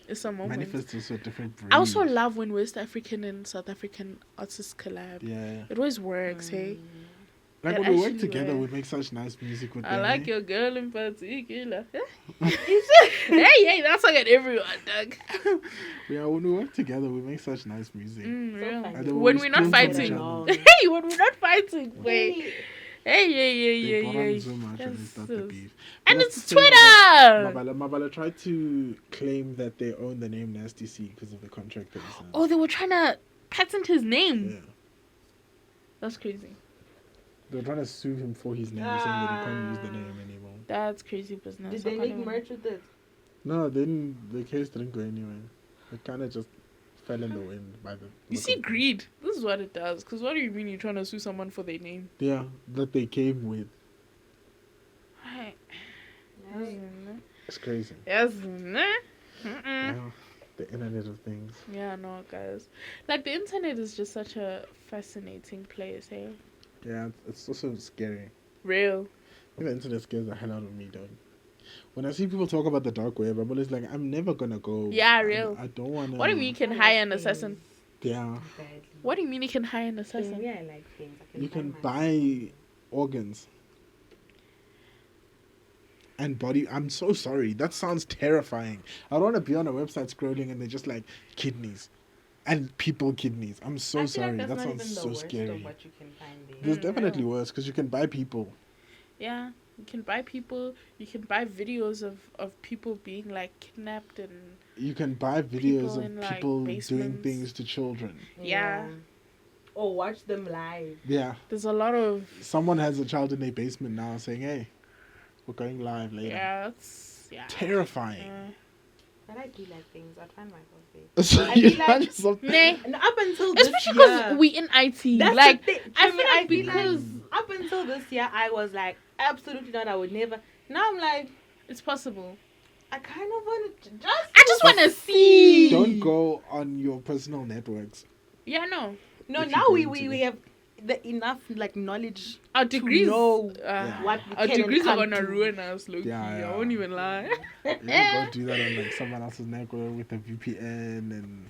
[SPEAKER 2] It's a moment.
[SPEAKER 3] Manifest is a different breed.
[SPEAKER 2] I also love when West African and South African artists collab.
[SPEAKER 3] Yeah.
[SPEAKER 2] It always works, hey?
[SPEAKER 3] Like
[SPEAKER 2] It
[SPEAKER 3] when we work
[SPEAKER 2] actually
[SPEAKER 3] together,
[SPEAKER 2] works.
[SPEAKER 3] we make such nice music with
[SPEAKER 2] I
[SPEAKER 3] them.
[SPEAKER 2] like
[SPEAKER 3] eh?
[SPEAKER 2] your girl in particular. hey, that's like at everyone, Doug.
[SPEAKER 3] Yeah, when we work together, we make such nice music.
[SPEAKER 2] Real.
[SPEAKER 1] funny.
[SPEAKER 3] And then
[SPEAKER 2] When
[SPEAKER 3] we
[SPEAKER 2] we're not
[SPEAKER 3] steal from
[SPEAKER 2] fighting.
[SPEAKER 3] each
[SPEAKER 1] No.
[SPEAKER 3] other.
[SPEAKER 2] Hey, when we're not fighting. Wait. Hey,
[SPEAKER 3] They brought on
[SPEAKER 2] yeah.
[SPEAKER 3] so much and they start the
[SPEAKER 2] Yes.
[SPEAKER 3] beef.
[SPEAKER 2] And
[SPEAKER 3] But
[SPEAKER 2] it's
[SPEAKER 3] that's the thing about
[SPEAKER 2] Twitter!
[SPEAKER 3] Mabala tried to claim that they own the name Nasty C because of the contract that he signed.
[SPEAKER 2] Oh, they were trying to patent his name.
[SPEAKER 3] Yeah.
[SPEAKER 2] That's crazy.
[SPEAKER 3] They were trying to sue him for his name, saying that he can't use the name anymore.
[SPEAKER 2] That's crazy business.
[SPEAKER 1] Did they make merch with it?
[SPEAKER 3] No, then the case didn't go anywhere. It kind of just fell in the wind by the.
[SPEAKER 2] You see, greed. This is what it does. Because what do you mean you're trying to sue someone for their name?
[SPEAKER 3] Yeah, that they came with.
[SPEAKER 2] Right.
[SPEAKER 3] It's crazy.
[SPEAKER 2] Yes.
[SPEAKER 3] Yeah, the Internet of Things.
[SPEAKER 2] Yeah, no, guys. Like, the internet is just such a fascinating place, hey?
[SPEAKER 3] Yeah, it's also scary.
[SPEAKER 2] Real.
[SPEAKER 3] I think the internet scares the hell out of me, dog. When I see people talk about the dark web, I'm always like, I'm never gonna go.
[SPEAKER 2] Yeah, real.
[SPEAKER 3] I don't wanna.
[SPEAKER 2] What do you mean you can hire an assassin?
[SPEAKER 3] Yeah,
[SPEAKER 2] What do you mean you can hire an assassin?
[SPEAKER 1] Yeah, I like things. I
[SPEAKER 3] you can
[SPEAKER 1] find
[SPEAKER 3] buy organs and body. I'm so sorry. That sounds terrifying. I don't want to be on a website scrolling and they're just like kidneys and people kidneys. I'm so
[SPEAKER 1] I feel
[SPEAKER 3] sorry.
[SPEAKER 1] Like
[SPEAKER 3] That
[SPEAKER 1] that's not
[SPEAKER 3] sounds
[SPEAKER 1] even the
[SPEAKER 3] so
[SPEAKER 1] worst
[SPEAKER 3] scary.
[SPEAKER 1] Of what you can find there.
[SPEAKER 3] There's definitely worse because you can buy people.
[SPEAKER 2] Yeah. You can buy people. You can buy videos of people being, like, kidnapped and...
[SPEAKER 3] You can buy videos
[SPEAKER 2] People
[SPEAKER 3] of
[SPEAKER 2] in, like,
[SPEAKER 3] people doing
[SPEAKER 2] basements.
[SPEAKER 3] things to children.
[SPEAKER 2] Yeah.
[SPEAKER 1] Or watch them live.
[SPEAKER 3] Yeah.
[SPEAKER 2] There's a lot of...
[SPEAKER 3] Someone has a child in their basement now saying, hey, we're going live later.
[SPEAKER 2] Yeah, it's... Yeah.
[SPEAKER 3] Terrifying.
[SPEAKER 1] But I do like things. I find myself there.
[SPEAKER 3] So
[SPEAKER 1] I
[SPEAKER 3] you
[SPEAKER 1] feel like-
[SPEAKER 3] find yourself-
[SPEAKER 2] Nah.
[SPEAKER 1] And up until this
[SPEAKER 2] Especially
[SPEAKER 1] year,
[SPEAKER 2] because we in IT.
[SPEAKER 1] that's
[SPEAKER 2] Like,
[SPEAKER 1] the thing.
[SPEAKER 2] I
[SPEAKER 1] To me,
[SPEAKER 2] feel like
[SPEAKER 1] because
[SPEAKER 2] because...
[SPEAKER 1] up until this year, I was like, absolutely not. I would never. Now I'm like,
[SPEAKER 2] It's possible.
[SPEAKER 1] I kind of want to just.
[SPEAKER 2] I just want to see.
[SPEAKER 3] Don't go on your personal networks.
[SPEAKER 2] Yeah, no.
[SPEAKER 1] No,
[SPEAKER 3] if
[SPEAKER 1] now
[SPEAKER 3] you're
[SPEAKER 1] we
[SPEAKER 3] going to.
[SPEAKER 1] have the enough like knowledge
[SPEAKER 2] Our degrees.
[SPEAKER 1] know
[SPEAKER 3] Yeah.
[SPEAKER 1] what we
[SPEAKER 2] Our
[SPEAKER 1] can and
[SPEAKER 2] degrees are
[SPEAKER 1] can't
[SPEAKER 2] gonna
[SPEAKER 1] do.
[SPEAKER 2] ruin us, low-key.
[SPEAKER 3] Yeah, yeah.
[SPEAKER 2] I won't even lie.
[SPEAKER 3] You go do that on like someone else's network with a VPN and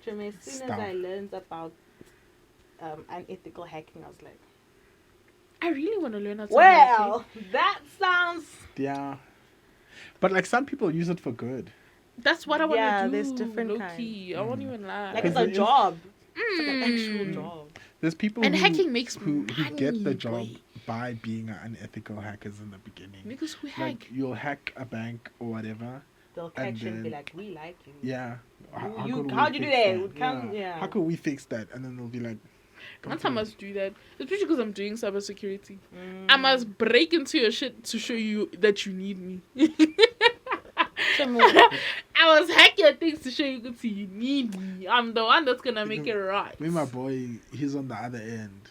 [SPEAKER 1] True, as soon
[SPEAKER 3] Stuff.
[SPEAKER 1] as I learned about unethical hacking, I was like,
[SPEAKER 2] I really want to learn how to
[SPEAKER 1] well, that sounds.
[SPEAKER 3] yeah. But like some people use it for good.
[SPEAKER 2] That's what I want to
[SPEAKER 1] Yeah,
[SPEAKER 2] do.
[SPEAKER 1] there's different
[SPEAKER 2] low-key. I won't even lie.
[SPEAKER 1] Like,
[SPEAKER 3] Because
[SPEAKER 1] it's a
[SPEAKER 3] it is-
[SPEAKER 1] job. It's like an actual
[SPEAKER 2] Mm.
[SPEAKER 1] job.
[SPEAKER 3] There's people
[SPEAKER 2] And
[SPEAKER 3] who,
[SPEAKER 2] hacking makes
[SPEAKER 3] who get the
[SPEAKER 2] money,
[SPEAKER 3] job
[SPEAKER 2] boy.
[SPEAKER 3] by being unethical hackers in the beginning.
[SPEAKER 2] Niggas who hack.
[SPEAKER 3] Like you'll hack a bank or whatever.
[SPEAKER 1] They'll
[SPEAKER 3] And
[SPEAKER 1] catch you and be
[SPEAKER 3] then-
[SPEAKER 1] like, we like you.
[SPEAKER 3] Yeah.
[SPEAKER 1] You-
[SPEAKER 3] could
[SPEAKER 1] how'd
[SPEAKER 3] we
[SPEAKER 1] you do
[SPEAKER 3] fix
[SPEAKER 1] that? Would come- yeah.
[SPEAKER 3] How could we fix that? And then they'll be like,
[SPEAKER 2] Once I must do that, especially because I'm doing cybersecurity.
[SPEAKER 1] Mm.
[SPEAKER 2] I must break into your shit to show you that you need me. I was hack your things to show you that you need me. I'm the one that's gonna make it right.
[SPEAKER 3] me, my boy, he's on the other end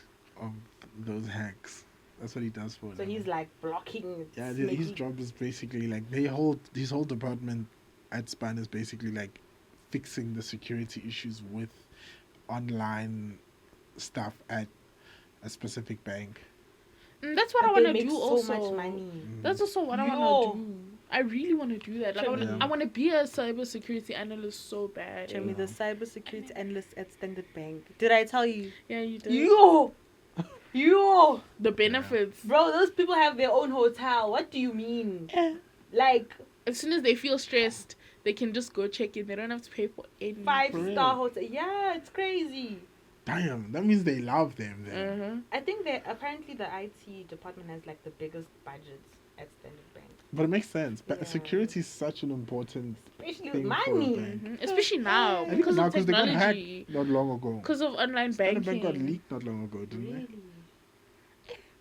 [SPEAKER 3] of those hacks. That's what he does for
[SPEAKER 1] So
[SPEAKER 3] them.
[SPEAKER 1] he's like blocking.
[SPEAKER 3] Yeah,
[SPEAKER 1] sneaky-
[SPEAKER 3] his job is basically like his whole department at Span is basically like fixing the security issues with online stuff at a specific bank.
[SPEAKER 2] That's what
[SPEAKER 1] But
[SPEAKER 2] I want
[SPEAKER 1] they
[SPEAKER 2] to
[SPEAKER 1] make
[SPEAKER 2] do
[SPEAKER 1] so
[SPEAKER 2] also.
[SPEAKER 1] much money.
[SPEAKER 2] That's also what I
[SPEAKER 1] Yo.
[SPEAKER 2] want to do. I really want to do that. Like,
[SPEAKER 3] Yeah.
[SPEAKER 2] I want to be a cybersecurity analyst so bad.
[SPEAKER 1] Show me
[SPEAKER 3] Yeah.
[SPEAKER 1] the cybersecurity analyst at Standard Bank. Did I tell you?
[SPEAKER 2] Yeah, you did.
[SPEAKER 1] Yo,
[SPEAKER 2] The benefits.
[SPEAKER 1] bro, those people have their own hotel. What do you mean? Like
[SPEAKER 2] As soon as they feel stressed, they can just go check in. They don't have to pay for any.
[SPEAKER 1] 5-star hotel. Yeah, it's crazy.
[SPEAKER 3] Damn, that means they love them then.
[SPEAKER 2] Uh-huh.
[SPEAKER 1] I think that apparently the IT department has like the biggest budgets at Standard Bank,
[SPEAKER 3] But it makes sense. But
[SPEAKER 1] Yeah.
[SPEAKER 3] security is such an important
[SPEAKER 1] especially
[SPEAKER 3] thing
[SPEAKER 1] with
[SPEAKER 3] for a
[SPEAKER 1] money.
[SPEAKER 3] bank.
[SPEAKER 2] Especially now
[SPEAKER 3] And
[SPEAKER 2] because
[SPEAKER 3] even now,
[SPEAKER 2] of
[SPEAKER 3] because they got
[SPEAKER 2] technology.
[SPEAKER 3] hacked not long ago.
[SPEAKER 2] Because of online
[SPEAKER 3] Standard
[SPEAKER 2] banking.
[SPEAKER 3] Bank got leaked not long ago, didn't
[SPEAKER 1] Really?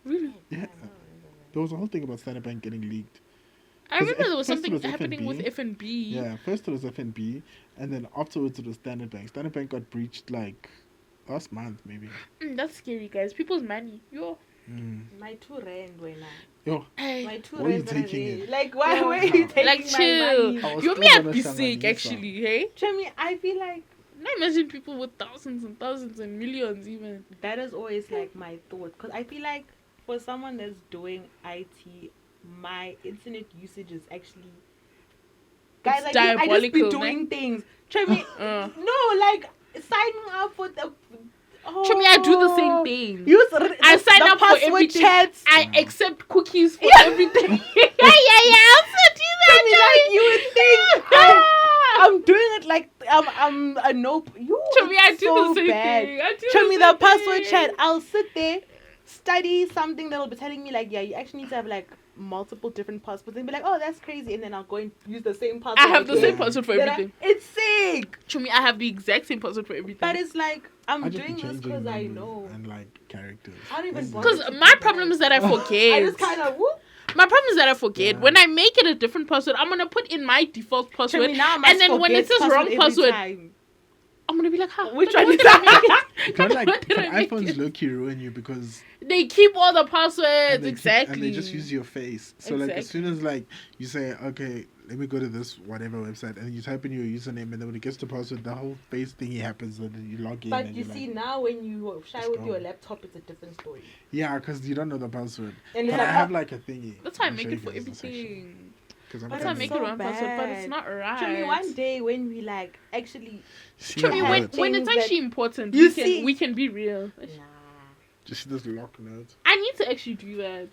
[SPEAKER 2] Really?
[SPEAKER 3] they? Yeah. There was a whole thing about Standard Bank getting leaked.
[SPEAKER 2] I remember there was
[SPEAKER 3] first it
[SPEAKER 2] something
[SPEAKER 3] was
[SPEAKER 2] happening
[SPEAKER 3] FNB.
[SPEAKER 2] with FNB.
[SPEAKER 3] Yeah, first it was FNB, and then afterwards it was Standard Bank. Standard Bank got breached like last month, maybe.
[SPEAKER 2] That's scary, guys. People's money. Yo.
[SPEAKER 1] My 2 rand when
[SPEAKER 3] Yo,
[SPEAKER 2] Hey.
[SPEAKER 1] my 2
[SPEAKER 3] Why are you
[SPEAKER 1] rand that I
[SPEAKER 3] taking
[SPEAKER 1] made.
[SPEAKER 3] it?
[SPEAKER 1] Like why
[SPEAKER 3] Yeah.
[SPEAKER 1] were you taking
[SPEAKER 2] Like,
[SPEAKER 1] my
[SPEAKER 2] chill.
[SPEAKER 1] money?
[SPEAKER 3] I was
[SPEAKER 2] You
[SPEAKER 3] still
[SPEAKER 2] me, I'd
[SPEAKER 3] gonna
[SPEAKER 2] be
[SPEAKER 3] sell my
[SPEAKER 2] sick,
[SPEAKER 3] visa.
[SPEAKER 2] actually, hey?
[SPEAKER 1] Show me, I feel like
[SPEAKER 2] Now imagine people with thousands and thousands and millions, even.
[SPEAKER 1] that is always like my thought, because I feel like for someone that's doing IT, my internet usage is actually guys,
[SPEAKER 2] It's
[SPEAKER 1] I just be
[SPEAKER 2] diabolical,
[SPEAKER 1] doing things. Try me,
[SPEAKER 2] Uh.
[SPEAKER 1] no, like signing up for the. Oh,
[SPEAKER 2] To me, I do the same thing.
[SPEAKER 1] Use
[SPEAKER 2] I sign
[SPEAKER 1] the
[SPEAKER 2] up for
[SPEAKER 1] password
[SPEAKER 2] everything.
[SPEAKER 1] chats.
[SPEAKER 2] I accept cookies for
[SPEAKER 1] Yeah.
[SPEAKER 2] everything. yeah. I'll send you
[SPEAKER 1] Try me
[SPEAKER 2] that,
[SPEAKER 1] like you would think. I'm doing it like I'm a nope. You.
[SPEAKER 2] To me, I
[SPEAKER 1] it's
[SPEAKER 2] do
[SPEAKER 1] so
[SPEAKER 2] the same
[SPEAKER 1] bad.
[SPEAKER 2] thing. I do
[SPEAKER 1] Show
[SPEAKER 2] the
[SPEAKER 1] me
[SPEAKER 2] same
[SPEAKER 1] the password
[SPEAKER 2] thing.
[SPEAKER 1] chat. I'll sit there, study something that'll be telling me like, yeah, you actually need to have like multiple different passwords, and be like, oh, that's crazy, and then I'll go and use the same password.
[SPEAKER 2] I have the
[SPEAKER 1] again.
[SPEAKER 2] same password for
[SPEAKER 1] Then
[SPEAKER 2] everything.
[SPEAKER 1] it's sick,
[SPEAKER 2] To me, I have the exact same password for everything.
[SPEAKER 1] but it's like I'm
[SPEAKER 3] I just
[SPEAKER 1] doing
[SPEAKER 3] be
[SPEAKER 1] this
[SPEAKER 3] changing
[SPEAKER 1] because I
[SPEAKER 3] numbers
[SPEAKER 1] know.
[SPEAKER 3] and like characters.
[SPEAKER 1] I don't even
[SPEAKER 3] That's
[SPEAKER 1] bother
[SPEAKER 3] it.
[SPEAKER 2] Because
[SPEAKER 1] to
[SPEAKER 2] my
[SPEAKER 1] do
[SPEAKER 2] problem
[SPEAKER 1] that.
[SPEAKER 2] is that I forget.
[SPEAKER 1] I just kind of whoop.
[SPEAKER 2] My problem is that I forget.
[SPEAKER 3] Yeah.
[SPEAKER 2] When I make it a different password, I'm gonna put in my default
[SPEAKER 1] Show
[SPEAKER 2] password,
[SPEAKER 1] me now. I must
[SPEAKER 2] and then when it
[SPEAKER 1] forget
[SPEAKER 2] says wrong
[SPEAKER 1] every
[SPEAKER 2] password,
[SPEAKER 1] time.
[SPEAKER 2] I'm gonna be like, huh?
[SPEAKER 1] Which
[SPEAKER 2] what
[SPEAKER 1] one
[SPEAKER 2] did
[SPEAKER 1] is
[SPEAKER 2] I make it?
[SPEAKER 3] Don't like
[SPEAKER 2] What did
[SPEAKER 3] but
[SPEAKER 2] I make
[SPEAKER 3] iPhones
[SPEAKER 2] it?
[SPEAKER 3] low-key ruin you because
[SPEAKER 2] They keep all the passwords
[SPEAKER 3] and they
[SPEAKER 2] exactly.
[SPEAKER 3] and they just use your face. So like as
[SPEAKER 2] Exactly.
[SPEAKER 3] soon as like you say, okay, let me go to this whatever website, and you type in your username, and then when it gets to password, the whole face thingy happens, and then you log in.
[SPEAKER 1] But
[SPEAKER 3] and
[SPEAKER 1] you
[SPEAKER 3] you're
[SPEAKER 1] see
[SPEAKER 3] like,
[SPEAKER 1] now when you shy
[SPEAKER 3] It's
[SPEAKER 1] with your
[SPEAKER 3] gone.
[SPEAKER 1] laptop, it's a different story.
[SPEAKER 3] yeah, because you don't know the password.
[SPEAKER 1] And
[SPEAKER 3] But
[SPEAKER 1] it's
[SPEAKER 3] I
[SPEAKER 1] like,
[SPEAKER 3] have like a thingy.
[SPEAKER 2] That's how I
[SPEAKER 3] I'll
[SPEAKER 2] make
[SPEAKER 3] show
[SPEAKER 2] it
[SPEAKER 3] you
[SPEAKER 2] for
[SPEAKER 3] guys this, actually,
[SPEAKER 2] everything.
[SPEAKER 3] 'cause I'm
[SPEAKER 2] That's
[SPEAKER 1] But
[SPEAKER 2] how I
[SPEAKER 1] it's
[SPEAKER 2] make
[SPEAKER 1] so
[SPEAKER 2] it one password, but it's
[SPEAKER 1] bad.
[SPEAKER 2] not right.
[SPEAKER 1] Show me one day when we like actually.
[SPEAKER 3] See
[SPEAKER 2] Show
[SPEAKER 3] that
[SPEAKER 2] me
[SPEAKER 1] have
[SPEAKER 2] when,
[SPEAKER 3] note?
[SPEAKER 2] when it's
[SPEAKER 1] things that-
[SPEAKER 2] actually important.
[SPEAKER 1] You
[SPEAKER 2] we can
[SPEAKER 1] see-
[SPEAKER 2] we can be real.
[SPEAKER 1] Nah.
[SPEAKER 3] Just see this lock note.
[SPEAKER 2] I need to actually do that.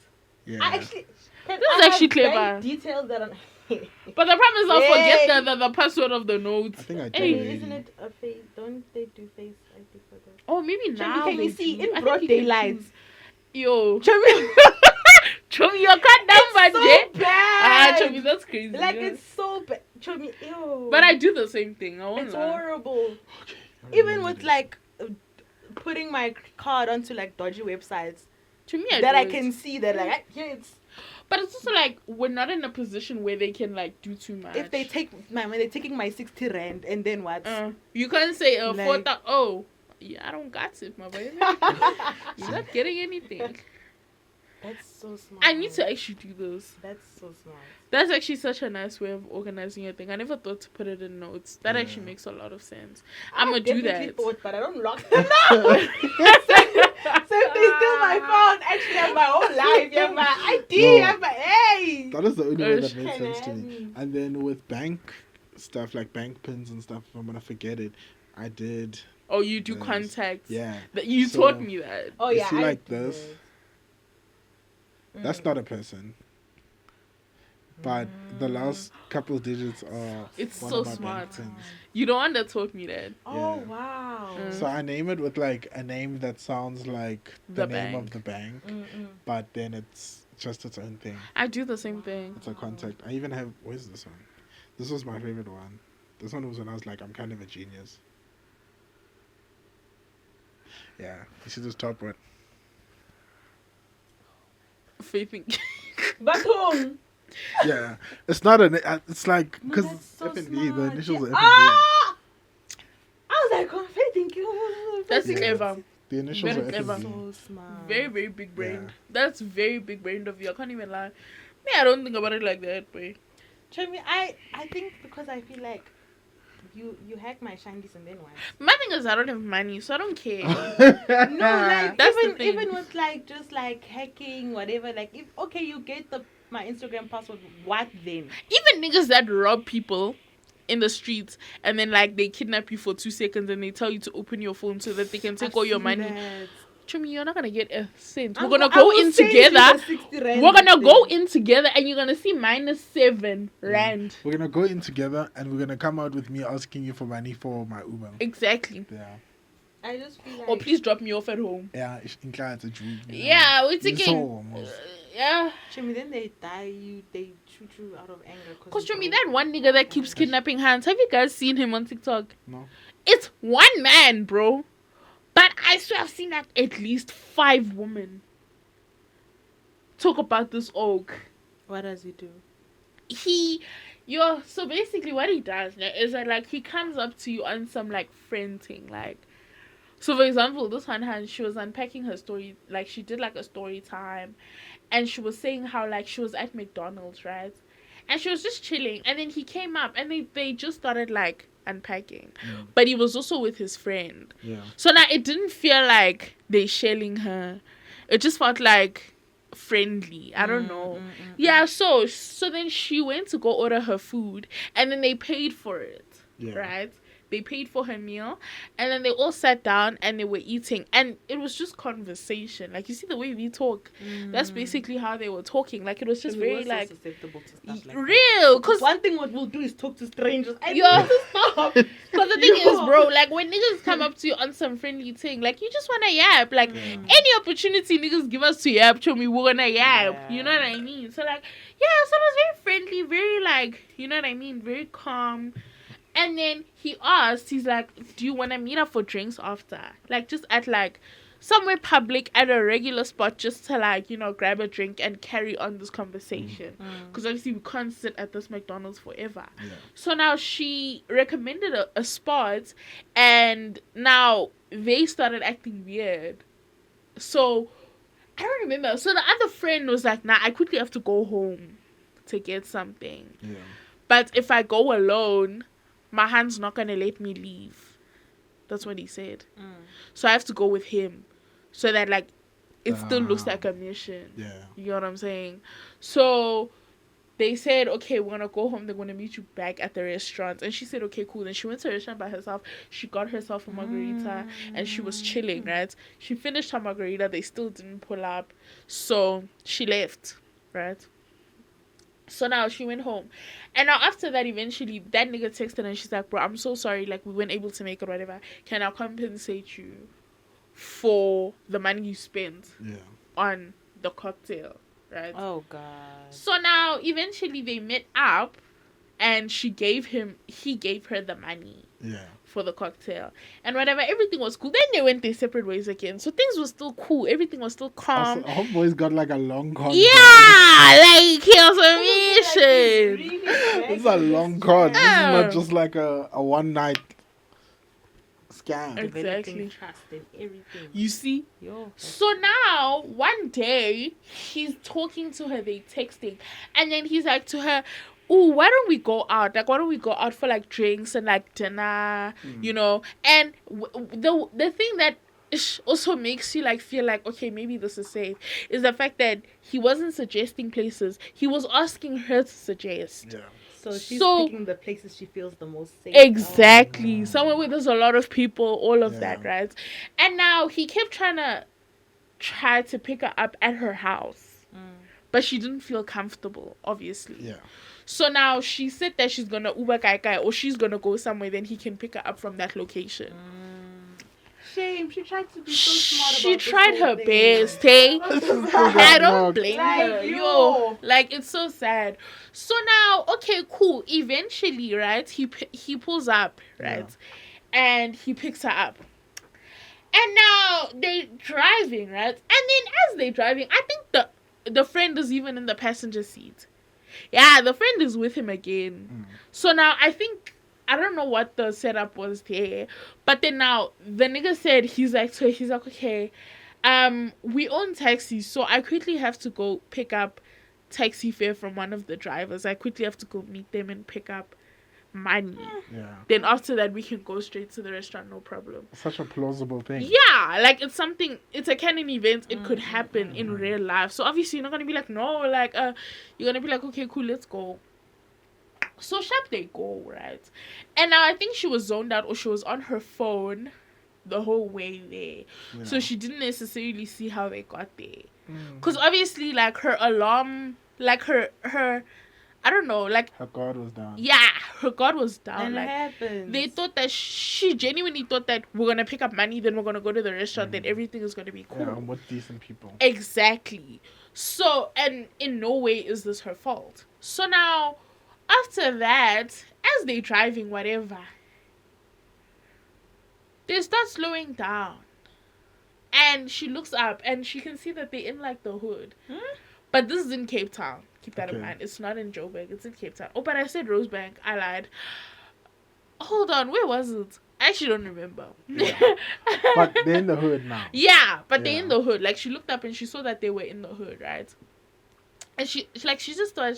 [SPEAKER 3] Yeah.
[SPEAKER 1] I actually.
[SPEAKER 2] This is actually clever.
[SPEAKER 1] Details that are.
[SPEAKER 2] But the problem is I'll
[SPEAKER 1] Yay.
[SPEAKER 2] forget the password of the note.
[SPEAKER 3] I think I did
[SPEAKER 2] Hey,
[SPEAKER 3] already.
[SPEAKER 1] Isn't it a face? Don't they do face ID for that?
[SPEAKER 2] Oh, maybe now.
[SPEAKER 1] Can you
[SPEAKER 2] they
[SPEAKER 1] see
[SPEAKER 2] do.
[SPEAKER 1] in
[SPEAKER 2] I think
[SPEAKER 1] broad
[SPEAKER 2] you can
[SPEAKER 1] daylight?
[SPEAKER 2] choose. Yo,
[SPEAKER 1] Chomi,
[SPEAKER 2] Chomi, your cut number,
[SPEAKER 1] it's so
[SPEAKER 2] Jay. Ah,
[SPEAKER 1] bad.
[SPEAKER 2] Chomi, that's crazy.
[SPEAKER 1] Like
[SPEAKER 2] yeah.
[SPEAKER 1] it's so bad. Chomi, ew.
[SPEAKER 2] But I do the same thing. I won't
[SPEAKER 1] It's
[SPEAKER 2] lie.
[SPEAKER 1] horrible.
[SPEAKER 3] Okay. I
[SPEAKER 1] Even
[SPEAKER 3] remember
[SPEAKER 1] with
[SPEAKER 3] this.
[SPEAKER 1] like putting my card onto like dodgy websites
[SPEAKER 2] To me,
[SPEAKER 1] that I
[SPEAKER 2] do it.
[SPEAKER 1] can see that like here it's
[SPEAKER 2] But it's also like we're not in a position where they can like do too much.
[SPEAKER 1] if they take my when they're taking my 60 rand and then what?
[SPEAKER 2] You can't say
[SPEAKER 1] Like-
[SPEAKER 2] 4,000. Oh, yeah, I don't got it, my boy. You're not getting anything.
[SPEAKER 1] That's so smart.
[SPEAKER 2] I need to actually do those.
[SPEAKER 1] That's so smart.
[SPEAKER 2] That's actually such a nice way of organizing your thing. I never thought to put it in notes. That
[SPEAKER 3] Yeah.
[SPEAKER 2] actually makes a lot of sense. I'm
[SPEAKER 1] I
[SPEAKER 2] gonna do
[SPEAKER 1] definitely
[SPEAKER 2] that.
[SPEAKER 1] thought, but I don't lock them now. So if they steal my phone, actually I have my whole life. You have my ID.
[SPEAKER 3] No.
[SPEAKER 1] You have my hey.
[SPEAKER 3] That is the only way that
[SPEAKER 2] Can
[SPEAKER 3] made
[SPEAKER 1] I
[SPEAKER 3] sense to
[SPEAKER 1] have
[SPEAKER 3] me.
[SPEAKER 1] me?
[SPEAKER 3] And then with bank stuff, like bank pins and stuff, if I'm gonna forget it, I did.
[SPEAKER 2] Oh, you do
[SPEAKER 3] Yes.
[SPEAKER 2] contacts.
[SPEAKER 3] Yeah.
[SPEAKER 2] That you
[SPEAKER 3] So-
[SPEAKER 2] taught me that.
[SPEAKER 1] Oh
[SPEAKER 3] You
[SPEAKER 1] yeah,
[SPEAKER 3] see,
[SPEAKER 1] I
[SPEAKER 3] like
[SPEAKER 1] do
[SPEAKER 3] this?
[SPEAKER 1] that.
[SPEAKER 3] That's not a person. But the last couple of digits are
[SPEAKER 2] It's
[SPEAKER 3] one
[SPEAKER 2] so
[SPEAKER 3] of my
[SPEAKER 2] smart.
[SPEAKER 3] bank pins.
[SPEAKER 2] You the one that taught me that.
[SPEAKER 1] Oh
[SPEAKER 3] Yeah.
[SPEAKER 1] wow.
[SPEAKER 2] Mm.
[SPEAKER 3] So I name it with like a name that sounds like the,
[SPEAKER 2] The
[SPEAKER 3] name
[SPEAKER 2] bank.
[SPEAKER 3] of the bank,
[SPEAKER 1] Mm-mm.
[SPEAKER 3] but then it's just its own thing.
[SPEAKER 2] I do the same thing.
[SPEAKER 3] It's a contact. I even have. Where's this one? This was my favorite one. This one was when I was like, I'm kind of a genius. Yeah, you see this top one?
[SPEAKER 2] Faithing.
[SPEAKER 1] Batum.
[SPEAKER 3] Yeah, it's not an. It's like
[SPEAKER 1] No,
[SPEAKER 3] because
[SPEAKER 1] that's so
[SPEAKER 3] FNB, the
[SPEAKER 1] smart.
[SPEAKER 3] initials
[SPEAKER 1] Yeah.
[SPEAKER 3] are FNB.
[SPEAKER 1] Ah! I was like, oh, thank you.
[SPEAKER 2] That's
[SPEAKER 3] Yeah.
[SPEAKER 2] clever.
[SPEAKER 3] The initials
[SPEAKER 2] Very
[SPEAKER 3] are
[SPEAKER 2] clever.
[SPEAKER 3] FNB.
[SPEAKER 1] So smart.
[SPEAKER 2] Very, very big brain.
[SPEAKER 3] Yeah.
[SPEAKER 2] That's very big brain of you. I can't even lie. Me, I don't think about it like that, boy.
[SPEAKER 1] Trust me, I think because I feel like You hack my shandies and then what?
[SPEAKER 2] My thing is, I don't have money, so I don't care.
[SPEAKER 1] No, like
[SPEAKER 2] That's the
[SPEAKER 1] even
[SPEAKER 2] thing.
[SPEAKER 1] even with like just like hacking whatever. Like if okay, you get my Instagram password. What then?
[SPEAKER 2] Even niggas that rob people in the streets and then like they kidnap you for 2 seconds and they tell you to open your phone so that they can take
[SPEAKER 1] I've
[SPEAKER 2] all your
[SPEAKER 1] seen
[SPEAKER 2] money.
[SPEAKER 1] that.
[SPEAKER 2] Chumi, you're not gonna get a cent.
[SPEAKER 1] I
[SPEAKER 2] We're gonna
[SPEAKER 1] will
[SPEAKER 2] go in
[SPEAKER 1] send you
[SPEAKER 2] together.
[SPEAKER 1] the 60 rand
[SPEAKER 2] We're gonna go
[SPEAKER 1] thing.
[SPEAKER 2] in together and you're gonna see -7 rand.
[SPEAKER 3] We're gonna go in together and we're gonna come out with me asking you for money for my Uber.
[SPEAKER 2] Exactly.
[SPEAKER 3] Yeah.
[SPEAKER 1] I just feel like.
[SPEAKER 2] Or please drop me off at home.
[SPEAKER 3] Yeah, in class it's
[SPEAKER 2] Yeah, we're taking.
[SPEAKER 3] taking.
[SPEAKER 2] Yeah.
[SPEAKER 1] Chumi, then they die. They shoot you out of anger.
[SPEAKER 2] Cause
[SPEAKER 1] you
[SPEAKER 2] Chumi,
[SPEAKER 1] broke.
[SPEAKER 2] that one nigga that keeps kidnapping hands. Have you guys seen him on TikTok?
[SPEAKER 3] No.
[SPEAKER 2] It's one man, bro. But I swear I've seen like at least 5 women talk about this oak.
[SPEAKER 1] What does he do?
[SPEAKER 2] So basically what he does now is that like he comes up to you on some like friend thing, like, so for example, this one hand, she was unpacking her story, like she did like a story time and she was saying how like she was at McDonald's, right, and she was just chilling and then he came up and they just started like unpacking, but he was also with his friend.
[SPEAKER 3] Yeah.
[SPEAKER 2] So now it didn't feel like they shelling her, it just felt like friendly. I don't know. Yeah, so then she went to go order her food and then they paid for it.
[SPEAKER 3] Yeah.
[SPEAKER 2] Right? They paid for her meal and then they all sat down and they were eating and it was just conversation. Like you see the way we talk, that's basically how they were talking. Like it was just very
[SPEAKER 1] so
[SPEAKER 2] like
[SPEAKER 1] susceptible to stuff like that.
[SPEAKER 2] real. Cause
[SPEAKER 1] one thing what we'll do is talk to strangers. I
[SPEAKER 2] Yeah.
[SPEAKER 1] need to stop.
[SPEAKER 2] Cause the thing is, bro, like when niggas come up to you on some friendly thing, like you just wanna yap. Like any opportunity niggas give us to yap, show me we're gonna yap.
[SPEAKER 1] Yeah.
[SPEAKER 2] You know what I mean? So like, yeah, so it was very friendly, very like, you know what I mean, very calm. And then he asked, he's like, do you wanna meet up for drinks after? Like just at like somewhere public at a regular spot just to like, you know, grab a drink and carry on this conversation. Because obviously we can't sit at this McDonald's forever.
[SPEAKER 3] Yeah.
[SPEAKER 2] So now she recommended a spot and now they started acting weird. So I don't remember. So the other friend was like, nah, I quickly have to go home to get something.
[SPEAKER 3] Yeah.
[SPEAKER 2] But if I go alone, my hand's not going to let me leave. That's what he said. So I have to go with him. So that, like, it still looks like a mission.
[SPEAKER 3] Yeah.
[SPEAKER 2] You know what I'm saying? So they said, okay, we're going to go home. They're going to meet you back at the restaurant. And she said, okay, cool. Then she went to the restaurant by herself. She got herself a margarita and she was chilling, right? She finished her margarita. They still didn't pull up. So she left, right? So now she went home. And now after that, eventually, that nigga texted her and she's like, bro, I'm so sorry. Like, we weren't able to make it, whatever. Can I compensate you for the money you spent on the cocktail, right?
[SPEAKER 1] Oh, God.
[SPEAKER 2] So now, eventually, they met up and he gave her the money for the cocktail. And whatever, everything was cool. Then they went their separate ways again. So things were still cool. Everything was still calm.
[SPEAKER 3] Also, homeboy's got like a long con.
[SPEAKER 2] Yeah, like he was a mission.
[SPEAKER 3] It's a long con. This is
[SPEAKER 2] Yeah.
[SPEAKER 3] not just like a one night scam.
[SPEAKER 2] Exactly.
[SPEAKER 1] Developing trust and everything.
[SPEAKER 2] You see?
[SPEAKER 1] Yo.
[SPEAKER 2] So now, one day, he's talking to her, they texting, and then he's like to her, ooh, why don't we go out? Like, why don't we go out for, like, drinks and, like, dinner, you know? And the thing that also makes you, like, feel like, okay, maybe this is safe, is the fact that he wasn't suggesting places. He was asking her to suggest.
[SPEAKER 3] Yeah.
[SPEAKER 1] So she's
[SPEAKER 2] So-
[SPEAKER 1] picking the places she feels the most safe.
[SPEAKER 2] Exactly. Somewhere where there's a lot of people, all of that,
[SPEAKER 3] Yeah.
[SPEAKER 2] right? And now he kept trying to pick her up at her house. But she didn't feel comfortable, obviously.
[SPEAKER 3] Yeah.
[SPEAKER 2] So now she said that she's gonna Uber Kai or she's gonna go somewhere, then he can pick her up from that location.
[SPEAKER 1] Shame. She tried to be so smart about
[SPEAKER 2] She
[SPEAKER 1] this
[SPEAKER 2] tried
[SPEAKER 1] whole
[SPEAKER 2] her
[SPEAKER 1] thing.
[SPEAKER 2] best, hey? I don't blame her.
[SPEAKER 1] Like,
[SPEAKER 2] Yo,
[SPEAKER 1] yo.
[SPEAKER 2] like it's so sad. So now, okay, cool. Eventually, right? He pulls up, right, and he picks her up. And now they driving, right? And then as they driving, I think the friend is even in the passenger seat. Yeah, the friend is with him again. So now I don't know what the setup was there, but then now the nigga said he's like, okay, we own taxis, so I quickly have to go pick up taxi fare from one of the drivers. I quickly have to go meet them and pick up money.
[SPEAKER 3] Yeah.
[SPEAKER 2] Then after that, we can go straight to the restaurant, no problem.
[SPEAKER 3] Such a plausible thing.
[SPEAKER 2] Yeah, like it's a canon event. It could happen in real life. So obviously, you're not gonna be like, no, like, you're gonna be like, okay, cool, let's go. So sharp they go, right? And now I think she was zoned out or she was on her phone the whole way there.
[SPEAKER 3] Yeah.
[SPEAKER 2] So she didn't necessarily see how they got there.
[SPEAKER 3] Mm.
[SPEAKER 2] Because obviously, like, her alarm, like, her, I don't know, like,
[SPEAKER 3] Her guard was down.
[SPEAKER 2] yeah, her guard was down.
[SPEAKER 1] And it
[SPEAKER 2] Like,
[SPEAKER 1] happens.
[SPEAKER 2] they thought that she genuinely thought that we're going to pick up money, then we're going to go to the restaurant, then everything is going to be cool.
[SPEAKER 3] Yeah, with decent people.
[SPEAKER 2] Exactly. So, and in no way is this her fault. So now, after that, as they driving, whatever, they start slowing down. And she looks up and she can see that they're in like the hood. But this is in Cape Town. Keep that in
[SPEAKER 3] Okay.
[SPEAKER 2] mind. It's not in Joburg. It's in Cape Town. Oh, but I said Rosebank. I lied. Hold on. Where was it? I actually don't remember.
[SPEAKER 3] Yeah. But they're in the hood now.
[SPEAKER 2] Yeah, but they're in
[SPEAKER 3] Yeah.
[SPEAKER 2] the hood. Like, she looked up and she saw that they were in the hood, right? And she just thought,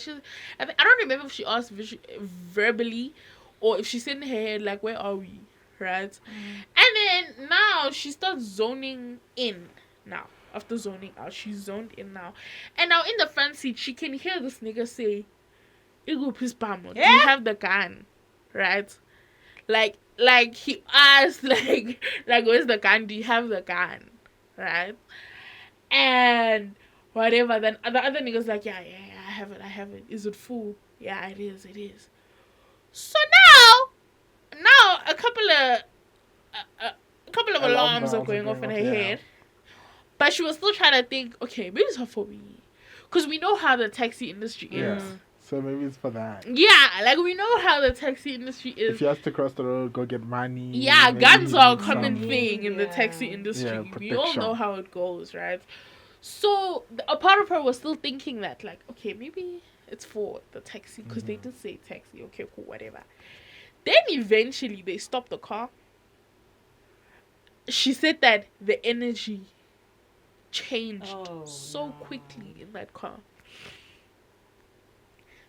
[SPEAKER 2] I don't remember if she asked verbally or if she said in her head, like, where are we, right? And then now she starts zoning in now. After zoning out, she's zoned in now. And now in the front seat, she can hear this nigga say, Igu Pispamo, do you have the gun? Right? Like he asked, like, where's the gun? Do you have the gun? Right? And whatever, then the other nigga's like, yeah, I have it. Is it full? Yeah, it is. So now a couple of alarms are going off in her head. But she was still trying to think, okay, maybe it's for me. Because we know how the taxi industry is.
[SPEAKER 3] Yeah. So maybe it's for that.
[SPEAKER 2] Yeah, like, we know how the taxi industry is.
[SPEAKER 3] If he has to cross the road, go get money.
[SPEAKER 2] Yeah,
[SPEAKER 3] maybe
[SPEAKER 2] guns
[SPEAKER 3] he
[SPEAKER 2] are a
[SPEAKER 3] needs
[SPEAKER 2] common
[SPEAKER 3] some-
[SPEAKER 2] thing in the
[SPEAKER 1] Yeah.
[SPEAKER 2] taxi industry.
[SPEAKER 3] Yeah,
[SPEAKER 2] We all
[SPEAKER 3] protection.
[SPEAKER 2] know how it goes, right? So a part of her was still thinking that, like, okay, maybe it's for the taxi because they did say taxi. Okay, cool, whatever. Then eventually they stopped the car. She said that the energy changed so quickly in that car.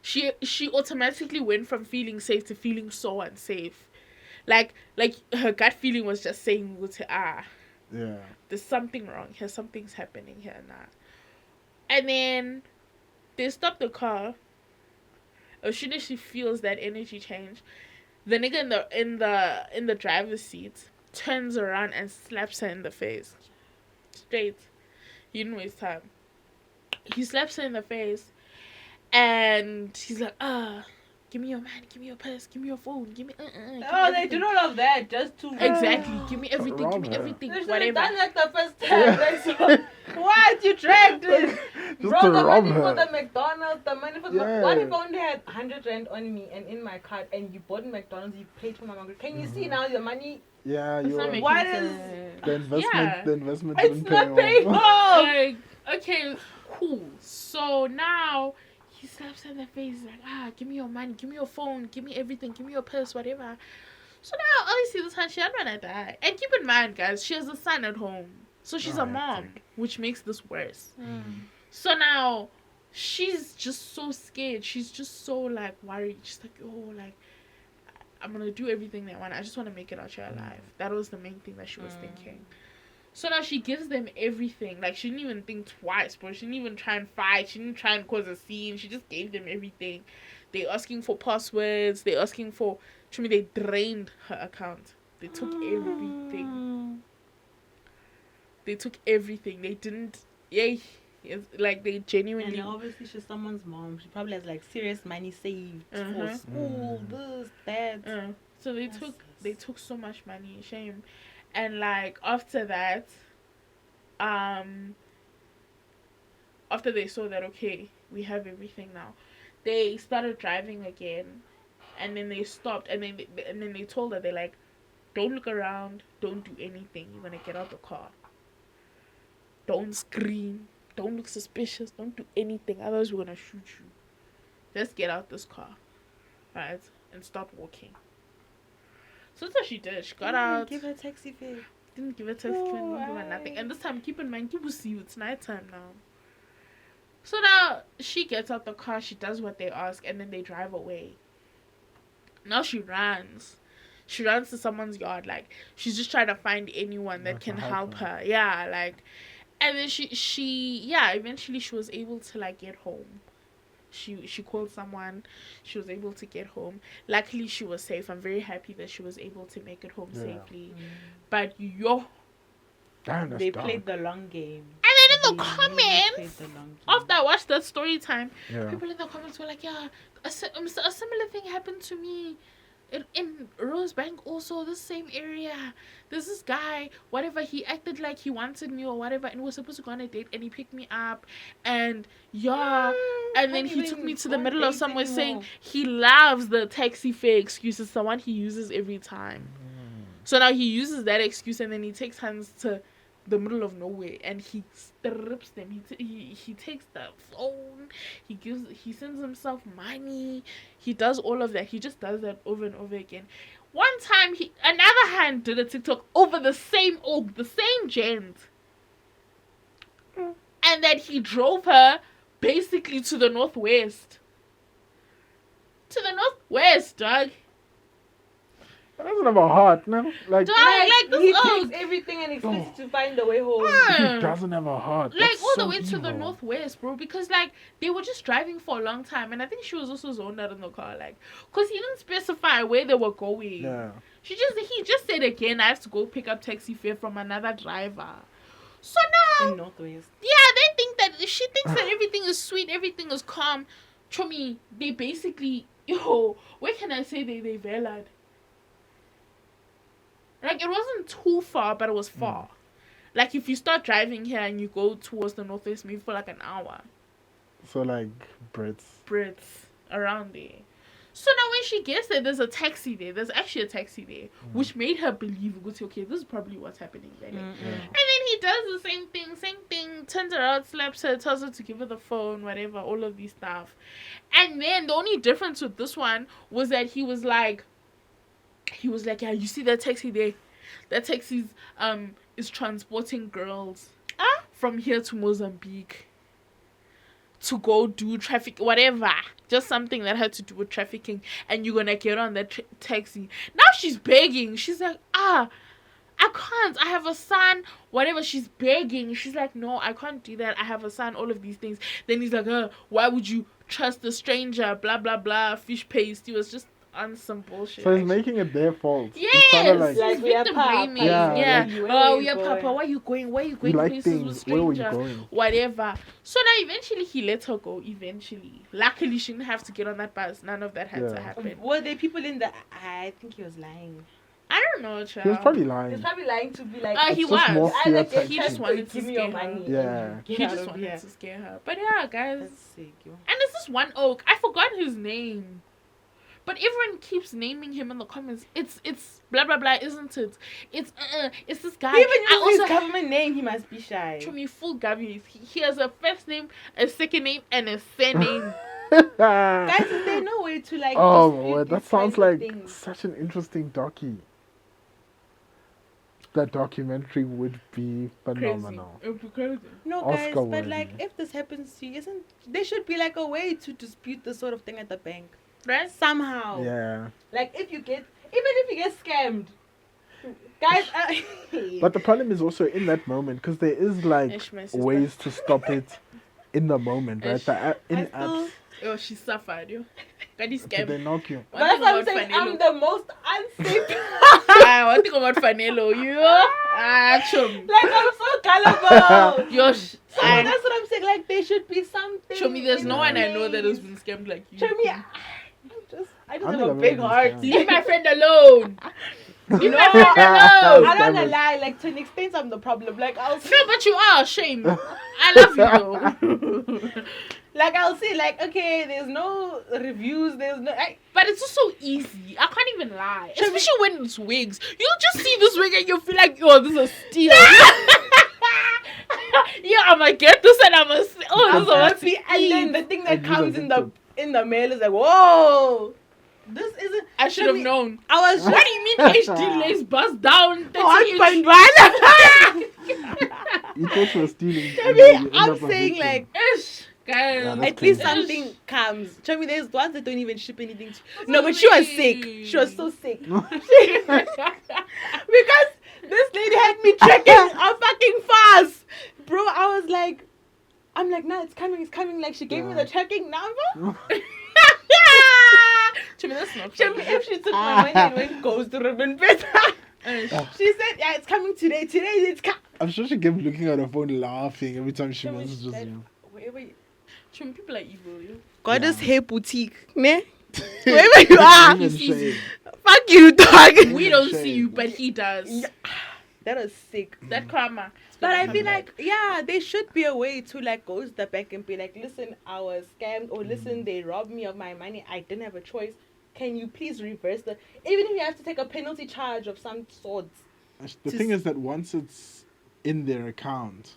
[SPEAKER 2] She automatically went from feeling safe to feeling so unsafe. Like her gut feeling was just saying,
[SPEAKER 3] Yeah.
[SPEAKER 2] there's something wrong here, something's happening here now. And then they stop the car. As soon as she feels that energy change, the nigga in the driver's seat turns around and slaps her in the face. Straight. He didn't waste time. He slaps her in the face and he's like, give me your money, give me your purse, give me your phone, give me
[SPEAKER 1] They do all of that just to
[SPEAKER 2] exactly. Give me everything, give me
[SPEAKER 3] Rob her.
[SPEAKER 2] everything,
[SPEAKER 1] They should have
[SPEAKER 2] whatever.
[SPEAKER 1] done that the first time. That's what you dragged it.
[SPEAKER 3] Just
[SPEAKER 1] Bro,
[SPEAKER 3] to
[SPEAKER 1] the
[SPEAKER 3] rob
[SPEAKER 1] money
[SPEAKER 3] her.
[SPEAKER 1] for the McDonald's, the money for the
[SPEAKER 3] Yeah.
[SPEAKER 1] what if I only had 100 rand on me and in my card and you bought McDonald's, you paid for my McDonald's. Can you see now your money?
[SPEAKER 3] Yeah,
[SPEAKER 2] It's
[SPEAKER 3] you
[SPEAKER 2] not
[SPEAKER 3] are.
[SPEAKER 2] making
[SPEAKER 1] What
[SPEAKER 2] sense.
[SPEAKER 1] is-
[SPEAKER 3] The investment,
[SPEAKER 2] Yeah.
[SPEAKER 3] the investment
[SPEAKER 1] It's
[SPEAKER 3] didn't
[SPEAKER 1] not paying
[SPEAKER 3] pay off.
[SPEAKER 1] off.
[SPEAKER 2] Like, okay, cool. So now he slaps her in the face, like, give me your money, give me your phone, give me everything, give me your purse, whatever. So now, obviously, this time she had to die. And keep in mind, guys, she has a son at home. So she's a
[SPEAKER 3] Alright,
[SPEAKER 2] mom,
[SPEAKER 3] okay.
[SPEAKER 2] which makes this worse. So now, she's just so scared. She's just so, like, worried. She's like, oh, like, I'm going to do everything they want. I just want to make it out here alive. That was the main thing that she was thinking. So now she gives them everything. Like, she didn't even think twice, bro. She didn't even try and fight. She didn't try and cause a scene. She just gave them everything. They asking for passwords. They asking for... To me, they drained her account. They took everything. They took everything. They didn't... Yeah, it's like, they genuinely...
[SPEAKER 1] And obviously she's someone's mom. She probably has like serious money saved for
[SPEAKER 2] Uh-huh.
[SPEAKER 1] school, this, that.
[SPEAKER 2] So they
[SPEAKER 1] Yes,
[SPEAKER 2] they took so much money. Shame. And like after that, after they saw that, okay, we have everything now, they started driving again, and then they stopped, and then they told her, they're like, don't look around, don't do anything. You're gonna get out the car. Don't scream. Don't look suspicious. Don't do anything. Otherwise, we're gonna shoot you. Just get out this car, right, and start walking. So that's what she did. She got out.
[SPEAKER 1] Give her taxi fare.
[SPEAKER 2] Didn't give her text, didn't give her nothing. And this time, keep in mind, you will see you. It's nighttime now. So now she gets out the car. She does what they ask, and then they drive away. Now she runs. She runs to someone's yard. Like, she's just trying to find anyone that can help her. Yeah, like, and then eventually she was able to, like, get home. She called someone. She was able to get home. Luckily, she was safe. I'm very happy that she was able to make it home safely. But
[SPEAKER 1] they played the long game.
[SPEAKER 2] And then in the comments, after I watched that story time, people in the comments were like, yeah, a similar thing happened to me. In Rosebank also, the same area. There's this guy, whatever, he acted like he wanted me or whatever, and we were supposed to go on a date, and he picked me up, and and then he took me to the middle of somewhere saying he loves the taxi fare excuse. It's the one he uses every time. So now he uses that excuse, and then he takes hands to the middle of nowhere, and he strips them. He takes the phone. He sends himself money. He does all of that. He just does that over and over again. One time, another hand did a TikTok over the same gent, and that he drove her basically to the northwest. To the northwest, dog.
[SPEAKER 4] That doesn't have a heart, no? Like
[SPEAKER 1] he takes everything and expects to find a way home.
[SPEAKER 4] He doesn't have a heart.
[SPEAKER 2] Like,
[SPEAKER 4] that's
[SPEAKER 2] all
[SPEAKER 4] so
[SPEAKER 2] the way
[SPEAKER 4] evil.
[SPEAKER 2] to the northwest, bro. Because, like, they were just driving for a long time. And I think she was also zoned out in the car. Like, because he didn't specify where they were going.
[SPEAKER 4] Yeah.
[SPEAKER 2] He just said again, I have to go pick up taxi fare from another driver. So now,
[SPEAKER 1] in northwest.
[SPEAKER 2] Yeah, she thinks that everything is sweet, everything is calm. To me, they basically, where can I say they veiled? Like, it wasn't too far, but it was far. Like, if you start driving here and you go towards the northwest, maybe for like an hour.
[SPEAKER 4] So, like, Brits.
[SPEAKER 2] Around there. So now when she gets there, there's a taxi there. There's actually a taxi there, which made her believe, okay, this is probably what's happening there. And then he does the same thing, turns around, slaps her, tells her to give her the phone, whatever, all of these stuff. And then the only difference with this one was that he was like, yeah, you see that taxi there? That taxi is transporting girls from here to Mozambique to go do traffic, whatever. Just something that had to do with trafficking. And you're gonna get on that taxi. Now she's begging. She's like, I can't. I have a son. Whatever. She's begging. She's like, no, I can't do that. I have a son. All of these things. Then he's like, why would you trust a stranger? Blah, blah, blah. Fish paste. He was just on some bullshit.
[SPEAKER 4] So he's making it their fault.
[SPEAKER 2] Yes,
[SPEAKER 1] like we are
[SPEAKER 2] blaming.
[SPEAKER 4] Yeah.
[SPEAKER 2] We are Papa. Where are you going? Where are you going?
[SPEAKER 4] Like
[SPEAKER 2] Places with
[SPEAKER 4] where were you
[SPEAKER 2] strangers.
[SPEAKER 4] going?
[SPEAKER 2] Whatever. So now eventually he let her go. Eventually, luckily she didn't have to get on that bus. None of that had to happen.
[SPEAKER 1] Were there people in the? I think he was lying.
[SPEAKER 2] I don't know, child.
[SPEAKER 4] He was probably lying.
[SPEAKER 1] He was probably lying to be like.
[SPEAKER 2] He
[SPEAKER 4] just more
[SPEAKER 2] was.
[SPEAKER 4] fear
[SPEAKER 2] He just wanted to
[SPEAKER 1] give me
[SPEAKER 2] scare
[SPEAKER 1] your money.
[SPEAKER 2] her.
[SPEAKER 4] Yeah.
[SPEAKER 2] He just wanted to scare her. But yeah, guys.
[SPEAKER 1] That's sick, yo.
[SPEAKER 2] And there's this one oak. I forgot his name. But everyone keeps naming him in the comments. It's blah blah blah, isn't it? It's this guy.
[SPEAKER 1] Even his government name, he must be shy.
[SPEAKER 2] To me, full Gabi. He has a first name, a second name, and a surname.
[SPEAKER 1] Guys, is there no way to like?
[SPEAKER 4] Oh,
[SPEAKER 1] dispute
[SPEAKER 4] well, that
[SPEAKER 1] these
[SPEAKER 4] sounds
[SPEAKER 1] kinds of
[SPEAKER 4] like
[SPEAKER 1] things?
[SPEAKER 4] such an interesting docu. That documentary would be phenomenal.
[SPEAKER 2] It would be crazy.
[SPEAKER 1] No, guys,
[SPEAKER 4] Oscar
[SPEAKER 1] but
[SPEAKER 4] worthy.
[SPEAKER 1] like, if this happens to you, there should be like a way to dispute this sort of thing at the bank,
[SPEAKER 2] Right?
[SPEAKER 1] somehow.
[SPEAKER 4] Yeah.
[SPEAKER 1] Like if you get scammed, guys.
[SPEAKER 4] But the problem is also in that moment, because there is like
[SPEAKER 2] Ish, my sister.
[SPEAKER 4] ways to stop it in the moment, right?
[SPEAKER 2] Ish.
[SPEAKER 4] The in
[SPEAKER 1] I still-
[SPEAKER 4] apps,
[SPEAKER 2] Oh, she suffered, yo. Got this
[SPEAKER 4] okay, they
[SPEAKER 2] scam.
[SPEAKER 4] knock you.
[SPEAKER 2] One
[SPEAKER 1] That's
[SPEAKER 2] thing
[SPEAKER 1] what I'm
[SPEAKER 2] about
[SPEAKER 1] saying.
[SPEAKER 2] Fanelo.
[SPEAKER 1] I'm the most unsafe.
[SPEAKER 2] One thing about Fanelo, chum.
[SPEAKER 1] Like I'm so gullible.
[SPEAKER 2] Yo,
[SPEAKER 1] So that's what I'm saying. Like there should be something.
[SPEAKER 2] show me there's
[SPEAKER 1] in
[SPEAKER 2] no one I know that has
[SPEAKER 1] place.
[SPEAKER 2] been scammed like you.
[SPEAKER 1] Show me. I just
[SPEAKER 4] I
[SPEAKER 1] have
[SPEAKER 4] think
[SPEAKER 1] a
[SPEAKER 4] I've
[SPEAKER 1] big
[SPEAKER 4] never been
[SPEAKER 1] heart.
[SPEAKER 4] scammed.
[SPEAKER 2] Leave my friend alone. Leave my
[SPEAKER 1] No,
[SPEAKER 2] friend alone.
[SPEAKER 1] I don't
[SPEAKER 4] Damn it.
[SPEAKER 1] lie. Like to an extent, I'm the problem. Like I'll see,
[SPEAKER 2] No, but you are. Shame. I love you.
[SPEAKER 1] like I'll see. Like okay, there's no reviews. There's no.
[SPEAKER 2] But it's just so easy. I can't even lie. Especially when it's wigs. You'll just see this wig and you'll feel like, oh, this is a steal. Yeah, I'm gonna get this and I'm gonna say, oh, this is what
[SPEAKER 1] see, and then the thing that
[SPEAKER 4] And
[SPEAKER 1] comes
[SPEAKER 4] you
[SPEAKER 1] in the mail is like, whoa, this isn't.
[SPEAKER 2] I should
[SPEAKER 1] show
[SPEAKER 2] have
[SPEAKER 1] me-
[SPEAKER 2] known.
[SPEAKER 1] I was.
[SPEAKER 2] What do you mean HD lace bust down?
[SPEAKER 1] 1.1.
[SPEAKER 4] You thought you were stealing. and
[SPEAKER 1] I
[SPEAKER 4] you
[SPEAKER 1] mean,
[SPEAKER 4] end
[SPEAKER 1] I'm
[SPEAKER 4] up a
[SPEAKER 1] saying
[SPEAKER 4] victim.
[SPEAKER 1] like,
[SPEAKER 2] Ish. Guys,
[SPEAKER 3] Yeah, that's
[SPEAKER 1] At least
[SPEAKER 3] crazy.
[SPEAKER 1] something comes. Show me, there's ones that don't even ship anything. No, but she was sick. She was so sick. Because this lady had me checking a fucking fast. Bro, I'm like, nah, it's coming. Like, she gave me the tracking number.
[SPEAKER 2] Chumi, that's not
[SPEAKER 1] Show me
[SPEAKER 2] funny.
[SPEAKER 1] if she took my money and went goes to Ruben Peter. She said, yeah, it's coming today. Today it's coming.
[SPEAKER 3] I'm sure she kept looking at her phone laughing every time she
[SPEAKER 1] Show me
[SPEAKER 3] messages
[SPEAKER 1] that-
[SPEAKER 3] you.
[SPEAKER 1] Wherever you...
[SPEAKER 2] Chumi, people are evil, yo.
[SPEAKER 1] Goddess
[SPEAKER 3] Yeah.
[SPEAKER 1] Hair Boutique, ne? Wherever you are,
[SPEAKER 3] Even shame.
[SPEAKER 1] fuck you, dog.
[SPEAKER 2] We don't
[SPEAKER 3] Shame.
[SPEAKER 2] see you, but he does.
[SPEAKER 1] Yeah. That was sick.
[SPEAKER 2] That karma.
[SPEAKER 1] But I feel like, yeah, there should be a way to like go to the back and be like, listen, I was scammed, or listen, they robbed me of my money. I didn't have a choice. Can you please reverse the? Even if you have to take a penalty charge of some sort.
[SPEAKER 3] The thing is that once it's in their account,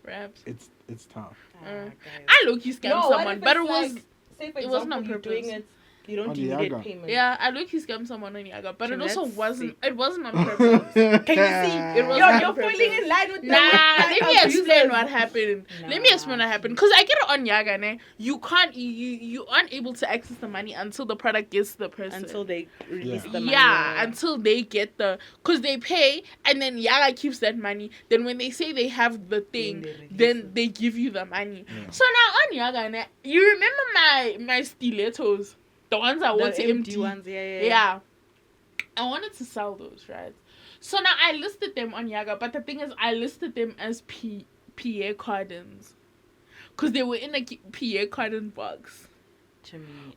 [SPEAKER 2] Raps.
[SPEAKER 3] it's tough.
[SPEAKER 2] Mm.
[SPEAKER 1] guys.
[SPEAKER 2] I low-key scammed
[SPEAKER 1] No, what
[SPEAKER 2] someone,
[SPEAKER 1] if
[SPEAKER 2] but it
[SPEAKER 1] it's
[SPEAKER 2] was...
[SPEAKER 1] like, say for
[SPEAKER 2] it wasn't
[SPEAKER 1] example,
[SPEAKER 2] on
[SPEAKER 1] you're doing
[SPEAKER 2] purpose.
[SPEAKER 1] it, you don't
[SPEAKER 3] On
[SPEAKER 1] do
[SPEAKER 3] the
[SPEAKER 1] immediate
[SPEAKER 3] Yaga.
[SPEAKER 1] payment.
[SPEAKER 2] Yeah, I low-key scammed someone on Yaga, but it
[SPEAKER 1] Chumi,
[SPEAKER 2] also
[SPEAKER 1] that's
[SPEAKER 2] wasn't...
[SPEAKER 1] sick.
[SPEAKER 2] It wasn't on purpose.
[SPEAKER 1] Can you see?
[SPEAKER 2] It was
[SPEAKER 1] You're
[SPEAKER 2] on
[SPEAKER 1] falling
[SPEAKER 2] purpose.
[SPEAKER 1] in line with the
[SPEAKER 2] Nah, let me explain what happened. Let me
[SPEAKER 1] Nah.
[SPEAKER 2] explain what happened. Because I get it on Yaga, ne? You can't... You aren't able to access the money until the product gets to the person.
[SPEAKER 1] Until they release
[SPEAKER 3] Yeah.
[SPEAKER 1] the money.
[SPEAKER 2] Yeah, until they get the... Because they pay, and then Yaga keeps that money. Then when they say they have the thing,
[SPEAKER 1] they release
[SPEAKER 2] then
[SPEAKER 1] it.
[SPEAKER 2] they give you the money.
[SPEAKER 3] Yeah.
[SPEAKER 2] So now on Yaga, ne, you remember my stilettos? The ones I want to
[SPEAKER 1] the
[SPEAKER 2] empty.
[SPEAKER 1] empty ones, yeah.
[SPEAKER 2] Yeah. I wanted to sell those, right? So now I listed them on Yaga, but the thing is, I listed them as PA cartons. Because they were in a PA carton box.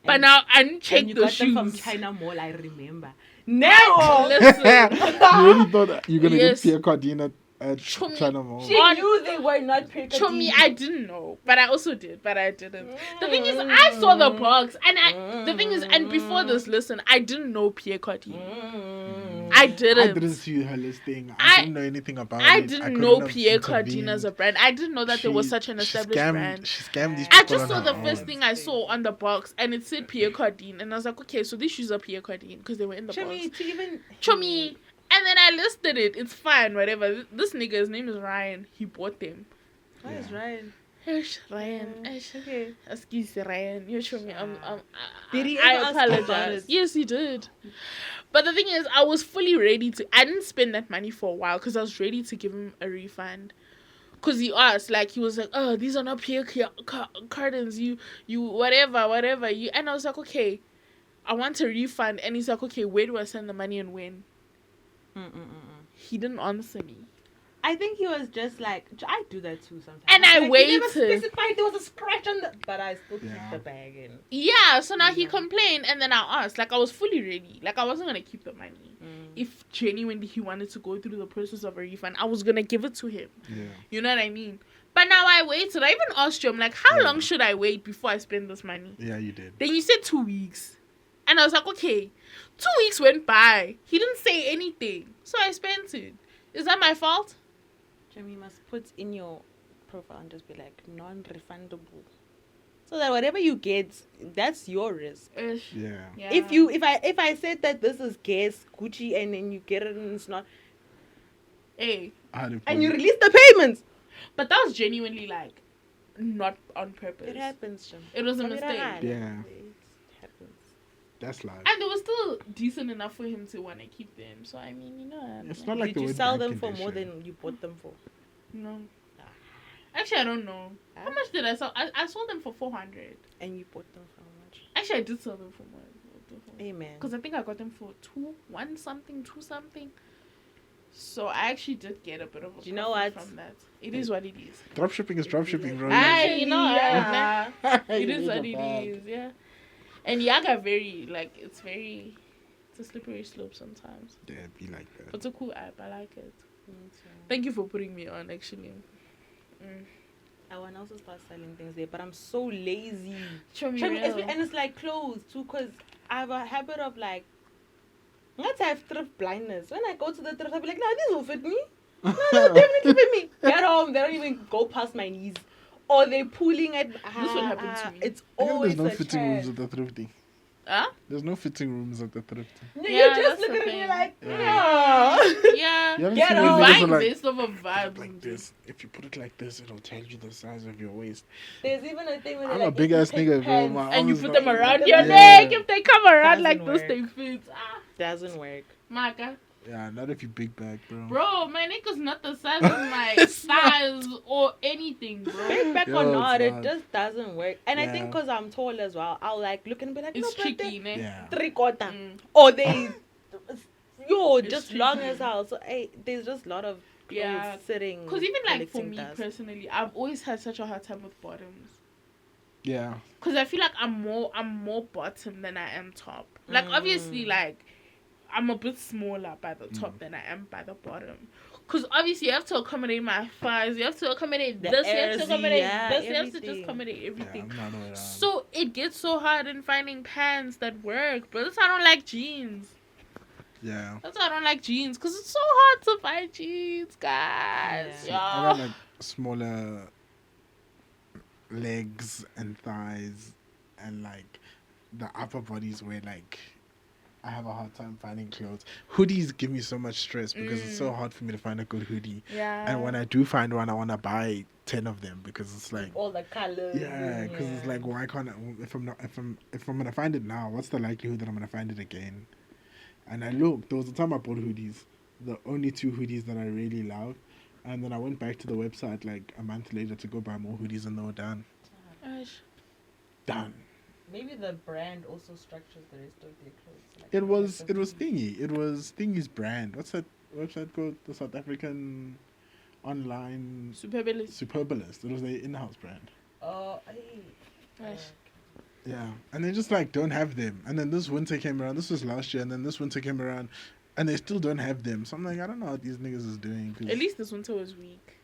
[SPEAKER 2] But now I didn't check
[SPEAKER 1] and you
[SPEAKER 2] the
[SPEAKER 1] got
[SPEAKER 2] shoes.
[SPEAKER 1] them from China Mall, I remember. No!
[SPEAKER 2] Listen.
[SPEAKER 3] You really thought you were gonna
[SPEAKER 2] Yes.
[SPEAKER 3] get Pierre Cardin at
[SPEAKER 2] Chumi.
[SPEAKER 3] China Mall?
[SPEAKER 1] She
[SPEAKER 2] On-
[SPEAKER 1] knew they were not Picadilly.
[SPEAKER 2] Chumi, I didn't know, but I also did, but I didn't. The thing is, I saw the box, and the thing is, and before this, listen, I didn't know Pierre Cardin. I
[SPEAKER 3] I
[SPEAKER 2] didn't.
[SPEAKER 3] didn't see her listing.
[SPEAKER 2] I-
[SPEAKER 3] I didn't know anything about
[SPEAKER 2] I
[SPEAKER 3] it.
[SPEAKER 2] didn't
[SPEAKER 3] couldn't
[SPEAKER 2] know
[SPEAKER 3] have
[SPEAKER 2] Pierre Cardin
[SPEAKER 3] intervened.
[SPEAKER 2] as a brand. I didn't know that there was
[SPEAKER 3] She-
[SPEAKER 2] such an
[SPEAKER 3] she
[SPEAKER 2] established
[SPEAKER 3] scammed-
[SPEAKER 2] brand.
[SPEAKER 3] She scammed these
[SPEAKER 2] I
[SPEAKER 3] people
[SPEAKER 2] just saw
[SPEAKER 3] on
[SPEAKER 2] the
[SPEAKER 3] her
[SPEAKER 2] first
[SPEAKER 3] own.
[SPEAKER 2] thing I saw on the box, and it said Pierre Cardin, and I was like, okay, so these shoes are Pierre Cardin because they were in the box.
[SPEAKER 1] Chummy, to even...
[SPEAKER 2] Chummy. And then I listed it. It's fine, whatever. This nigga, his name is Ryan. He bought them.
[SPEAKER 1] Why is
[SPEAKER 3] Yeah.
[SPEAKER 1] Ryan?
[SPEAKER 2] Eish, Ryan.
[SPEAKER 1] Okay.
[SPEAKER 2] Excuse me, Ryan. You show me.
[SPEAKER 1] Did he
[SPEAKER 2] I
[SPEAKER 1] ever ask about
[SPEAKER 2] apologize.
[SPEAKER 1] it?
[SPEAKER 2] Yes, he did. But the thing is, I was fully ready to. I didn't spend that money for a while because I was ready to give him a refund. Because he asked, like, he was like, oh, these are not Pierre cartons. You, whatever. You. And I was like, okay, I want a refund. And he's like, okay, where do I send the money and when? He didn't answer me.
[SPEAKER 1] I think he was just like, I do that too sometimes.
[SPEAKER 2] And I
[SPEAKER 1] Like, he never
[SPEAKER 2] waited.
[SPEAKER 1] specified there was a scratch on the... But I still took
[SPEAKER 3] Yeah.
[SPEAKER 1] the bag in.
[SPEAKER 2] Yeah, so now he
[SPEAKER 1] Yeah.
[SPEAKER 2] complained, and then I asked. Like, I was fully ready. Like, I wasn't going to keep the money. If genuinely he wanted to go through the process of a refund, I was going to give it to him.
[SPEAKER 3] Yeah.
[SPEAKER 2] You know what I mean? But now I waited. I even asked you, I'm like, how
[SPEAKER 3] Yeah.
[SPEAKER 2] long should I wait before I spend this money?
[SPEAKER 3] Yeah, you did.
[SPEAKER 2] Then you said 2 weeks. And I was like, okay. 2 weeks went by. He didn't say anything. So I spent it. Is that my fault?
[SPEAKER 1] Jimmy, you must put in your profile and just be like, non-refundable. So that whatever you get, that's your risk.
[SPEAKER 2] Ish.
[SPEAKER 3] Yeah.
[SPEAKER 2] Yeah.
[SPEAKER 1] If I said that this is Guess, Gucci, and then you get it and it's not...
[SPEAKER 2] Hey.
[SPEAKER 1] And you release the payments!
[SPEAKER 2] But that was genuinely, like, not on purpose.
[SPEAKER 1] It happens, Jim.
[SPEAKER 2] It was a mistake.
[SPEAKER 3] Yeah.
[SPEAKER 1] It happens.
[SPEAKER 3] That's life.
[SPEAKER 2] And they were still decent enough for him to want to keep them. So, I mean, you know.
[SPEAKER 3] It's not like
[SPEAKER 1] Did
[SPEAKER 3] they
[SPEAKER 1] you
[SPEAKER 3] were
[SPEAKER 1] sell
[SPEAKER 3] bad
[SPEAKER 1] them for more
[SPEAKER 3] condition.
[SPEAKER 1] than you bought them for?
[SPEAKER 2] No. Actually, I don't know. How much did I sell? I sold them for 400.
[SPEAKER 1] And you bought them for how much?
[SPEAKER 2] Actually, I did sell them for more.
[SPEAKER 1] Amen.
[SPEAKER 2] Because I think I got them for 2 something. So I actually did get a bit of a
[SPEAKER 1] Do you know
[SPEAKER 2] profit
[SPEAKER 1] what?
[SPEAKER 2] from that. It is what it is.
[SPEAKER 3] Dropshipping is dropshipping, bro.
[SPEAKER 2] You know,
[SPEAKER 1] Yeah.
[SPEAKER 2] it is what it is, yeah. And Yaga it's a slippery slope sometimes.
[SPEAKER 3] Yeah, be like that.
[SPEAKER 2] But it's a cool app, I like it. Thank you for putting me on, actually.
[SPEAKER 1] I want to also start selling things there, but I'm so lazy.
[SPEAKER 2] Show me
[SPEAKER 1] And it's like clothes too, because I have a habit of like, let's have thrift blindness. When I go to the thrift, I'll be like, no, these will fit me. No, they'll definitely fit me. Get home, they don't even go past my knees. Or they're pulling at...
[SPEAKER 2] This would happen to me.
[SPEAKER 1] It's
[SPEAKER 3] I know
[SPEAKER 1] always
[SPEAKER 3] there's no
[SPEAKER 1] a
[SPEAKER 3] fitting
[SPEAKER 1] chance.
[SPEAKER 3] rooms with the thrifty.
[SPEAKER 2] Huh?
[SPEAKER 3] There's no fitting rooms at the thrift.
[SPEAKER 1] You
[SPEAKER 2] Yeah,
[SPEAKER 1] just
[SPEAKER 2] that's
[SPEAKER 1] look
[SPEAKER 2] the
[SPEAKER 1] at me
[SPEAKER 2] thing.
[SPEAKER 1] like,
[SPEAKER 3] Yeah.
[SPEAKER 1] no.
[SPEAKER 2] Yeah.
[SPEAKER 3] You haven't
[SPEAKER 1] Get
[SPEAKER 3] seen
[SPEAKER 1] out.
[SPEAKER 3] when
[SPEAKER 2] You're
[SPEAKER 3] niggas
[SPEAKER 2] buying
[SPEAKER 3] are like,
[SPEAKER 2] based off of
[SPEAKER 3] put it
[SPEAKER 2] vibes.
[SPEAKER 3] like this. If you put it like this, it'll tell you the size of your waist.
[SPEAKER 1] There's even a thing where
[SPEAKER 3] I'm
[SPEAKER 1] they're
[SPEAKER 3] a
[SPEAKER 1] like,
[SPEAKER 3] big
[SPEAKER 1] if you
[SPEAKER 3] ass
[SPEAKER 1] take
[SPEAKER 3] nigga, bro.
[SPEAKER 1] pants
[SPEAKER 3] My
[SPEAKER 2] And you
[SPEAKER 3] arms
[SPEAKER 2] put
[SPEAKER 3] not-
[SPEAKER 2] them around
[SPEAKER 1] them
[SPEAKER 2] your
[SPEAKER 1] around.
[SPEAKER 2] neck. If they come around like
[SPEAKER 1] Doesn't
[SPEAKER 2] this,
[SPEAKER 1] work.
[SPEAKER 2] they fit. Ah,
[SPEAKER 1] doesn't work.
[SPEAKER 2] Maka.
[SPEAKER 3] Yeah, not if you big back, bro.
[SPEAKER 2] Bro, my neck is not the size of my thighs or anything, bro.
[SPEAKER 1] Big back
[SPEAKER 3] Yo,
[SPEAKER 1] or
[SPEAKER 3] it's
[SPEAKER 1] not, it
[SPEAKER 3] not.
[SPEAKER 1] just doesn't work. And I think
[SPEAKER 3] Yeah.
[SPEAKER 1] because I'm tall as well, I'll like look and be like,
[SPEAKER 2] It's
[SPEAKER 1] no, but
[SPEAKER 2] tricky,
[SPEAKER 1] they
[SPEAKER 2] ne?
[SPEAKER 3] Yeah.
[SPEAKER 1] 3/4.
[SPEAKER 2] Mm.
[SPEAKER 1] Or they,
[SPEAKER 2] It's
[SPEAKER 1] just long
[SPEAKER 2] tricky.
[SPEAKER 1] as hell. So there's just a lot of clothes
[SPEAKER 2] Yeah.
[SPEAKER 1] sitting.
[SPEAKER 2] Because even like for
[SPEAKER 1] collecting
[SPEAKER 2] me
[SPEAKER 1] dust.
[SPEAKER 2] personally, I've always had such a hard time with bottoms.
[SPEAKER 3] Yeah.
[SPEAKER 2] Because I feel like I'm more bottom than I am top. Like obviously, like I'm a bit smaller by the top than I am by the bottom. Because obviously you have to accommodate my thighs, you have to accommodate
[SPEAKER 1] The
[SPEAKER 2] this, you have to
[SPEAKER 1] airsy,
[SPEAKER 2] accommodate
[SPEAKER 1] yeah,
[SPEAKER 2] this, you have to just
[SPEAKER 1] everything.
[SPEAKER 2] accommodate
[SPEAKER 3] Yeah,
[SPEAKER 2] everything.
[SPEAKER 3] I'm not around.
[SPEAKER 2] So it gets so hard in finding pants that work. But that's why I don't like jeans.
[SPEAKER 3] Yeah.
[SPEAKER 2] That's why I don't like jeans. Because it's so hard to find jeans, guys.
[SPEAKER 1] Yeah.
[SPEAKER 3] See, I got
[SPEAKER 2] Yeah.
[SPEAKER 3] like smaller legs and thighs, and like the upper bodies where like I have a hard time finding clothes. Hoodies give me so much stress because it's so hard for me to find a good hoodie.
[SPEAKER 2] Yeah.
[SPEAKER 3] And when I do find one, I want to buy 10 of them because it's like,
[SPEAKER 1] all the colors.
[SPEAKER 3] yeah, because it's like, why can't I, if I'm gonna find it now, what's the likelihood that I'm gonna find it again? And I looked. There was a time I bought hoodies, the only 2 hoodies that I really love, and then I went back to the website like a month later to go buy more hoodies, and they were done.
[SPEAKER 2] Gosh.
[SPEAKER 3] Done.
[SPEAKER 1] Maybe the brand also structures the rest of their clothes. Like
[SPEAKER 3] It was
[SPEAKER 1] the
[SPEAKER 3] Thingy. It was Thingy's brand. What's that website called? The South African online
[SPEAKER 2] Superbalist.
[SPEAKER 3] Superbalist. It was their in-house brand.
[SPEAKER 1] Oh,
[SPEAKER 2] Gosh.
[SPEAKER 3] Yeah, and they just like don't have them. And then this winter came around. This was last year, and then this winter came around, and they still don't have them. So I'm like, I don't know what these niggas is doing. 'Cause,
[SPEAKER 2] At least this winter was weak.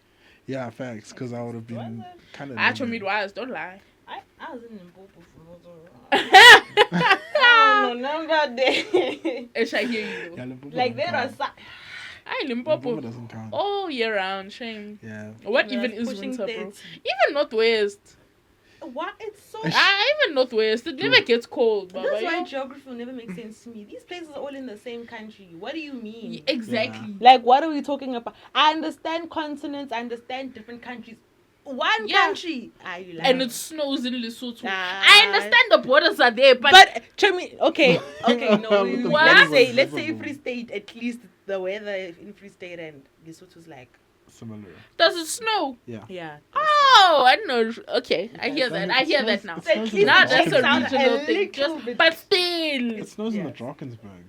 [SPEAKER 3] yeah, facts. Because I would have been
[SPEAKER 1] Was it?
[SPEAKER 3] kind of.
[SPEAKER 2] Actual midwives, don't lie.
[SPEAKER 1] I was in Limpopo for no number day.
[SPEAKER 2] I hear you.
[SPEAKER 3] Yeah, Limpopo
[SPEAKER 1] Like
[SPEAKER 3] doesn't
[SPEAKER 1] there are
[SPEAKER 3] count.
[SPEAKER 2] I
[SPEAKER 3] Limpopo
[SPEAKER 2] Limpopo
[SPEAKER 3] doesn't count.
[SPEAKER 2] all year round. Shame.
[SPEAKER 3] Yeah.
[SPEAKER 2] What
[SPEAKER 1] Yeah,
[SPEAKER 2] even
[SPEAKER 1] it's
[SPEAKER 2] is
[SPEAKER 1] pushing
[SPEAKER 2] winter,
[SPEAKER 1] 30.
[SPEAKER 2] bro? Even Northwest.
[SPEAKER 1] What? It's so.
[SPEAKER 2] Even Northwest. It never gets cold, Baba.
[SPEAKER 1] That's why
[SPEAKER 2] yo.
[SPEAKER 1] geography will never make sense to me. These places are all in the same country. What do you mean?
[SPEAKER 2] Exactly.
[SPEAKER 1] Like, what are we talking about? I understand continents. I understand different countries. One
[SPEAKER 2] Yeah.
[SPEAKER 1] country. Are you like?
[SPEAKER 2] And it snows in Lesotho.
[SPEAKER 1] Ah.
[SPEAKER 2] I understand the borders are there, but
[SPEAKER 1] But check me. Okay, no.
[SPEAKER 3] With the
[SPEAKER 2] What?
[SPEAKER 1] Let's say
[SPEAKER 3] borders,
[SPEAKER 1] Free State. At least the weather in Free State and Lesotho's like.
[SPEAKER 3] Similar.
[SPEAKER 2] does it snow?
[SPEAKER 3] Yeah.
[SPEAKER 1] Yeah.
[SPEAKER 2] Oh, I know. Okay, I hear that. I hear that now.
[SPEAKER 3] It snows in the
[SPEAKER 2] Now that's a
[SPEAKER 3] Drakensberg.
[SPEAKER 2] regional
[SPEAKER 1] a
[SPEAKER 2] thing.
[SPEAKER 1] little
[SPEAKER 2] Just,
[SPEAKER 1] bit.
[SPEAKER 2] but still.
[SPEAKER 3] It snows in the
[SPEAKER 1] Yes.
[SPEAKER 3] Drakensberg.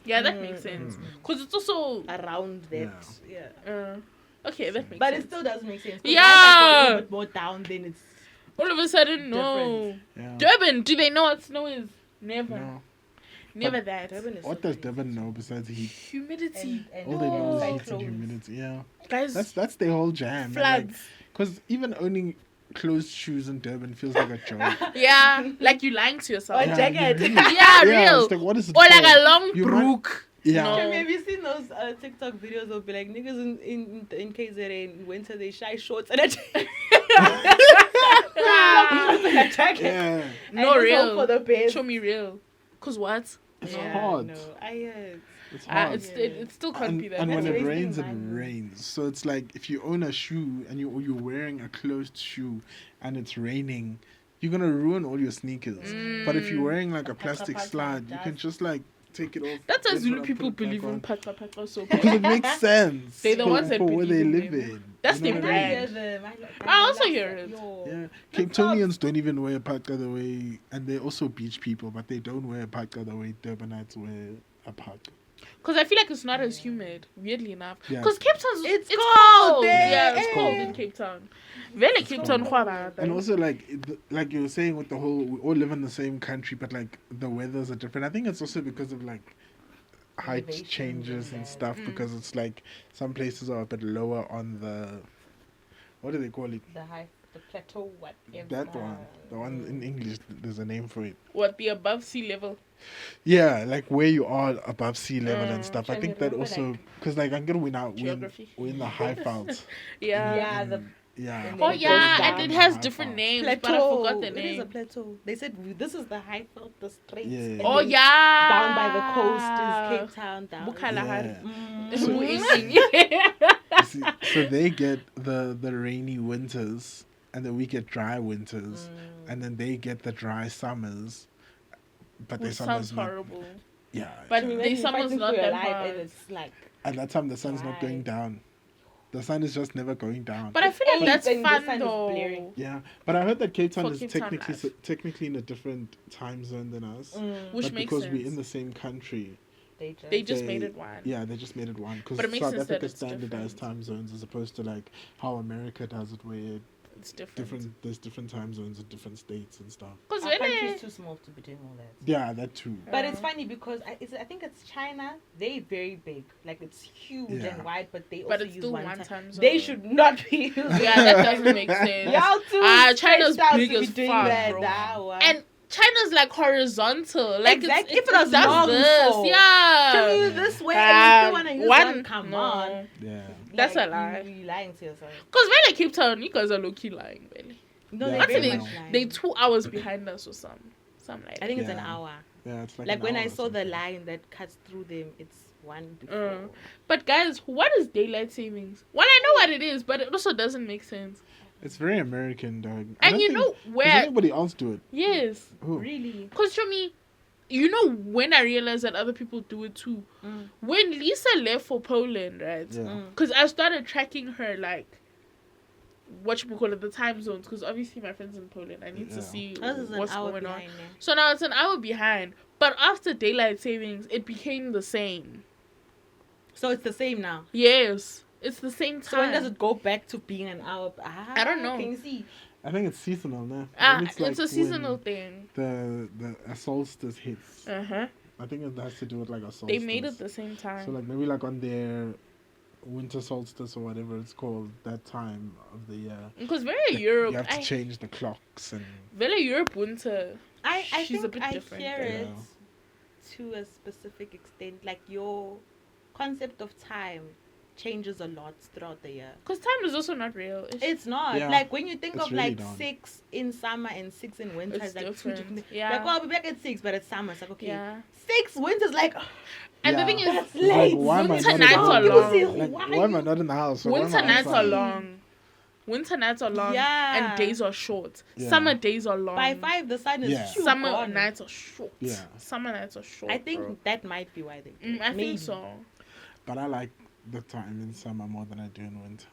[SPEAKER 2] Yeah, that makes sense. Because it's also.
[SPEAKER 1] Around that. Yeah.
[SPEAKER 2] Okay, that makes
[SPEAKER 1] But
[SPEAKER 2] sense.
[SPEAKER 1] it still doesn't make sense. 'Cause
[SPEAKER 2] Yeah.
[SPEAKER 1] once I go a little bit more down, then it's
[SPEAKER 2] All of a sudden, no.
[SPEAKER 3] Yeah.
[SPEAKER 2] Durban, do they know what snow is? Never.
[SPEAKER 3] No.
[SPEAKER 2] Never that.
[SPEAKER 1] Durban is
[SPEAKER 3] What
[SPEAKER 1] so
[SPEAKER 3] does
[SPEAKER 1] crazy.
[SPEAKER 3] Durban know besides heat?
[SPEAKER 2] Humidity.
[SPEAKER 1] And
[SPEAKER 3] All they know is heat and
[SPEAKER 1] cyclones.
[SPEAKER 3] humidity. Yeah.
[SPEAKER 2] Guys,
[SPEAKER 3] That's their whole jam.
[SPEAKER 2] floods.
[SPEAKER 3] Because even owning closed shoes in Durban feels like a joke.
[SPEAKER 2] Yeah, like you lying to yourself.
[SPEAKER 1] Or
[SPEAKER 2] Yeah,
[SPEAKER 1] jacket.
[SPEAKER 3] really.
[SPEAKER 2] real.
[SPEAKER 3] It's like, what is it
[SPEAKER 2] Or like
[SPEAKER 3] for?
[SPEAKER 2] a long
[SPEAKER 3] You might-
[SPEAKER 2] brook.
[SPEAKER 3] Yeah.
[SPEAKER 2] No.
[SPEAKER 1] Have you seen those TikTok videos of be like niggas in KZN in winter they shy shorts and a jacket. And a jacket.
[SPEAKER 3] Yeah.
[SPEAKER 2] No,
[SPEAKER 1] And just
[SPEAKER 2] real.
[SPEAKER 1] hope for the best.
[SPEAKER 2] Show me real. Cause what?
[SPEAKER 3] It's
[SPEAKER 1] Yeah,
[SPEAKER 3] hard.
[SPEAKER 1] No, I
[SPEAKER 3] It's hard.
[SPEAKER 2] It still can't
[SPEAKER 3] and,
[SPEAKER 2] be that.
[SPEAKER 3] and when
[SPEAKER 1] That's
[SPEAKER 3] it
[SPEAKER 1] wasting
[SPEAKER 3] rains, it
[SPEAKER 1] money.
[SPEAKER 3] rains. So it's like if you own a shoe and you're wearing a closed shoe and it's raining, you're gonna ruin all your sneakers. But if you're wearing like a plastic
[SPEAKER 1] pata
[SPEAKER 3] slide, you can
[SPEAKER 1] does.
[SPEAKER 3] just like take it off.
[SPEAKER 2] That's why
[SPEAKER 3] put it
[SPEAKER 2] Zulu
[SPEAKER 3] up,
[SPEAKER 2] people
[SPEAKER 3] put it back
[SPEAKER 2] believe in
[SPEAKER 3] on.
[SPEAKER 2] pata pata so
[SPEAKER 3] Because
[SPEAKER 2] bad.
[SPEAKER 3] it makes sense.
[SPEAKER 2] They're the
[SPEAKER 3] for,
[SPEAKER 2] ones that
[SPEAKER 3] for where they
[SPEAKER 2] believe
[SPEAKER 3] live
[SPEAKER 2] in them.
[SPEAKER 3] in.
[SPEAKER 2] That's
[SPEAKER 3] You know
[SPEAKER 2] their
[SPEAKER 3] what I
[SPEAKER 1] I
[SPEAKER 3] mean?
[SPEAKER 2] brand.
[SPEAKER 1] hear them.
[SPEAKER 2] I also hear it.
[SPEAKER 3] Yeah, Cape Townians don't even wear a patka the way, and they're also beach people, but they don't wear a patka the way Durbanites wear a patka.
[SPEAKER 2] Cause I feel like it's not as humid, weirdly enough.
[SPEAKER 3] Yeah.
[SPEAKER 2] Cause Cape Town,
[SPEAKER 1] It's
[SPEAKER 2] cold.
[SPEAKER 1] cold there,
[SPEAKER 2] Yeah, it's cold
[SPEAKER 1] eh.
[SPEAKER 2] in Cape Town. Very Cape Town,
[SPEAKER 3] And also, like you were saying, with the whole, we all live in the same country, but like the weathers are different. I think it's also because of like height
[SPEAKER 1] Elevation
[SPEAKER 3] changes and
[SPEAKER 1] and
[SPEAKER 3] stuff. Because it's like some places are a bit lower on the, what do they call it?
[SPEAKER 1] The plateau, whatever.
[SPEAKER 3] That one, the one in English. There's a name for it.
[SPEAKER 2] What, the above sea level?
[SPEAKER 3] Yeah, like where you are above sea level and stuff. I
[SPEAKER 1] Can
[SPEAKER 3] think
[SPEAKER 1] you
[SPEAKER 3] that
[SPEAKER 1] remember,
[SPEAKER 3] also because like I'm gonna win out.
[SPEAKER 2] Geography.
[SPEAKER 3] We're in the high fields.
[SPEAKER 2] Yeah.
[SPEAKER 1] Yeah, the
[SPEAKER 3] Yeah.
[SPEAKER 1] And
[SPEAKER 2] Oh
[SPEAKER 1] then it
[SPEAKER 2] yeah,
[SPEAKER 1] goes
[SPEAKER 2] and
[SPEAKER 1] down.
[SPEAKER 2] it has
[SPEAKER 3] High
[SPEAKER 2] different
[SPEAKER 3] part.
[SPEAKER 2] names,
[SPEAKER 1] Plateau.
[SPEAKER 2] but I forgot the
[SPEAKER 1] It is a
[SPEAKER 2] name.
[SPEAKER 1] plateau. They said this is the high veld, the straits.
[SPEAKER 3] Yeah.
[SPEAKER 1] And
[SPEAKER 2] Oh
[SPEAKER 1] then
[SPEAKER 2] yeah.
[SPEAKER 1] down by the coast is Cape Town. Down.
[SPEAKER 2] Bukalahari.
[SPEAKER 3] Yeah.
[SPEAKER 1] Mm.
[SPEAKER 3] You see, so they get the rainy winters, and then we get dry winters, and then they get the dry summers. But their
[SPEAKER 2] Which
[SPEAKER 3] summer's
[SPEAKER 2] sounds
[SPEAKER 3] not.
[SPEAKER 2] horrible.
[SPEAKER 3] Yeah.
[SPEAKER 2] But
[SPEAKER 1] Can you
[SPEAKER 2] the
[SPEAKER 1] imagine
[SPEAKER 2] summer's
[SPEAKER 1] fighting
[SPEAKER 2] not
[SPEAKER 1] for your
[SPEAKER 2] that
[SPEAKER 1] life
[SPEAKER 2] hard.
[SPEAKER 1] and it's like
[SPEAKER 3] At that time, the sun's not going
[SPEAKER 1] Dry.
[SPEAKER 3] down. The sun is just never going down.
[SPEAKER 2] But I feel like
[SPEAKER 1] Eight
[SPEAKER 2] that's
[SPEAKER 1] and the
[SPEAKER 2] fun
[SPEAKER 1] sun is
[SPEAKER 2] though.
[SPEAKER 1] blaring.
[SPEAKER 3] Yeah, but I heard that Cape Town
[SPEAKER 2] For
[SPEAKER 3] is
[SPEAKER 2] Cape Town life.
[SPEAKER 3] technically in a different time zone than us.
[SPEAKER 2] Which
[SPEAKER 3] But
[SPEAKER 2] makes
[SPEAKER 3] because
[SPEAKER 2] sense.
[SPEAKER 3] we're in the same country,
[SPEAKER 2] They just
[SPEAKER 3] they-
[SPEAKER 2] made it one.
[SPEAKER 3] yeah, they just made it one. Because
[SPEAKER 2] But it makes
[SPEAKER 3] South
[SPEAKER 2] sense that
[SPEAKER 3] Africa
[SPEAKER 2] it's
[SPEAKER 3] standardized
[SPEAKER 2] different.
[SPEAKER 3] time zones as opposed to like how America does it, where
[SPEAKER 2] It's different.
[SPEAKER 3] there's different time zones in different states and stuff.
[SPEAKER 2] Because
[SPEAKER 1] Our country
[SPEAKER 2] really,
[SPEAKER 1] is too small to be doing all that.
[SPEAKER 3] Yeah, that too.
[SPEAKER 1] But it's funny because I think it's China. They very big, like it's huge
[SPEAKER 3] Yeah.
[SPEAKER 1] and wide, but they
[SPEAKER 2] but
[SPEAKER 1] also
[SPEAKER 2] it's
[SPEAKER 1] use
[SPEAKER 2] still
[SPEAKER 1] one
[SPEAKER 2] one
[SPEAKER 1] time.
[SPEAKER 2] time zone.
[SPEAKER 1] They should not be using.
[SPEAKER 2] Yeah, that doesn't make sense.
[SPEAKER 1] Y'all too.
[SPEAKER 2] China's
[SPEAKER 1] stressed out
[SPEAKER 2] big
[SPEAKER 1] to be
[SPEAKER 2] as
[SPEAKER 1] doing
[SPEAKER 2] fuck,
[SPEAKER 1] that.
[SPEAKER 2] bro.
[SPEAKER 1] Nah,
[SPEAKER 2] And China's like horizontal. Like
[SPEAKER 1] Exactly.
[SPEAKER 2] it's,
[SPEAKER 1] If it was
[SPEAKER 2] does
[SPEAKER 1] long,
[SPEAKER 2] this,
[SPEAKER 1] so-
[SPEAKER 2] yeah.
[SPEAKER 1] show you this way and you still want to use one. Come
[SPEAKER 2] no.
[SPEAKER 1] on.
[SPEAKER 3] Yeah.
[SPEAKER 2] That's
[SPEAKER 1] Like,
[SPEAKER 2] a lie.
[SPEAKER 1] You're lying to yourself.
[SPEAKER 2] Because when I Cape Town, you guys are low key lying, really.
[SPEAKER 1] No,
[SPEAKER 3] Yeah,
[SPEAKER 1] they're
[SPEAKER 3] I
[SPEAKER 1] very
[SPEAKER 3] think
[SPEAKER 1] much lying.
[SPEAKER 2] They 2 hours behind us or some like
[SPEAKER 1] I think it's an
[SPEAKER 3] Yeah.
[SPEAKER 1] hour.
[SPEAKER 3] Yeah, it's like
[SPEAKER 1] Like
[SPEAKER 3] an
[SPEAKER 1] when
[SPEAKER 3] hour
[SPEAKER 1] I
[SPEAKER 3] or
[SPEAKER 1] saw the
[SPEAKER 3] something.
[SPEAKER 1] line that cuts through them, it's one before.
[SPEAKER 2] But guys, what is daylight savings? Well, I know what it is, but it also doesn't make sense.
[SPEAKER 3] It's very American, dog.
[SPEAKER 2] And you know
[SPEAKER 3] does
[SPEAKER 2] where?
[SPEAKER 3] anybody else do it?
[SPEAKER 2] Yes,
[SPEAKER 3] Who?
[SPEAKER 1] Really?
[SPEAKER 2] because to me, you know when I realized that other people do it too. When Lisa left for Poland, right?
[SPEAKER 3] Yeah.
[SPEAKER 2] Because I started tracking her like what you call it, the time zones. Because obviously my friends in Poland, I need
[SPEAKER 3] Yeah.
[SPEAKER 2] to see
[SPEAKER 1] This is an
[SPEAKER 2] what's
[SPEAKER 1] hour
[SPEAKER 2] going on.
[SPEAKER 1] behind there.
[SPEAKER 2] So now it's an hour behind. But after daylight savings, it became the same.
[SPEAKER 1] So it's the same now.
[SPEAKER 2] Yes, it's the same time.
[SPEAKER 1] So when does it go back to being an hour?
[SPEAKER 2] I don't know.
[SPEAKER 1] Can you see?
[SPEAKER 3] I think it's seasonal now.
[SPEAKER 2] It's
[SPEAKER 3] like
[SPEAKER 2] a seasonal
[SPEAKER 3] when
[SPEAKER 2] thing.
[SPEAKER 3] the solstice hits. I think it has to do with like a solstice.
[SPEAKER 2] They made it the same time.
[SPEAKER 3] So like maybe like on their winter solstice or whatever it's called, that time of the year.
[SPEAKER 2] Because very Europe,
[SPEAKER 3] You have to change the clocks and
[SPEAKER 2] very Europe winter.
[SPEAKER 1] I
[SPEAKER 2] She's
[SPEAKER 1] think
[SPEAKER 2] a bit
[SPEAKER 1] I
[SPEAKER 2] different
[SPEAKER 1] hear
[SPEAKER 2] there.
[SPEAKER 1] it to a specific extent. Like your concept of time changes a lot throughout the year.
[SPEAKER 2] Because time is also not real.
[SPEAKER 1] It's not.
[SPEAKER 3] Yeah.
[SPEAKER 1] Like when you think
[SPEAKER 3] It's
[SPEAKER 1] of
[SPEAKER 3] really
[SPEAKER 1] like
[SPEAKER 3] not.
[SPEAKER 1] 6 in summer and 6 in winter,
[SPEAKER 2] It's
[SPEAKER 1] it's like two
[SPEAKER 2] different.
[SPEAKER 1] different.
[SPEAKER 2] Yeah.
[SPEAKER 1] Like, well, I'll be back at 6, but it's summer. It's like, okay.
[SPEAKER 2] Yeah.
[SPEAKER 1] 6 winters, like,
[SPEAKER 2] And
[SPEAKER 3] Yeah.
[SPEAKER 2] the thing is,
[SPEAKER 1] that's
[SPEAKER 3] It's like,
[SPEAKER 1] late.
[SPEAKER 3] why am I
[SPEAKER 2] Winter
[SPEAKER 3] not in
[SPEAKER 2] nights
[SPEAKER 3] the
[SPEAKER 2] are
[SPEAKER 3] house?
[SPEAKER 2] long.
[SPEAKER 3] Like,
[SPEAKER 1] Why
[SPEAKER 3] why am I not in the house? Why am
[SPEAKER 2] winter
[SPEAKER 3] I
[SPEAKER 2] nights are
[SPEAKER 3] outside?
[SPEAKER 2] long. Winter nights are long.
[SPEAKER 1] Yeah.
[SPEAKER 2] And days are short.
[SPEAKER 3] Yeah.
[SPEAKER 2] Summer days are long.
[SPEAKER 1] By 5, the sun is
[SPEAKER 3] Yeah.
[SPEAKER 1] shoo
[SPEAKER 2] Summer
[SPEAKER 1] gone.
[SPEAKER 2] nights are short.
[SPEAKER 3] Yeah.
[SPEAKER 2] Summer nights are short.
[SPEAKER 1] I think
[SPEAKER 2] bro.
[SPEAKER 1] that might be why they do it.
[SPEAKER 2] I
[SPEAKER 1] Maybe.
[SPEAKER 2] think so.
[SPEAKER 3] But I like the time in summer more than I do in winter.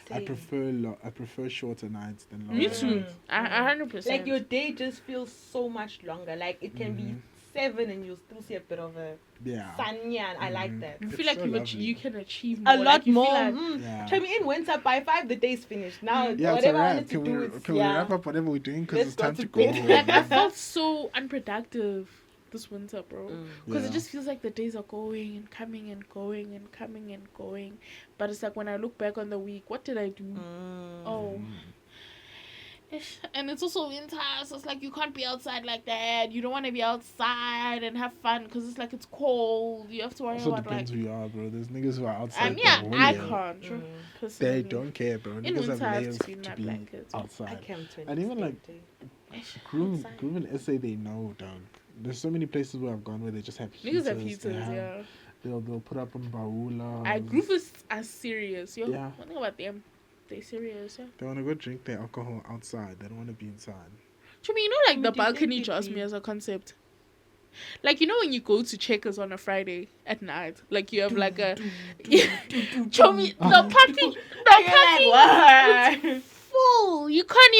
[SPEAKER 3] I
[SPEAKER 1] Same.
[SPEAKER 3] prefer shorter nights than longer
[SPEAKER 2] Me too.
[SPEAKER 3] nights.
[SPEAKER 2] I 100%.
[SPEAKER 1] Like your day just feels so much longer. Like it can
[SPEAKER 3] Mm-hmm.
[SPEAKER 1] be 7 and you'll still see a bit of a
[SPEAKER 3] Yeah.
[SPEAKER 1] sun. Yeah, and I like
[SPEAKER 3] Mhm.
[SPEAKER 1] that.
[SPEAKER 2] you
[SPEAKER 3] It's
[SPEAKER 2] feel like
[SPEAKER 3] so lovely.
[SPEAKER 2] you can achieve more.
[SPEAKER 1] A lot
[SPEAKER 2] like, you
[SPEAKER 1] more.
[SPEAKER 2] Feel like,
[SPEAKER 3] Yeah.
[SPEAKER 1] Tell me in winter by 5 the day's finished. Now
[SPEAKER 3] Yeah, it's
[SPEAKER 1] whatever I
[SPEAKER 3] alright.
[SPEAKER 1] wanted to do is
[SPEAKER 3] Can we wrap up whatever we're doing? Because
[SPEAKER 1] Let's
[SPEAKER 3] it's
[SPEAKER 1] go
[SPEAKER 3] time
[SPEAKER 1] to
[SPEAKER 3] to go.
[SPEAKER 1] bed.
[SPEAKER 2] like I felt so unproductive this winter, bro. Because
[SPEAKER 3] Yeah.
[SPEAKER 2] it just feels like the days are going and coming and going and coming and going. But it's like when I look back on the week, what did I do? Oh. And it's also winter, so it's like you can't be outside like that. You don't want to be outside and have fun because it's like it's cold. You have to worry
[SPEAKER 3] Also
[SPEAKER 2] about
[SPEAKER 3] depends
[SPEAKER 2] like.
[SPEAKER 3] who you are, bro. There's niggas who are outside.
[SPEAKER 2] Yeah,
[SPEAKER 3] the whole
[SPEAKER 2] I
[SPEAKER 3] year.
[SPEAKER 2] can't.
[SPEAKER 1] Mm.
[SPEAKER 2] Personally.
[SPEAKER 3] They don't care, bro.
[SPEAKER 2] In
[SPEAKER 3] Niggas have
[SPEAKER 2] winter, I have
[SPEAKER 3] layers
[SPEAKER 2] to be in
[SPEAKER 3] to
[SPEAKER 2] my
[SPEAKER 3] be
[SPEAKER 2] blankets.
[SPEAKER 1] I
[SPEAKER 3] outside.
[SPEAKER 1] came to
[SPEAKER 3] And even like Groove
[SPEAKER 1] Outside.
[SPEAKER 3] and SA, they know, dog. There's so many places where I've gone where they just have heaters.
[SPEAKER 2] Niggas have
[SPEAKER 3] they
[SPEAKER 2] heaters,
[SPEAKER 3] have-
[SPEAKER 2] yeah.
[SPEAKER 3] They'll put up on baula.
[SPEAKER 2] I Groovers are serious, yo.
[SPEAKER 3] Yeah.
[SPEAKER 2] One thing about them, they serious, yeah.
[SPEAKER 3] They want to go drink their alcohol outside. They don't want to be inside.
[SPEAKER 2] Chumi, you know, like the
[SPEAKER 1] Would you think
[SPEAKER 2] balcony
[SPEAKER 1] it'd
[SPEAKER 2] just
[SPEAKER 1] be-
[SPEAKER 2] me as a concept. Like, you know, when you go to Checkers on a Friday at night, like you have like a. Chumi, the parking,
[SPEAKER 1] What?
[SPEAKER 2] full. You can't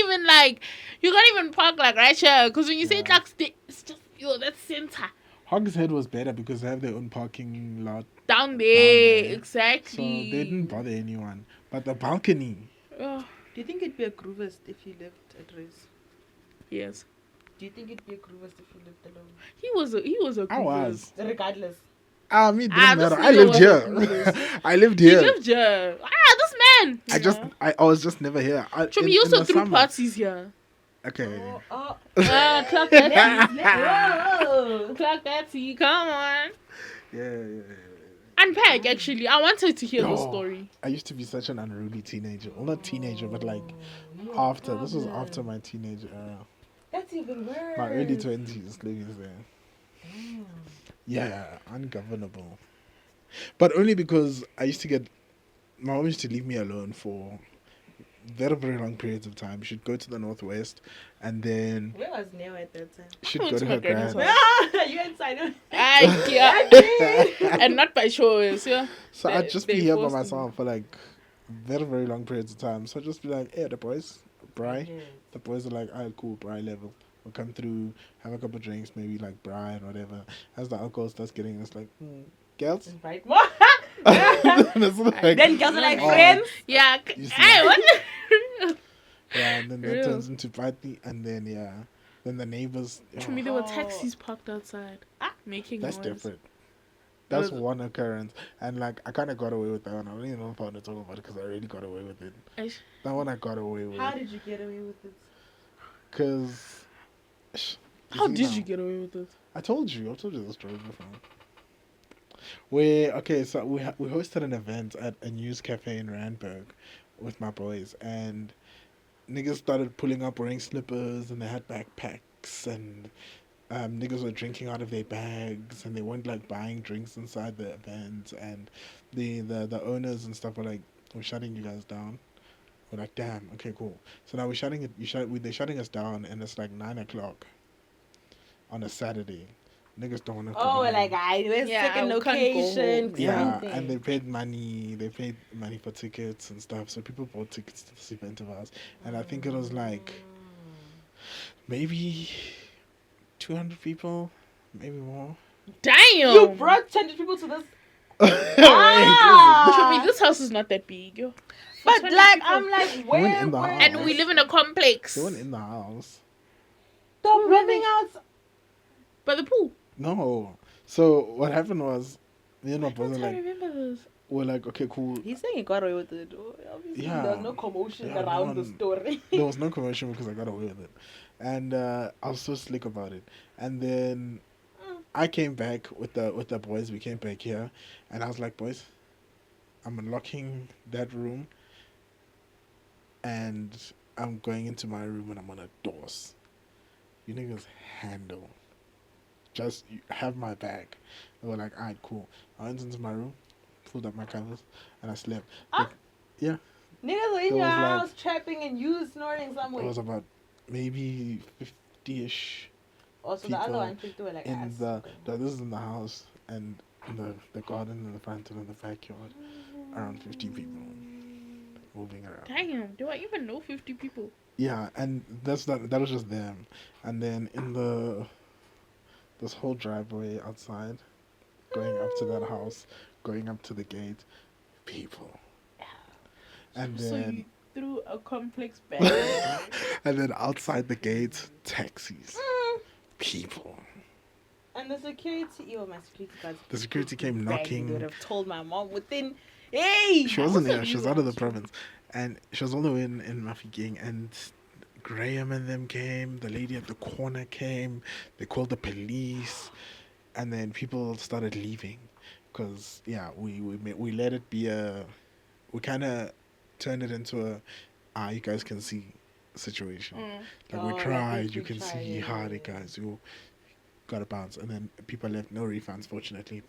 [SPEAKER 2] even park like right here. Because when you say
[SPEAKER 3] Yeah.
[SPEAKER 2] it's just, yo, that's center.
[SPEAKER 3] Hogshead Head was better because they have their own parking lot.
[SPEAKER 2] Down there,
[SPEAKER 3] there. So
[SPEAKER 2] exactly.
[SPEAKER 3] they didn't bother anyone. But the balcony,
[SPEAKER 2] Oh,
[SPEAKER 1] Do you think it'd be a groovist if you lived at Riz?
[SPEAKER 2] yes.
[SPEAKER 1] Do you think it'd be a groovist if you lived alone?
[SPEAKER 2] He was a
[SPEAKER 3] I was.
[SPEAKER 1] Regardless.
[SPEAKER 3] Me didn't
[SPEAKER 2] this
[SPEAKER 3] matter. I
[SPEAKER 2] nigga
[SPEAKER 3] lived
[SPEAKER 2] was
[SPEAKER 3] here.
[SPEAKER 2] a
[SPEAKER 3] I lived
[SPEAKER 2] He
[SPEAKER 3] here.
[SPEAKER 2] lived here. This man.
[SPEAKER 3] I was just never here.
[SPEAKER 2] Chumi, you also
[SPEAKER 3] the
[SPEAKER 2] threw
[SPEAKER 3] summer-
[SPEAKER 2] parties here.
[SPEAKER 3] Okay.
[SPEAKER 1] Oh.
[SPEAKER 2] Clock that tea.
[SPEAKER 1] Whoa.
[SPEAKER 2] Clock that tea. Come on.
[SPEAKER 3] Yeah.
[SPEAKER 2] I Unpack, actually. I wanted to hear the
[SPEAKER 3] Yo,
[SPEAKER 2] story.
[SPEAKER 3] I used to be such an unruly teenager. Well, not teenager, but like after. This was after my teenage era.
[SPEAKER 1] That's even worse.
[SPEAKER 3] My early 20s, ladies there. Yeah, ungovernable. But only because I used to get. My mom used to leave me alone for very, very long periods of time. She'd go to the northwest and then
[SPEAKER 1] Where was Neo at that time?
[SPEAKER 3] she'd
[SPEAKER 2] I went
[SPEAKER 3] go
[SPEAKER 2] to
[SPEAKER 3] to
[SPEAKER 2] my
[SPEAKER 3] her
[SPEAKER 2] granny's
[SPEAKER 3] grand.
[SPEAKER 2] house.
[SPEAKER 1] You inside?
[SPEAKER 2] Yeah. And not by choice, yeah.
[SPEAKER 3] So I'd just be
[SPEAKER 2] They
[SPEAKER 3] here by
[SPEAKER 2] forced me.
[SPEAKER 3] myself for like very, very long periods of time. So I'd just be like, hey, the boys, Bri. The boys are like, alright, cool, Bri level. We'll come through, have a couple of drinks, maybe like Bri and whatever. As the alcohol starts getting, it's like, girls?
[SPEAKER 1] Invite more.
[SPEAKER 3] It's like,
[SPEAKER 1] Then girls are like
[SPEAKER 3] oh,
[SPEAKER 1] friends.
[SPEAKER 2] Yeah.
[SPEAKER 3] You see
[SPEAKER 2] Hey,
[SPEAKER 3] that?
[SPEAKER 2] what?
[SPEAKER 3] Yeah, and then that
[SPEAKER 2] Real.
[SPEAKER 3] turns into party, and then yeah, then the neighbors.
[SPEAKER 2] To me, there were taxis parked outside. Making
[SPEAKER 3] That's
[SPEAKER 2] noise.
[SPEAKER 3] different. That's
[SPEAKER 2] Was-
[SPEAKER 3] one occurrence, and like I kind of got away with that one. I don't even know if I want to talk about it because I really got away with it.
[SPEAKER 2] Eish.
[SPEAKER 3] That one I got away with.
[SPEAKER 1] How did you get away with it?
[SPEAKER 3] Because.
[SPEAKER 2] How did you get away with it?
[SPEAKER 3] I told you the story before. So we hosted an event at a news cafe in Randburg with my boys, and niggas started pulling up wearing slippers, and they had backpacks, and niggas were drinking out of their bags, and they weren't like buying drinks inside the event, and the owners and stuff were like, "We're shutting you guys down." We're like, "Damn, okay, cool." So now we're shutting it. They're shutting us down, and it's like 9 o'clock on a Saturday. Niggas don't want to.
[SPEAKER 1] Oh, we're like, we're
[SPEAKER 2] Yeah,
[SPEAKER 1] second
[SPEAKER 2] we can't go
[SPEAKER 1] location.
[SPEAKER 2] home.
[SPEAKER 3] Yeah,
[SPEAKER 1] something.
[SPEAKER 3] and they paid money. They paid money for tickets and stuff. So people bought tickets to this event of ours, and I think it was like maybe 200 people, maybe more.
[SPEAKER 2] Damn.
[SPEAKER 1] You brought 10 people to this.
[SPEAKER 2] Trust me, this house is not that big, yo.
[SPEAKER 1] But
[SPEAKER 2] 20
[SPEAKER 1] like,
[SPEAKER 2] people.
[SPEAKER 1] I'm like,
[SPEAKER 3] weren't
[SPEAKER 1] where?
[SPEAKER 3] in the
[SPEAKER 1] where-
[SPEAKER 3] house.
[SPEAKER 2] And we live in a complex.
[SPEAKER 3] They weren't in the house.
[SPEAKER 1] Stop running out.
[SPEAKER 2] By the pool.
[SPEAKER 3] No. So what happened was, me and my brother
[SPEAKER 2] I
[SPEAKER 3] like
[SPEAKER 2] remember this.
[SPEAKER 3] were like, okay, cool.
[SPEAKER 1] He's saying he got away with it. Obviously,
[SPEAKER 3] Yeah.
[SPEAKER 1] there was no commotion
[SPEAKER 3] Yeah, no
[SPEAKER 1] around the
[SPEAKER 3] one-
[SPEAKER 1] story.
[SPEAKER 3] There was no commotion because I got away with it, and I was so slick about it. And then I came back with the boys. We came back here, and I was like, boys, I'm unlocking that room, and I'm going into my room, and I'm gonna doors. You niggas handle. Just have my bag. They were like, alright, cool. I went into my room, pulled up my covers, and I slept.
[SPEAKER 1] Ah.
[SPEAKER 3] Yeah,
[SPEAKER 1] Niggas were
[SPEAKER 3] It
[SPEAKER 1] in your
[SPEAKER 3] was like-
[SPEAKER 1] house trapping and you snorting
[SPEAKER 3] it
[SPEAKER 1] somewhere.
[SPEAKER 3] was about maybe 50-ish
[SPEAKER 1] Also, the other
[SPEAKER 3] people
[SPEAKER 1] one kicked away like
[SPEAKER 3] in
[SPEAKER 1] ass.
[SPEAKER 3] this is in the house and in the garden in the front and in the backyard. Around 50 people moving around.
[SPEAKER 2] Damn, do I even know 50 people?
[SPEAKER 3] Yeah, and that was just them. And then in this whole driveway outside, going up to that house, going up to the gate, people. And
[SPEAKER 2] So
[SPEAKER 3] then
[SPEAKER 2] you threw a complex bag.
[SPEAKER 3] and then outside the gate, taxis. People.
[SPEAKER 1] And the security, my security guards.
[SPEAKER 3] The security came
[SPEAKER 1] They would
[SPEAKER 3] knocking.
[SPEAKER 1] have told my mom within. Hey!
[SPEAKER 3] She wasn't
[SPEAKER 2] Also
[SPEAKER 3] there. She
[SPEAKER 2] you
[SPEAKER 3] was out of the
[SPEAKER 2] actually.
[SPEAKER 3] province, and she was all the way in Mafeking. And Graham and them came. The lady at the corner came. They called the police, and then people started leaving, because we let it be we kind of turned it into a you guys can see situation. Like
[SPEAKER 1] Oh,
[SPEAKER 3] we
[SPEAKER 1] like
[SPEAKER 3] tried.
[SPEAKER 1] we
[SPEAKER 3] You can
[SPEAKER 1] tried,
[SPEAKER 3] see
[SPEAKER 1] yeah,
[SPEAKER 3] hard
[SPEAKER 1] yeah,
[SPEAKER 3] it guys. You gotta bounce, and then people left. No refunds, fortunately.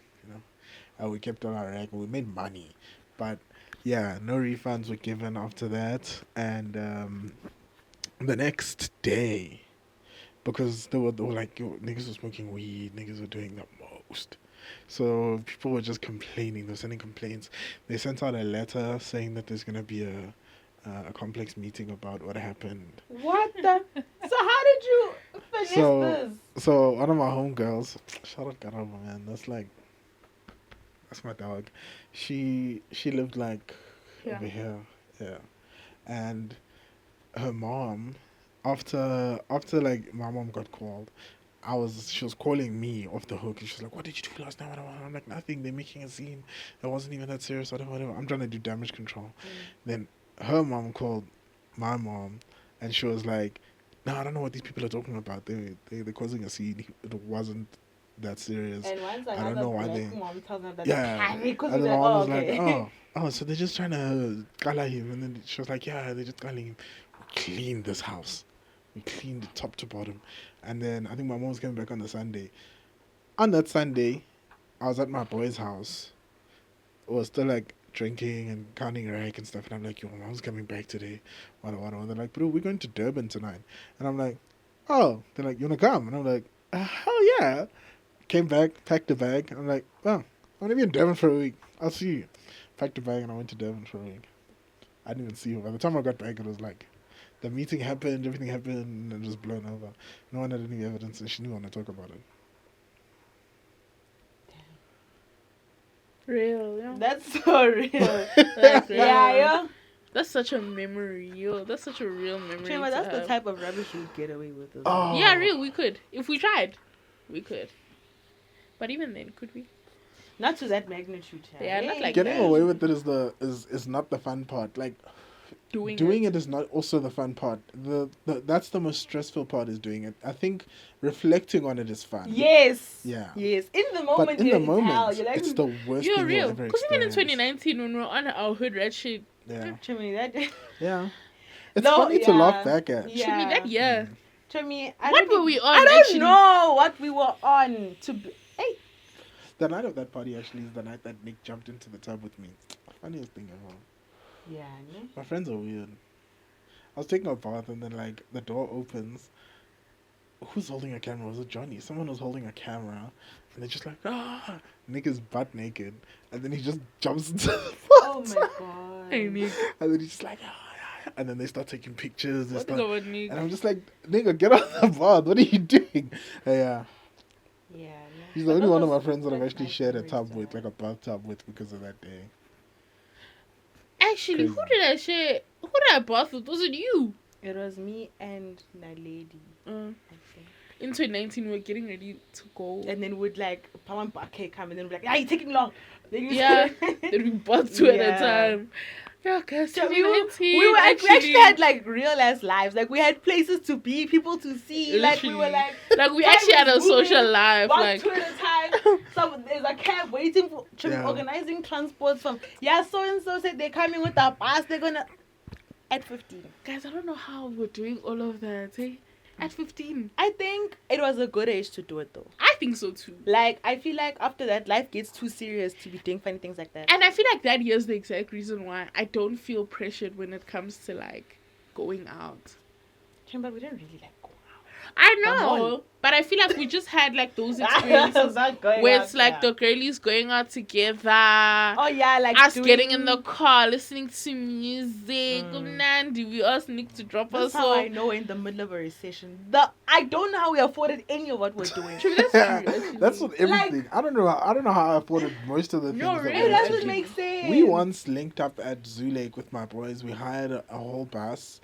[SPEAKER 3] We kept on our rag. We made money, but yeah, no refunds were given after that. And the next day, because they were like, yo, niggas were smoking weed, niggas were doing the most. So people were just complaining. They were sending complaints. They sent out a letter saying that there's gonna be a complex meeting about what happened.
[SPEAKER 1] What the? So, how did you finish
[SPEAKER 3] So-
[SPEAKER 1] this?
[SPEAKER 3] So one of my homegirls, shout out Karama, man. That's my dog. She lived like
[SPEAKER 2] Yeah.
[SPEAKER 3] over here, yeah. And her mom, after like my mom got called, she was calling me off the hook, and she's like, "What did you do last night?" I'm like, "Nothing. They're making a scene. It wasn't even that serious. Whatever. I'm trying to do damage control." Then her mom called my mom, and she was like, "No, I don't know what these people are talking about. They're causing a scene. It wasn't that serious.
[SPEAKER 1] And once
[SPEAKER 3] I don't
[SPEAKER 1] another
[SPEAKER 3] know why
[SPEAKER 1] black
[SPEAKER 3] they.
[SPEAKER 1] mom tells them that
[SPEAKER 3] Yeah.
[SPEAKER 1] because
[SPEAKER 3] And
[SPEAKER 1] we're
[SPEAKER 3] the
[SPEAKER 1] like,
[SPEAKER 3] mom
[SPEAKER 1] oh,
[SPEAKER 3] was like,
[SPEAKER 1] okay.
[SPEAKER 3] so they're just trying to color him. And then she was like, yeah, they're just coloring him. We cleaned this house. We cleaned it top to bottom. And then I think my mom was coming back on the Sunday. On that Sunday, I was at my boy's house. I was still like drinking and counting rag and stuff. And I'm like, yo, my mom's coming back today. What. They're like, bro, we're going to Durban tonight. And I'm like, oh. They're like, you want to come? And I'm like, hell yeah. Came back, packed a bag. I'm like, well, I'm going to be in Durban for a week. I'll see you. Packed a bag and I went to Durban for a week. I didn't even see her. By the time I got back, it was like, the meeting happened, everything happened, and it was blown over. No one had any evidence, and she didn't want to talk about it.
[SPEAKER 2] Real, yeah.
[SPEAKER 1] That's so real.
[SPEAKER 2] Like, real.
[SPEAKER 1] Yeah, yo.
[SPEAKER 2] That's such a memory, yo. That's such a real memory.
[SPEAKER 1] Chima,
[SPEAKER 2] to
[SPEAKER 1] that's the
[SPEAKER 2] have.
[SPEAKER 1] type of rubbish you'd get away with. As
[SPEAKER 3] Oh.
[SPEAKER 1] well.
[SPEAKER 2] Yeah, real. We could if we tried. We could. But even then, could we?
[SPEAKER 1] Not to that magnitude.
[SPEAKER 2] Yeah, not like
[SPEAKER 3] Getting
[SPEAKER 2] that.
[SPEAKER 3] away with it is not the fun part. Like, doing it is not also the fun part. That's the most stressful part, is doing it. I think reflecting on it is fun.
[SPEAKER 1] Yes.
[SPEAKER 3] Yeah.
[SPEAKER 1] Yes. In the moment,
[SPEAKER 3] But in the moment,
[SPEAKER 1] you're like,
[SPEAKER 3] it's the worst
[SPEAKER 2] You're
[SPEAKER 3] thing
[SPEAKER 2] real.
[SPEAKER 3] you'll ever
[SPEAKER 2] Because even in
[SPEAKER 3] experience.
[SPEAKER 2] 2019, when we were on our hood rat shit,
[SPEAKER 3] Yeah.
[SPEAKER 1] Chimney, that.
[SPEAKER 3] Yeah. It's
[SPEAKER 1] No,
[SPEAKER 3] funny to laugh
[SPEAKER 1] yeah.
[SPEAKER 3] back at.
[SPEAKER 1] Yeah.
[SPEAKER 2] show me that year.
[SPEAKER 1] Chimney,
[SPEAKER 2] What were we on?
[SPEAKER 1] I don't
[SPEAKER 2] actually?
[SPEAKER 1] know what we were on. Hey.
[SPEAKER 3] The night of that party actually is the night that Nick jumped into the tub with me. Funniest thing ever.
[SPEAKER 1] Yeah. No?
[SPEAKER 3] My friends are weird. I was taking a bath and then like the door opens. Who's holding a camera? Was it Johnny? Someone was holding a camera, and they're just like, Nick is butt naked, and then he just jumps into the
[SPEAKER 1] Oh
[SPEAKER 3] bath.
[SPEAKER 1] my god.
[SPEAKER 2] Hey, Nick.
[SPEAKER 3] And then he's just like, and then they start taking pictures.
[SPEAKER 2] What about Nick?
[SPEAKER 3] And I'm just like, nigga, get out of the bath. What are you doing? Yeah.
[SPEAKER 1] Yeah. No.
[SPEAKER 3] He's
[SPEAKER 1] But
[SPEAKER 3] the only
[SPEAKER 1] those
[SPEAKER 3] one of
[SPEAKER 1] were
[SPEAKER 3] my friends that I've
[SPEAKER 1] such
[SPEAKER 3] actually
[SPEAKER 1] nice
[SPEAKER 3] shared a
[SPEAKER 1] memories
[SPEAKER 3] tub
[SPEAKER 1] to
[SPEAKER 3] with,
[SPEAKER 1] have.
[SPEAKER 3] like a bathtub with, because of that day.
[SPEAKER 2] Actually, who
[SPEAKER 3] Crazy.
[SPEAKER 2] did I share? Who did I bath with? Was it you?
[SPEAKER 1] It was me and Naledi, I think.
[SPEAKER 2] In 2019, we were getting ready to go.
[SPEAKER 1] And then would like Pawan Bake come and then we'd be like, you're taking long. Then you
[SPEAKER 2] Yeah. Then we bought two at a
[SPEAKER 1] Yeah.
[SPEAKER 2] time. Yeah, guys,
[SPEAKER 1] So we
[SPEAKER 2] 2019.
[SPEAKER 1] we actually had like real ass lives. Like we had places to be, people to see. Like we were
[SPEAKER 2] Literally.
[SPEAKER 1] like
[SPEAKER 2] we actually had a
[SPEAKER 1] time is moving,
[SPEAKER 2] social life.
[SPEAKER 1] one
[SPEAKER 2] Like,
[SPEAKER 1] two at a time. There's a cab waiting for
[SPEAKER 3] Yeah.
[SPEAKER 1] organizing transports from so and so said they're coming with a bus. They're gonna at 15.
[SPEAKER 2] guys, I don't know how we're doing all of that. Hey, at 15,
[SPEAKER 1] I think it was a good age to do it though.
[SPEAKER 2] I think so too.
[SPEAKER 1] Like I feel like after that life gets too serious to be doing funny things like that.
[SPEAKER 2] And I feel like that year's the exact reason why I don't feel pressured when it comes to like going out.
[SPEAKER 1] But we didn't really like go out.
[SPEAKER 2] I
[SPEAKER 1] Come
[SPEAKER 2] know,
[SPEAKER 1] on.
[SPEAKER 2] but I feel like we just had like those experiences where it's like the girlies going out together.
[SPEAKER 1] Oh yeah, like
[SPEAKER 2] Us
[SPEAKER 1] doing-
[SPEAKER 2] getting in the car, listening to music.
[SPEAKER 1] Mm.
[SPEAKER 2] Nandi, we asked Nick to drop
[SPEAKER 1] That's
[SPEAKER 2] us
[SPEAKER 1] how I
[SPEAKER 2] off.
[SPEAKER 1] know in the middle of a recession. I don't know how we afforded any of what we're doing.
[SPEAKER 3] That's what everything. I don't know how I afforded most of the things.
[SPEAKER 2] No,
[SPEAKER 3] that
[SPEAKER 2] really,
[SPEAKER 3] we
[SPEAKER 1] It
[SPEAKER 3] were
[SPEAKER 1] doesn't
[SPEAKER 3] taking.
[SPEAKER 1] make sense.
[SPEAKER 3] We once linked up at Zoo Lake with my boys. We hired a whole bus,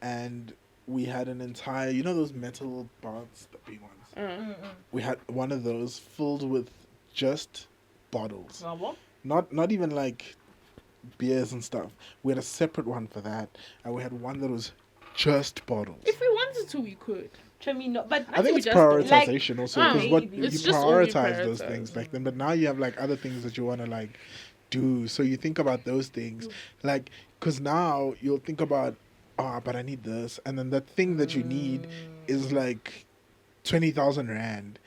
[SPEAKER 3] and we had an entire, those metal baths, the big ones.
[SPEAKER 2] Uh,
[SPEAKER 3] We had one of those filled with just bottles, not even like beers and stuff. We had a separate one for that, and we had one that was just bottles.
[SPEAKER 2] if we wanted to, we could.
[SPEAKER 1] No, but
[SPEAKER 3] I think
[SPEAKER 2] we
[SPEAKER 3] it's
[SPEAKER 2] just-
[SPEAKER 3] prioritization also, because what
[SPEAKER 1] maybe.
[SPEAKER 3] you
[SPEAKER 2] It's just only
[SPEAKER 3] prioritize those
[SPEAKER 2] prioritize.
[SPEAKER 3] things back then, but now you have like other things that you want to like do, so you think about those things, like, because now you'll think about, but I need this, and then that thing that you need is like 20,000 rand,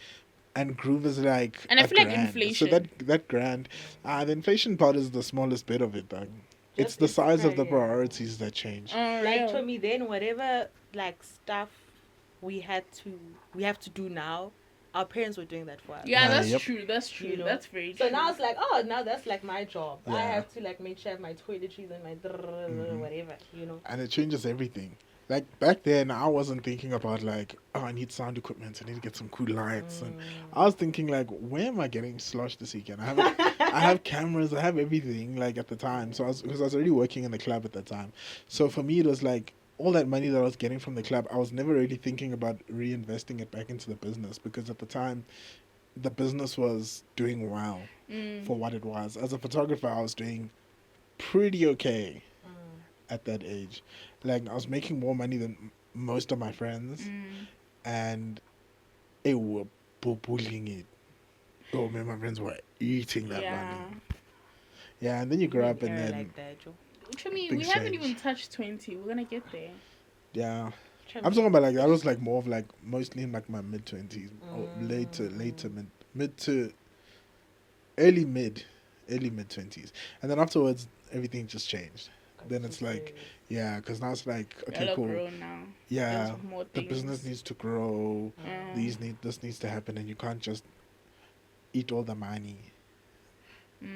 [SPEAKER 3] and Groove is like
[SPEAKER 2] And I
[SPEAKER 3] a
[SPEAKER 2] feel like
[SPEAKER 3] grand.
[SPEAKER 2] inflation.
[SPEAKER 3] So that grand, the inflation part is the smallest bit of it, though. It's
[SPEAKER 1] Just
[SPEAKER 3] the size of the
[SPEAKER 1] yeah.
[SPEAKER 3] priorities that change.
[SPEAKER 1] like
[SPEAKER 2] Real.
[SPEAKER 1] to me then whatever like stuff we have to do now, our parents were doing that for us.
[SPEAKER 2] Yeah, that's
[SPEAKER 3] Yep.
[SPEAKER 2] true. That's true.
[SPEAKER 1] You know?
[SPEAKER 2] That's very
[SPEAKER 1] So
[SPEAKER 2] true.
[SPEAKER 1] now it's like, now that's like my job. I
[SPEAKER 3] Yeah.
[SPEAKER 1] have to like make sure I have my toiletries and my whatever,
[SPEAKER 3] And it changes everything. Like back then, I wasn't thinking about like, I need sound equipment. I need to get some cool lights. And I was thinking like, where am I getting sloshed this weekend? I have cameras. I have everything. Like at the time, so because I was already working in the club at the time. So for me, it was like all that money that I was getting from the club. I was never really thinking about reinvesting it back into the business, because at the time, the business was doing well for what it was. As a photographer, I was doing pretty okay at that age. Like I was making more money than most of my friends, and they were bullying it. Oh man, my friends were eating that
[SPEAKER 2] Yeah.
[SPEAKER 3] money. Yeah, and then you grow up and
[SPEAKER 1] Era
[SPEAKER 3] then
[SPEAKER 1] like that, Joe.
[SPEAKER 2] Trumi, we
[SPEAKER 3] Things
[SPEAKER 2] haven't
[SPEAKER 3] change.
[SPEAKER 2] even touched 20. We're gonna get there.
[SPEAKER 3] yeah.
[SPEAKER 1] Trim
[SPEAKER 3] I'm talking
[SPEAKER 1] it.
[SPEAKER 3] about like that was like more of like mostly in like my mid-20s or later mid to early mid-20s, and then afterwards everything just changed. Then it's like yeah, because now it's like okay,
[SPEAKER 2] We're
[SPEAKER 3] cool.
[SPEAKER 2] grown now.
[SPEAKER 3] Yeah,
[SPEAKER 2] There's more
[SPEAKER 3] the
[SPEAKER 2] things.
[SPEAKER 3] business needs to grow.
[SPEAKER 2] Mm.
[SPEAKER 3] This needs to happen, and you can't just eat all the money.
[SPEAKER 2] Yeah.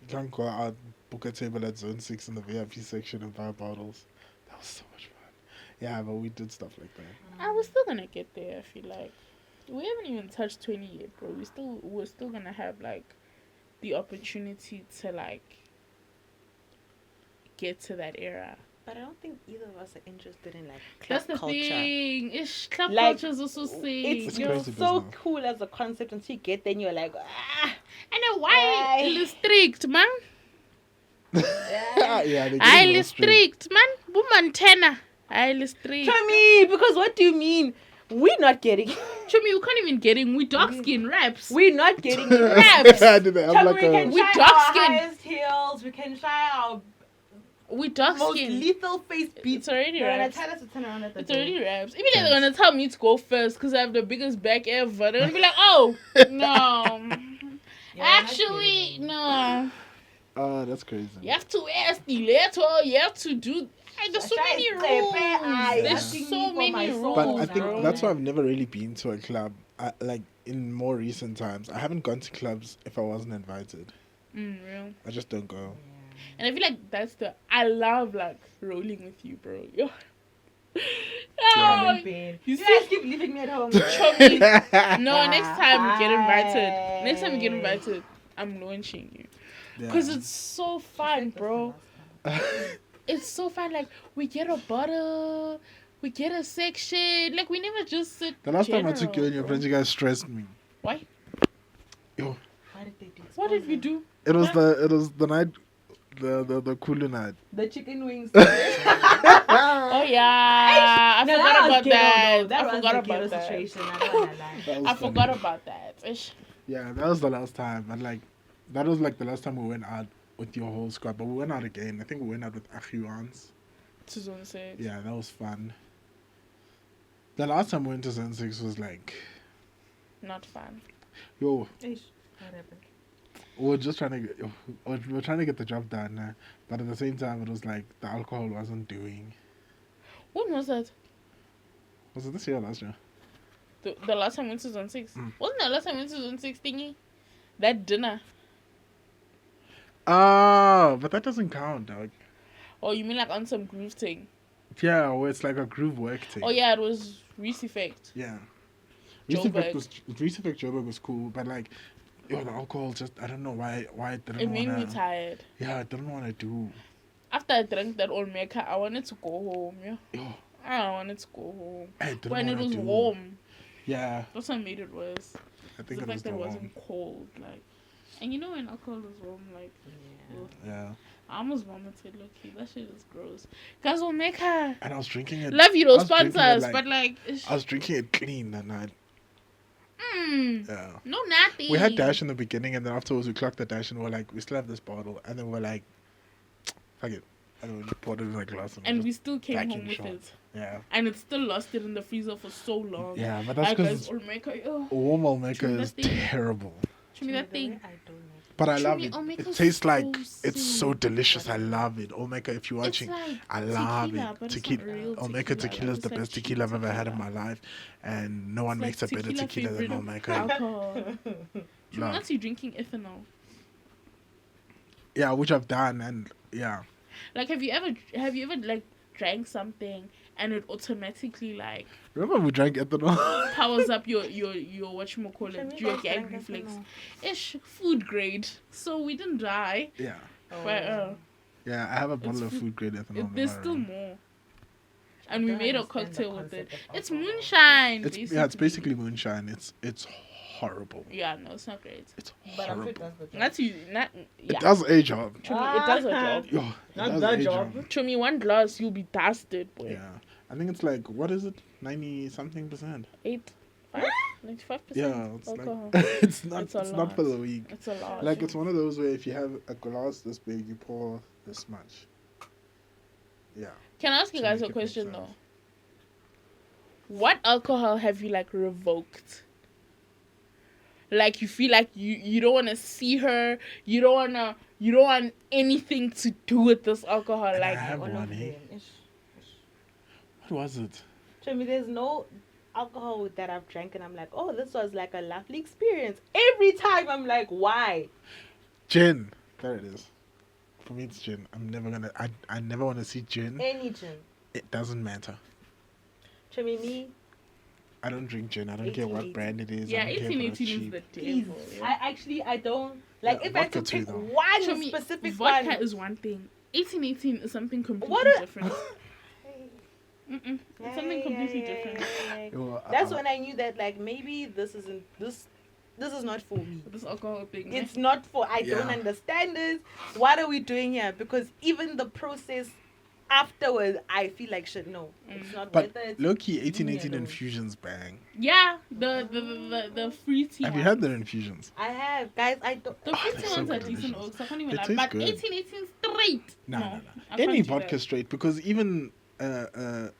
[SPEAKER 3] You can't go out, book a table at Zone 6 in the VIP section and buy bottles. That was so much fun. Yeah, but we did stuff like that.
[SPEAKER 2] I was still gonna get there. I feel like we haven't even touched 20 yet, bro. We're still gonna have like the opportunity to like get to that era.
[SPEAKER 1] But I don't think either of us are interested in like club
[SPEAKER 2] That's the
[SPEAKER 1] culture.
[SPEAKER 2] thing. Ish, club
[SPEAKER 1] Like,
[SPEAKER 2] culture is also sick.
[SPEAKER 3] It's
[SPEAKER 1] You're
[SPEAKER 3] crazy
[SPEAKER 1] so
[SPEAKER 3] business.
[SPEAKER 1] cool as a concept until you get there and you're like, ah.
[SPEAKER 2] And then why
[SPEAKER 1] Aye.
[SPEAKER 2] is strict, man?
[SPEAKER 3] yeah, they
[SPEAKER 2] I
[SPEAKER 3] get
[SPEAKER 2] strict, man. Woman tenor. I strict.
[SPEAKER 1] Chummy, because what do you mean? We're not getting
[SPEAKER 2] Chummy, we can't even get in. We dark skin raps.
[SPEAKER 1] We're not getting
[SPEAKER 2] Raps.
[SPEAKER 3] Did they have
[SPEAKER 1] Chummy,
[SPEAKER 3] like
[SPEAKER 1] we can
[SPEAKER 3] a
[SPEAKER 2] We
[SPEAKER 1] try
[SPEAKER 2] dark
[SPEAKER 1] our
[SPEAKER 2] skin.
[SPEAKER 1] highest heels. We can try our
[SPEAKER 2] We dark
[SPEAKER 1] most
[SPEAKER 2] skin.
[SPEAKER 1] lethal face beats.
[SPEAKER 2] It's already
[SPEAKER 1] They're gonna
[SPEAKER 2] raps.
[SPEAKER 1] tell us to turn around at the
[SPEAKER 2] It's
[SPEAKER 1] door.
[SPEAKER 2] already raps. Even if they're gonna tell me to go first because I have the biggest back ever, they're gonna be like, "Oh, no,
[SPEAKER 1] Yeah,
[SPEAKER 2] actually, no.
[SPEAKER 3] Oh, that's crazy.
[SPEAKER 2] You have to wear a stiletto. You have to do. Like, there's so many rules. There's
[SPEAKER 1] asking
[SPEAKER 2] so
[SPEAKER 1] me for
[SPEAKER 2] many
[SPEAKER 1] my
[SPEAKER 2] rules.
[SPEAKER 1] soul,
[SPEAKER 3] But I think
[SPEAKER 2] bro.
[SPEAKER 3] that's why I've never really been to a club. Like in more recent times, I haven't gone to clubs if I wasn't invited.
[SPEAKER 2] Real.
[SPEAKER 3] I just don't go.
[SPEAKER 2] And I feel like that's the. I love like rolling with you, bro. Yo.
[SPEAKER 1] I'm
[SPEAKER 2] Oh,
[SPEAKER 1] in pain.
[SPEAKER 2] you
[SPEAKER 1] You
[SPEAKER 2] see-
[SPEAKER 1] guys keep leaving me at home.
[SPEAKER 2] Chubby. No, next time we get invited. Next time we get invited, I'm launching you. Because it's so fun, bro. It's so fun. Like, we get a bottle, we get a section. Like, we never just sit.
[SPEAKER 3] The last time I took you
[SPEAKER 2] general,
[SPEAKER 3] and your
[SPEAKER 2] bro.
[SPEAKER 3] friends, you guys stressed me.
[SPEAKER 2] Why?
[SPEAKER 3] Yo,
[SPEAKER 1] Why did they do
[SPEAKER 2] What did we do?
[SPEAKER 3] it was the night, the cooler night.
[SPEAKER 1] The chicken wings.
[SPEAKER 2] Oh, yeah. I
[SPEAKER 1] No,
[SPEAKER 2] forgot
[SPEAKER 1] that was
[SPEAKER 2] about
[SPEAKER 1] ghetto,
[SPEAKER 2] that.
[SPEAKER 1] though. That
[SPEAKER 2] I
[SPEAKER 1] was
[SPEAKER 2] forgot
[SPEAKER 1] the
[SPEAKER 2] about
[SPEAKER 1] ghetto
[SPEAKER 2] that.
[SPEAKER 1] situation. I don't wanna lie.
[SPEAKER 3] That was
[SPEAKER 2] I
[SPEAKER 3] funny.
[SPEAKER 2] forgot about that. Ish.
[SPEAKER 3] Yeah, that was the last time. And like, that was like the last time we went out with your whole squad. But we went out again. I think we went out with Achiwans.
[SPEAKER 2] To Zone 6.
[SPEAKER 3] Yeah, that was fun. The last time we went to Zone 6 was like,
[SPEAKER 2] Not fun.
[SPEAKER 3] yo,
[SPEAKER 1] Ish, what happened?
[SPEAKER 3] we were just trying to get, we were trying to get the job done. But at the same time, it was like the alcohol wasn't doing.
[SPEAKER 2] When was that?
[SPEAKER 3] Was it this year or last year?
[SPEAKER 2] The last time we went to Zone 6.
[SPEAKER 3] Mm.
[SPEAKER 2] Wasn't the last time we went to Zone 6 thingy? That dinner.
[SPEAKER 3] Oh, but that doesn't count, dog.
[SPEAKER 2] Oh, you mean like on some groove thing?
[SPEAKER 3] Yeah, where it's like a groove work thing.
[SPEAKER 2] Oh, yeah, it was Reese Effect.
[SPEAKER 3] Yeah.
[SPEAKER 2] Joburg.
[SPEAKER 3] Reese Effect Joburg was cool, but like, yo, the alcohol just, I don't know why I didn't
[SPEAKER 2] It made me
[SPEAKER 3] want to.
[SPEAKER 2] tired.
[SPEAKER 3] Yeah, I didn't want to do.
[SPEAKER 2] After I drank that old maker, I wanted to go home. Yeah,
[SPEAKER 3] Yo,
[SPEAKER 2] I wanted to go home.
[SPEAKER 3] I didn't
[SPEAKER 2] When it
[SPEAKER 3] wanna
[SPEAKER 2] was
[SPEAKER 3] do.
[SPEAKER 2] warm.
[SPEAKER 3] Yeah,
[SPEAKER 2] That's what made it worse.
[SPEAKER 3] I think
[SPEAKER 2] The
[SPEAKER 3] it was
[SPEAKER 2] fact
[SPEAKER 3] the
[SPEAKER 2] that it
[SPEAKER 3] warm.
[SPEAKER 2] wasn't cold. Like, and you know when alcohol is warm, like, ugh.
[SPEAKER 3] Yeah.
[SPEAKER 2] I almost vomited, low-key. That shit is gross. Guys, old maker.
[SPEAKER 3] And I was drinking it.
[SPEAKER 2] Love you,
[SPEAKER 3] I
[SPEAKER 2] those
[SPEAKER 3] was drinking it,
[SPEAKER 2] sponsors,
[SPEAKER 3] like-
[SPEAKER 2] but like, it's,
[SPEAKER 3] I was drinking it clean that night. Yeah.
[SPEAKER 2] no nothing.
[SPEAKER 3] We had Dash in the beginning, and then afterwards we clocked the Dash, and we're like, we still have this bottle, and then we're like, fuck it, and then we just poured it in a glass,
[SPEAKER 2] And
[SPEAKER 3] we
[SPEAKER 2] we still came
[SPEAKER 3] backing
[SPEAKER 2] home with
[SPEAKER 3] shots.
[SPEAKER 2] it.
[SPEAKER 3] yeah,
[SPEAKER 2] And it still lost it in the freezer for so long.
[SPEAKER 3] yeah, but that's
[SPEAKER 2] Like,
[SPEAKER 3] because
[SPEAKER 2] guys, old maker, oh,
[SPEAKER 3] warm Olmeca
[SPEAKER 2] Show me
[SPEAKER 3] is
[SPEAKER 2] that thing.
[SPEAKER 3] terrible.
[SPEAKER 2] show me that thing.
[SPEAKER 1] I don't know.
[SPEAKER 3] But I
[SPEAKER 2] Show
[SPEAKER 3] love
[SPEAKER 2] me
[SPEAKER 3] it.
[SPEAKER 2] Olmeca's
[SPEAKER 3] It tastes
[SPEAKER 2] so
[SPEAKER 3] like it's so
[SPEAKER 2] sick.
[SPEAKER 3] delicious. I love it. Olmeca, if you're
[SPEAKER 2] It's
[SPEAKER 3] watching,
[SPEAKER 2] like
[SPEAKER 3] I love
[SPEAKER 2] tequila,
[SPEAKER 3] it.
[SPEAKER 2] but it's
[SPEAKER 3] Tequila.
[SPEAKER 2] not real
[SPEAKER 3] Olmeca tequila is
[SPEAKER 2] It's
[SPEAKER 3] the
[SPEAKER 2] like
[SPEAKER 3] best
[SPEAKER 2] cheap
[SPEAKER 3] tequila I've ever had in my
[SPEAKER 2] tequila.
[SPEAKER 3] life, and no one
[SPEAKER 2] It's
[SPEAKER 3] makes
[SPEAKER 2] like
[SPEAKER 3] a better tequila than
[SPEAKER 2] flavored
[SPEAKER 3] Olmeca.
[SPEAKER 2] alcohol. Show
[SPEAKER 3] No.
[SPEAKER 2] me once you're drinking ethanol.
[SPEAKER 3] Yeah, which I've done, and yeah,
[SPEAKER 2] Like, have you ever like drank something and it automatically like
[SPEAKER 3] remember we drank ethanol.
[SPEAKER 2] powers up your whatchamacallit,
[SPEAKER 1] Can
[SPEAKER 2] your
[SPEAKER 1] we
[SPEAKER 2] gag
[SPEAKER 1] guys
[SPEAKER 2] reflex?
[SPEAKER 1] drink
[SPEAKER 2] Ish, food grade. So we didn't die.
[SPEAKER 3] Yeah,
[SPEAKER 2] But
[SPEAKER 3] yeah, I have a bottle of
[SPEAKER 2] food-
[SPEAKER 3] food grade ethanol. in
[SPEAKER 2] there's
[SPEAKER 3] my
[SPEAKER 2] still
[SPEAKER 3] room.
[SPEAKER 2] more. And we
[SPEAKER 1] don't
[SPEAKER 2] made a
[SPEAKER 1] understand the
[SPEAKER 2] cocktail with it.
[SPEAKER 1] concept of
[SPEAKER 2] It's
[SPEAKER 1] alcohol.
[SPEAKER 2] moonshine.
[SPEAKER 3] It's basically moonshine. It's horrible.
[SPEAKER 2] Yeah, no, it's not great.
[SPEAKER 3] It's
[SPEAKER 1] But I'm sure it
[SPEAKER 3] horrible.
[SPEAKER 1] does the job.
[SPEAKER 2] Not you, not
[SPEAKER 3] It
[SPEAKER 2] yeah.
[SPEAKER 3] does a job.
[SPEAKER 2] To me, it does a job.
[SPEAKER 3] Yo, it
[SPEAKER 1] Not
[SPEAKER 3] does
[SPEAKER 1] the
[SPEAKER 3] a
[SPEAKER 1] job.
[SPEAKER 2] To me, one glass you'll be dusted, boy.
[SPEAKER 3] Yeah, I think it's like what is it, 90 something %.
[SPEAKER 2] 8, 95%
[SPEAKER 3] Yeah, it's
[SPEAKER 2] alcohol.
[SPEAKER 3] like it's not
[SPEAKER 2] It's a
[SPEAKER 3] it's not for
[SPEAKER 2] lot.
[SPEAKER 3] the weak.
[SPEAKER 2] It's a lot.
[SPEAKER 3] Like it's one of those where if you have a glass this big, you pour this much. Yeah.
[SPEAKER 2] Can I ask you
[SPEAKER 3] to
[SPEAKER 2] guys
[SPEAKER 3] make
[SPEAKER 2] a
[SPEAKER 3] it make
[SPEAKER 2] question
[SPEAKER 3] sense.
[SPEAKER 2] though? What alcohol have you like revoked? Like you feel like you don't want to see her, you don't want anything to do with this alcohol.
[SPEAKER 3] And I
[SPEAKER 2] Like
[SPEAKER 3] have
[SPEAKER 1] all
[SPEAKER 3] one,
[SPEAKER 1] of
[SPEAKER 3] eh?
[SPEAKER 1] them.
[SPEAKER 3] What was it?
[SPEAKER 1] To me, there's no alcohol that I've drank and I'm like, oh, this was like a lovely experience. Every time I'm like, why?
[SPEAKER 3] Gin. There it is. For me, it's gin. I'm never gonna. I never want to see gin.
[SPEAKER 1] Any gin.
[SPEAKER 3] It doesn't matter.
[SPEAKER 1] To me,
[SPEAKER 3] I don't drink gin. I don't care what
[SPEAKER 1] 1880.
[SPEAKER 3] brand it is.
[SPEAKER 2] yeah,
[SPEAKER 3] I don't care if it's
[SPEAKER 2] 1818 is
[SPEAKER 3] cheap.
[SPEAKER 2] the
[SPEAKER 1] please.
[SPEAKER 2] devil. Yeah.
[SPEAKER 1] I don't like
[SPEAKER 3] Yeah,
[SPEAKER 1] if I
[SPEAKER 3] vodka
[SPEAKER 1] could
[SPEAKER 3] too,
[SPEAKER 1] pick
[SPEAKER 3] though.
[SPEAKER 1] one
[SPEAKER 2] To me,
[SPEAKER 1] specific
[SPEAKER 2] vodka
[SPEAKER 1] one.
[SPEAKER 2] is one thing. 1818 is something completely
[SPEAKER 1] What a-
[SPEAKER 2] different. It's something completely different.
[SPEAKER 3] Well,
[SPEAKER 1] That's when I knew that like maybe this isn't this is not for me.
[SPEAKER 2] This alcohol thing.
[SPEAKER 1] It's not for I don't
[SPEAKER 3] Yeah.
[SPEAKER 1] understand this. What are we doing here? Because even the process afterwards I feel like shit, no. It's not
[SPEAKER 3] But
[SPEAKER 1] worth it.
[SPEAKER 3] low key,
[SPEAKER 1] Leave me
[SPEAKER 3] 1818
[SPEAKER 1] alone.
[SPEAKER 3] infusions bang.
[SPEAKER 2] Yeah, the fruity.
[SPEAKER 3] Have you
[SPEAKER 2] ones.
[SPEAKER 3] had their infusions?
[SPEAKER 1] I have guys I don't
[SPEAKER 2] The
[SPEAKER 3] Oh,
[SPEAKER 2] fruity
[SPEAKER 3] they're so
[SPEAKER 2] ones are
[SPEAKER 3] delicious.
[SPEAKER 2] decent. Oaks. I can't even
[SPEAKER 3] They
[SPEAKER 2] lie.
[SPEAKER 3] taste
[SPEAKER 2] But
[SPEAKER 3] good.
[SPEAKER 2] 1818 straight.
[SPEAKER 3] No,
[SPEAKER 2] no,
[SPEAKER 3] no, no.
[SPEAKER 2] I can't
[SPEAKER 3] Any
[SPEAKER 2] do
[SPEAKER 3] vodka
[SPEAKER 2] that.
[SPEAKER 3] straight, because even
[SPEAKER 2] Russian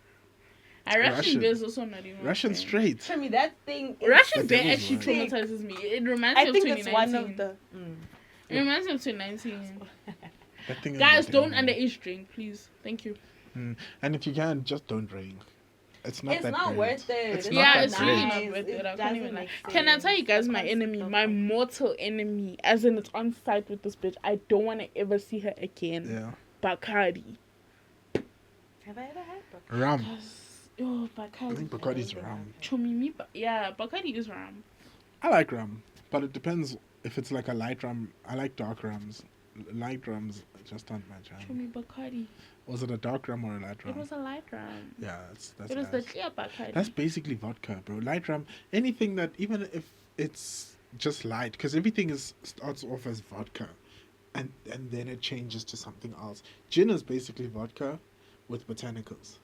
[SPEAKER 3] Russian.
[SPEAKER 2] beer is also not even.
[SPEAKER 3] Russian
[SPEAKER 2] okay.
[SPEAKER 3] straight.
[SPEAKER 1] Tell me that thing is,
[SPEAKER 2] Russian
[SPEAKER 3] The
[SPEAKER 2] beer
[SPEAKER 3] devil's
[SPEAKER 2] actually
[SPEAKER 1] work.
[SPEAKER 2] traumatizes me. It reminds me
[SPEAKER 1] I
[SPEAKER 2] of
[SPEAKER 1] think
[SPEAKER 2] 2019.
[SPEAKER 1] it's one of the
[SPEAKER 2] It reminds me of 2019.
[SPEAKER 3] That thing is
[SPEAKER 2] Guys,
[SPEAKER 3] the
[SPEAKER 2] don't
[SPEAKER 3] devil.
[SPEAKER 2] underage drink, please. Thank you.
[SPEAKER 3] And if you can, just don't drink. It's not
[SPEAKER 1] it's
[SPEAKER 3] that
[SPEAKER 1] not
[SPEAKER 3] great.
[SPEAKER 1] worth it.
[SPEAKER 3] It's
[SPEAKER 1] It's
[SPEAKER 3] not
[SPEAKER 2] Yeah,
[SPEAKER 3] that
[SPEAKER 2] it's
[SPEAKER 3] great.
[SPEAKER 2] really
[SPEAKER 1] nice.
[SPEAKER 2] not worth it. I can't
[SPEAKER 1] doesn't
[SPEAKER 2] even lie.
[SPEAKER 1] make
[SPEAKER 2] Can I tell you
[SPEAKER 1] sense.
[SPEAKER 2] guys
[SPEAKER 1] The
[SPEAKER 2] my
[SPEAKER 1] concept
[SPEAKER 2] enemy,
[SPEAKER 1] of
[SPEAKER 2] my
[SPEAKER 1] it.
[SPEAKER 2] mortal enemy, as in it's on site with this bitch. I don't want to ever see her again.
[SPEAKER 3] Yeah.
[SPEAKER 2] Bacardi.
[SPEAKER 1] Have I ever had Bacardi?
[SPEAKER 3] Rum.
[SPEAKER 2] Oh,
[SPEAKER 3] I
[SPEAKER 2] Bacardi.
[SPEAKER 3] think Bacardi's rum.
[SPEAKER 2] Chomimi. Yeah, Bacardi is rum.
[SPEAKER 3] I like rum, but it depends if it's like a light rum. I like dark rums. Light rums just aren't my jam.
[SPEAKER 2] Chomi Bacardi.
[SPEAKER 3] Was it a dark rum or a light rum?
[SPEAKER 2] It was a light rum.
[SPEAKER 3] Yeah, that's
[SPEAKER 2] It was the
[SPEAKER 3] nice.
[SPEAKER 2] clear Bacardi.
[SPEAKER 3] That's basically vodka, bro. Light rum, anything that, even if it's just light, because everything starts off as vodka, and then it changes to something else. Gin is basically vodka with botanicals.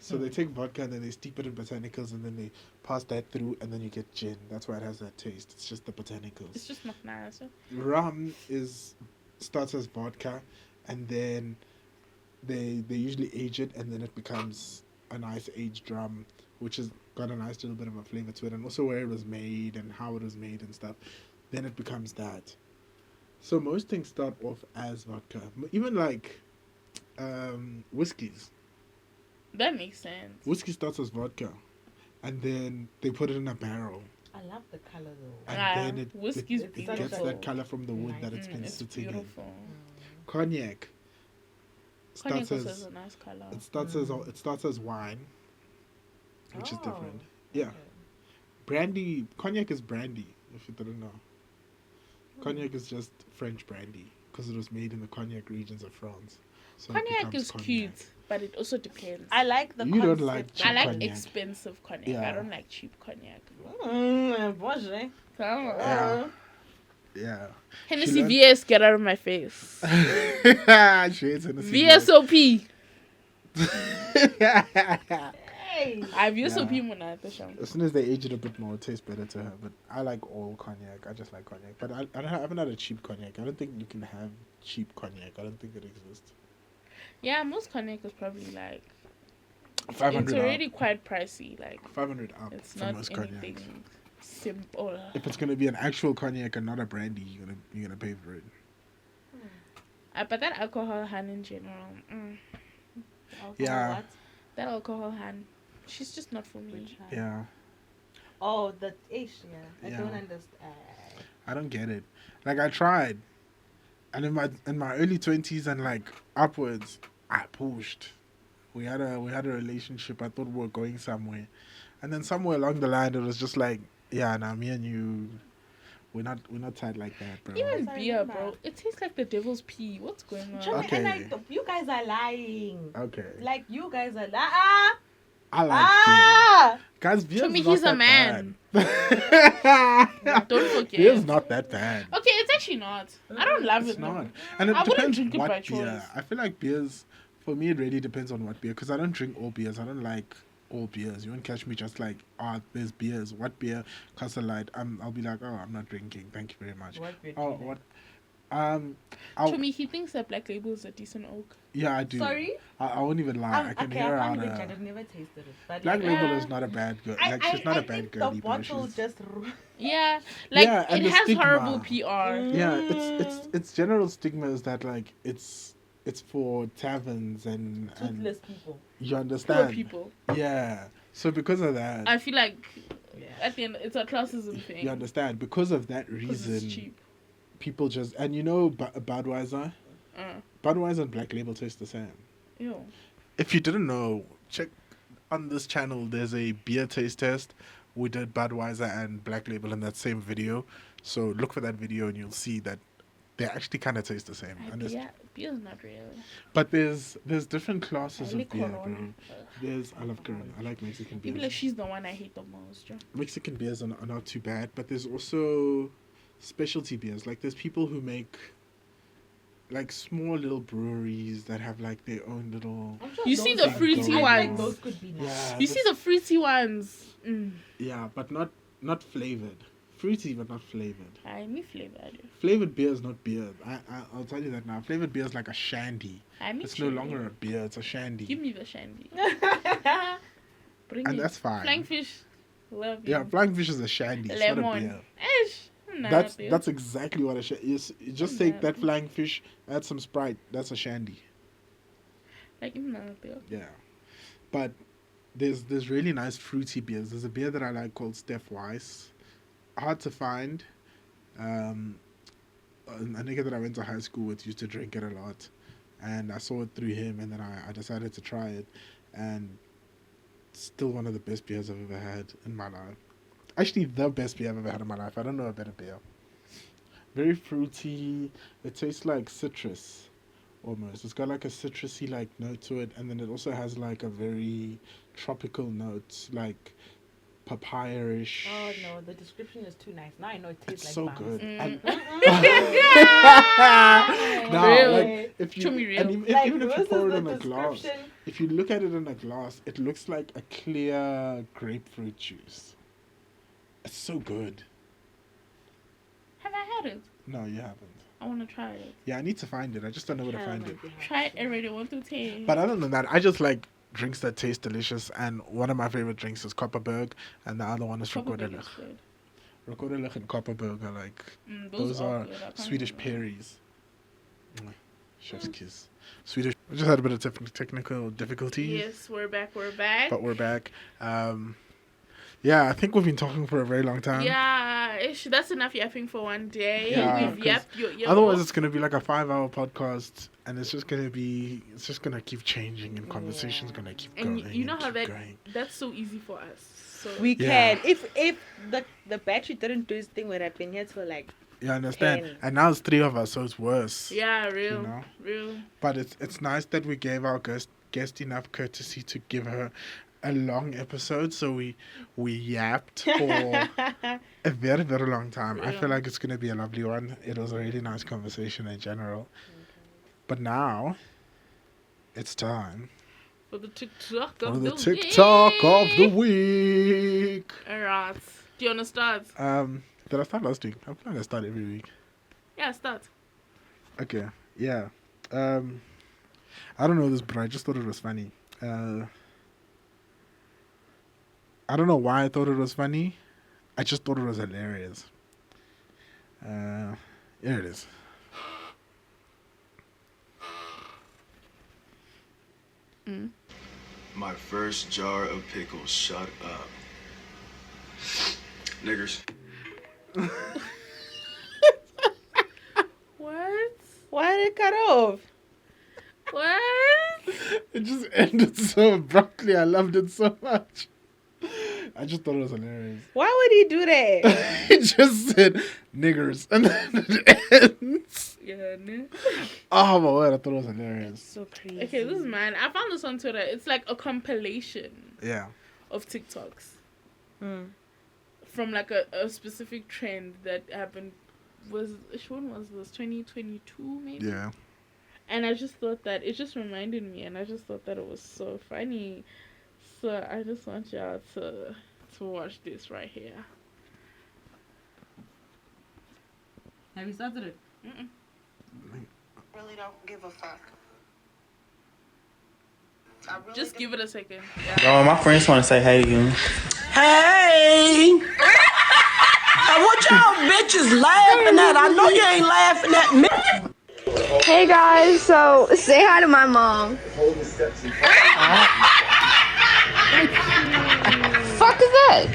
[SPEAKER 3] So they take vodka and then they steep it in botanicals and then they pass that through and then you get gin. That's why it has that taste. It's just the botanicals.
[SPEAKER 2] It's just not nice.
[SPEAKER 3] Rum starts as vodka and then they usually age it and then it becomes a nice aged rum, which has got a nice little bit of a flavor to it, and also where it was made and how it was made and stuff. Then it becomes that. So most things start off as vodka. Even like whiskeys.
[SPEAKER 2] That makes sense.
[SPEAKER 3] Whiskey starts as vodka, and then they put it in a barrel,
[SPEAKER 1] I love the color though.
[SPEAKER 3] and
[SPEAKER 2] Yeah,
[SPEAKER 3] then
[SPEAKER 2] whiskey's
[SPEAKER 3] it
[SPEAKER 1] beautiful.
[SPEAKER 3] gets that color from the wood that it's
[SPEAKER 1] Nice.
[SPEAKER 3] been
[SPEAKER 2] It's
[SPEAKER 3] sitting
[SPEAKER 2] beautiful.
[SPEAKER 3] in. Cognac
[SPEAKER 2] Cognac
[SPEAKER 3] starts
[SPEAKER 2] also has
[SPEAKER 3] as
[SPEAKER 2] a nice color.
[SPEAKER 3] it starts as wine, which is
[SPEAKER 1] Oh,
[SPEAKER 3] different. Yeah,
[SPEAKER 1] okay.
[SPEAKER 3] brandy. Cognac is brandy. If you didn't know, cognac is just French brandy because it was made in the cognac regions of France. So it
[SPEAKER 2] Cognac
[SPEAKER 3] becomes
[SPEAKER 2] is
[SPEAKER 3] cognac.
[SPEAKER 2] cute, but it also depends.
[SPEAKER 1] I like the
[SPEAKER 3] You don't
[SPEAKER 1] concept.
[SPEAKER 3] like cheap
[SPEAKER 2] I like
[SPEAKER 3] cognac.
[SPEAKER 2] expensive cognac.
[SPEAKER 3] Yeah.
[SPEAKER 2] I don't like cheap cognac.
[SPEAKER 1] Bonjour.
[SPEAKER 2] Come on.
[SPEAKER 3] Yeah. Yeah.
[SPEAKER 2] Hennessy
[SPEAKER 3] learned-
[SPEAKER 2] VS, get out of my face.
[SPEAKER 3] Shades Hennessy.
[SPEAKER 2] VSOP.
[SPEAKER 1] Hey.
[SPEAKER 2] I VSOP
[SPEAKER 3] Yeah.
[SPEAKER 2] muna at the shop.
[SPEAKER 3] As soon as they age it a bit more, it tastes better to her. But I like all cognac. I just like cognac. But I haven't had a cheap cognac. I don't think you can have cheap cognac. I don't think it exists.
[SPEAKER 2] Yeah, most cognac is probably like
[SPEAKER 3] 500
[SPEAKER 2] it's
[SPEAKER 3] up.
[SPEAKER 2] already quite pricey. Like
[SPEAKER 3] 500 up
[SPEAKER 2] it's
[SPEAKER 3] for
[SPEAKER 2] not
[SPEAKER 3] most
[SPEAKER 2] anything
[SPEAKER 3] cognacs.
[SPEAKER 2] simple.
[SPEAKER 3] If it's gonna be an actual cognac and not a brandy, you're gonna pay for it.
[SPEAKER 2] But that alcohol hand in general,
[SPEAKER 3] Yeah.
[SPEAKER 1] What?
[SPEAKER 2] that alcohol hand, she's just not for me.
[SPEAKER 1] Which one?
[SPEAKER 3] Yeah,
[SPEAKER 1] Oh, the ish. Yeah. I
[SPEAKER 3] Yeah.
[SPEAKER 1] don't understand.
[SPEAKER 3] I don't get it. Like I tried, and in my early 20s and like upwards, I pushed. We had a relationship. I thought we were going somewhere, and then somewhere along the line, it was just like, yeah, now me and you, we're not tied like that, bro.
[SPEAKER 2] Even
[SPEAKER 1] Yes, I
[SPEAKER 2] beer,
[SPEAKER 1] remember.
[SPEAKER 2] bro, it tastes like the devil's pee. What's going on?
[SPEAKER 1] Show me, and
[SPEAKER 3] Okay.
[SPEAKER 1] you guys are lying.
[SPEAKER 3] Okay,
[SPEAKER 1] Like you guys are lying.
[SPEAKER 3] I like beer. Guys, beer's
[SPEAKER 2] To me,
[SPEAKER 3] not
[SPEAKER 2] he's a
[SPEAKER 3] that
[SPEAKER 2] man.
[SPEAKER 3] bad.
[SPEAKER 2] Don't forget.
[SPEAKER 3] Beer's not that bad.
[SPEAKER 2] Okay, it's actually not. I don't love
[SPEAKER 3] It's
[SPEAKER 2] it.
[SPEAKER 3] not.
[SPEAKER 2] though.
[SPEAKER 3] And it
[SPEAKER 2] I wouldn't
[SPEAKER 3] depends
[SPEAKER 2] drink it by
[SPEAKER 3] what beer.
[SPEAKER 2] choice.
[SPEAKER 3] I feel like beers, for me, it really depends on what beer. Because I don't drink all beers. I don't like all beers. You won't catch me just like, there's beers. What beer costs a light? I'll be like, I'm not drinking. Thank you very much.
[SPEAKER 1] What beer do
[SPEAKER 3] Oh,
[SPEAKER 1] you like?
[SPEAKER 3] what? I'll,
[SPEAKER 2] To me, he thinks that Black Label is a decent oak.
[SPEAKER 3] yeah, I do.
[SPEAKER 1] Sorry?
[SPEAKER 3] I won't even lie. I can
[SPEAKER 1] okay,
[SPEAKER 3] hear
[SPEAKER 1] I
[SPEAKER 3] her
[SPEAKER 1] can't
[SPEAKER 3] on
[SPEAKER 1] even judge.
[SPEAKER 3] a...
[SPEAKER 1] I've never tasted it. But
[SPEAKER 3] Black
[SPEAKER 1] like,
[SPEAKER 3] Label
[SPEAKER 2] Yeah.
[SPEAKER 3] is not a bad girl. Like, she's not a bad
[SPEAKER 1] think
[SPEAKER 3] girly,
[SPEAKER 1] the
[SPEAKER 3] bro.
[SPEAKER 1] bottle
[SPEAKER 3] She's...
[SPEAKER 1] just...
[SPEAKER 2] Yeah, like
[SPEAKER 3] Yeah, and
[SPEAKER 2] it
[SPEAKER 3] the
[SPEAKER 2] has
[SPEAKER 3] stigma.
[SPEAKER 2] horrible PR.
[SPEAKER 3] Yeah, it's general stigma is that like it's for taverns and
[SPEAKER 1] Toothless people.
[SPEAKER 3] you
[SPEAKER 2] Poor
[SPEAKER 3] understand.
[SPEAKER 2] people.
[SPEAKER 3] Yeah. So because of that,
[SPEAKER 2] I feel like
[SPEAKER 1] Yeah.
[SPEAKER 2] at the end it's a classism thing.
[SPEAKER 3] you understand. Because of that
[SPEAKER 2] 'Cause it's
[SPEAKER 3] reason,
[SPEAKER 2] cheap.
[SPEAKER 3] people just Budweiser, Budweiser and Black Label taste the same.
[SPEAKER 2] Ew.
[SPEAKER 3] If you didn't know, check on this channel. There's a beer taste test. We did Budweiser and Black Label in that same video. So look for that video and you'll see that they actually kind of taste the same. And
[SPEAKER 2] Beer's not really.
[SPEAKER 3] but there's different classes
[SPEAKER 2] I like
[SPEAKER 3] of beer, bro.
[SPEAKER 2] Corona.
[SPEAKER 3] I love Corona. I like Mexican
[SPEAKER 2] Maybe
[SPEAKER 3] beers.
[SPEAKER 2] like she's the one I hate the most. Yeah.
[SPEAKER 3] Mexican beers are not too bad, but there's also specialty beers. Like there's people who make like small little breweries that have like their own little...
[SPEAKER 1] I'm sure
[SPEAKER 2] You
[SPEAKER 1] those
[SPEAKER 2] see the
[SPEAKER 1] are-
[SPEAKER 2] fruity
[SPEAKER 1] I think
[SPEAKER 2] ones.
[SPEAKER 1] those could be nice.
[SPEAKER 3] Yeah,
[SPEAKER 2] You see the fruity ones.
[SPEAKER 3] yeah, but not flavored. Fruity, but not flavored.
[SPEAKER 2] I me flavored.
[SPEAKER 3] Flavored beer is not beer. I'll tell you that now. Flavored beer is like a shandy.
[SPEAKER 2] I me
[SPEAKER 3] It's no longer a beer. It's a shandy.
[SPEAKER 2] Give me the shandy. Bring
[SPEAKER 3] And
[SPEAKER 2] it.
[SPEAKER 3] that's fine.
[SPEAKER 2] Flying fish. Love you.
[SPEAKER 3] Yeah, flying fish is a shandy. It's not a
[SPEAKER 2] Lemon.
[SPEAKER 3] beer.
[SPEAKER 2] Ish. Nah,
[SPEAKER 3] That's
[SPEAKER 2] beer.
[SPEAKER 3] that's exactly what a shandy is. You just take that flying fish, add some Sprite. That's a shandy.
[SPEAKER 2] like nah, beer.
[SPEAKER 3] Yeah, but there's really nice fruity beers. There's a beer that I like called Steph Weiss. Hard to find. A nigga that I went to high school with used to drink it a lot, and I saw it through him, and then I decided to try it, and still one of the best beers I've ever had in my life. Actually, the best beer I've ever had in my life. I don't know a better beer. Very fruity. It tastes like citrus, almost. It's got like a citrusy like note to it, and then it also has like a very tropical note, like papaya-ish.
[SPEAKER 1] Oh no, the description is too nice. Now I know it tastes
[SPEAKER 3] It's
[SPEAKER 1] like
[SPEAKER 3] so
[SPEAKER 1] bums.
[SPEAKER 3] good.
[SPEAKER 2] Mm.
[SPEAKER 3] And nah,
[SPEAKER 2] Really?
[SPEAKER 3] like if you
[SPEAKER 2] Show me real.
[SPEAKER 3] and
[SPEAKER 1] Like,
[SPEAKER 3] even if you
[SPEAKER 1] this
[SPEAKER 3] pour
[SPEAKER 1] is
[SPEAKER 3] it in
[SPEAKER 1] the
[SPEAKER 3] a glass,
[SPEAKER 1] description.
[SPEAKER 3] if you look at it in a glass, it looks like a clear grapefruit juice. It's so good.
[SPEAKER 2] Have I had it?
[SPEAKER 3] No, you haven't.
[SPEAKER 2] I want to try it.
[SPEAKER 3] Yeah, I need to find it. I just don't know where to
[SPEAKER 1] Hell
[SPEAKER 3] find
[SPEAKER 1] no,
[SPEAKER 3] it.
[SPEAKER 1] they have
[SPEAKER 2] Try it
[SPEAKER 1] to.
[SPEAKER 2] already. 1 to 10.
[SPEAKER 3] But other than that, I just like drinks that taste delicious. And one of my favorite drinks is Kopperberg, and the other one is
[SPEAKER 2] Probably
[SPEAKER 3] Rokodelich.
[SPEAKER 2] looks good.
[SPEAKER 3] Rokodelich and Kopperberg are like
[SPEAKER 2] Those
[SPEAKER 3] are
[SPEAKER 2] good. I can't
[SPEAKER 3] Swedish
[SPEAKER 2] remember.
[SPEAKER 3] Perries. Mwah. Chef's kiss. Swedish. We just had a bit of technical difficulties,
[SPEAKER 2] Yes, we're back. We're back.
[SPEAKER 3] but we're back. Yeah, I think we've been talking for a very long time.
[SPEAKER 2] Yeah, that's enough yapping for one day.
[SPEAKER 3] Yeah,
[SPEAKER 2] We've
[SPEAKER 3] 'cause
[SPEAKER 2] yapped your ear
[SPEAKER 3] Otherwise,
[SPEAKER 2] off.
[SPEAKER 3] it's gonna be like a 5-hour podcast, and it's just gonna keep changing, and conversations
[SPEAKER 1] Yeah.
[SPEAKER 3] gonna keep
[SPEAKER 2] And
[SPEAKER 3] going.
[SPEAKER 2] you know
[SPEAKER 3] and
[SPEAKER 2] how
[SPEAKER 3] keep
[SPEAKER 2] that
[SPEAKER 3] going.
[SPEAKER 2] that's so easy for us. So
[SPEAKER 1] We
[SPEAKER 3] Yeah.
[SPEAKER 1] can. If the battery didn't do its thing, would have been here till like.
[SPEAKER 3] You understand?
[SPEAKER 1] 10.
[SPEAKER 3] And now it's 3 of us, so it's worse.
[SPEAKER 2] yeah, real,
[SPEAKER 3] You know?
[SPEAKER 2] real.
[SPEAKER 3] But it's nice that we gave our guest enough courtesy to give her a long episode, so we yapped for a very, very long time. I
[SPEAKER 2] Yeah.
[SPEAKER 3] feel like it's gonna be a lovely one. It was a really nice conversation in general. But now it's time
[SPEAKER 2] For the TikTok
[SPEAKER 3] for
[SPEAKER 2] of
[SPEAKER 3] the
[SPEAKER 2] the
[SPEAKER 3] TikTok of the
[SPEAKER 2] week.
[SPEAKER 3] week.
[SPEAKER 2] Alright. Do you wanna start?
[SPEAKER 3] Did I start last week? I'm planning to start every week.
[SPEAKER 2] Yeah, start.
[SPEAKER 3] Okay, yeah. I don't know this, but I just thought it was funny. I don't know why I thought it was funny. I just thought it was hilarious. Here it is.
[SPEAKER 5] My first jar of pickles. Shut up. Niggers.
[SPEAKER 2] What?
[SPEAKER 1] Why did it cut off?
[SPEAKER 2] What?
[SPEAKER 3] It just ended so abruptly. I loved it so much. I just thought it was hilarious.
[SPEAKER 1] Why would he do that?
[SPEAKER 3] It just said niggers and then it ends.
[SPEAKER 2] Yeah, no.
[SPEAKER 3] Oh my word, I thought it was hilarious.
[SPEAKER 1] So crazy.
[SPEAKER 2] Okay, this is mine. I found this on Twitter. It's like a compilation
[SPEAKER 3] Yeah.
[SPEAKER 2] of TikToks
[SPEAKER 1] Mm.
[SPEAKER 2] from like a specific trend that happened. Which one was this? 2022 maybe?
[SPEAKER 3] Yeah.
[SPEAKER 2] And I just thought that it just reminded me, and I just thought that it was so funny. So I just want y'all to watch this right here.
[SPEAKER 1] Have you started it?
[SPEAKER 6] Really don't give a fuck.
[SPEAKER 2] Just give it a second.
[SPEAKER 7] Oh, my friends want to say hey to you.
[SPEAKER 8] Hey! What y'all bitches laughing at? I know you ain't laughing at me.
[SPEAKER 9] Hey guys, so say hi to my mom. Fuck is that?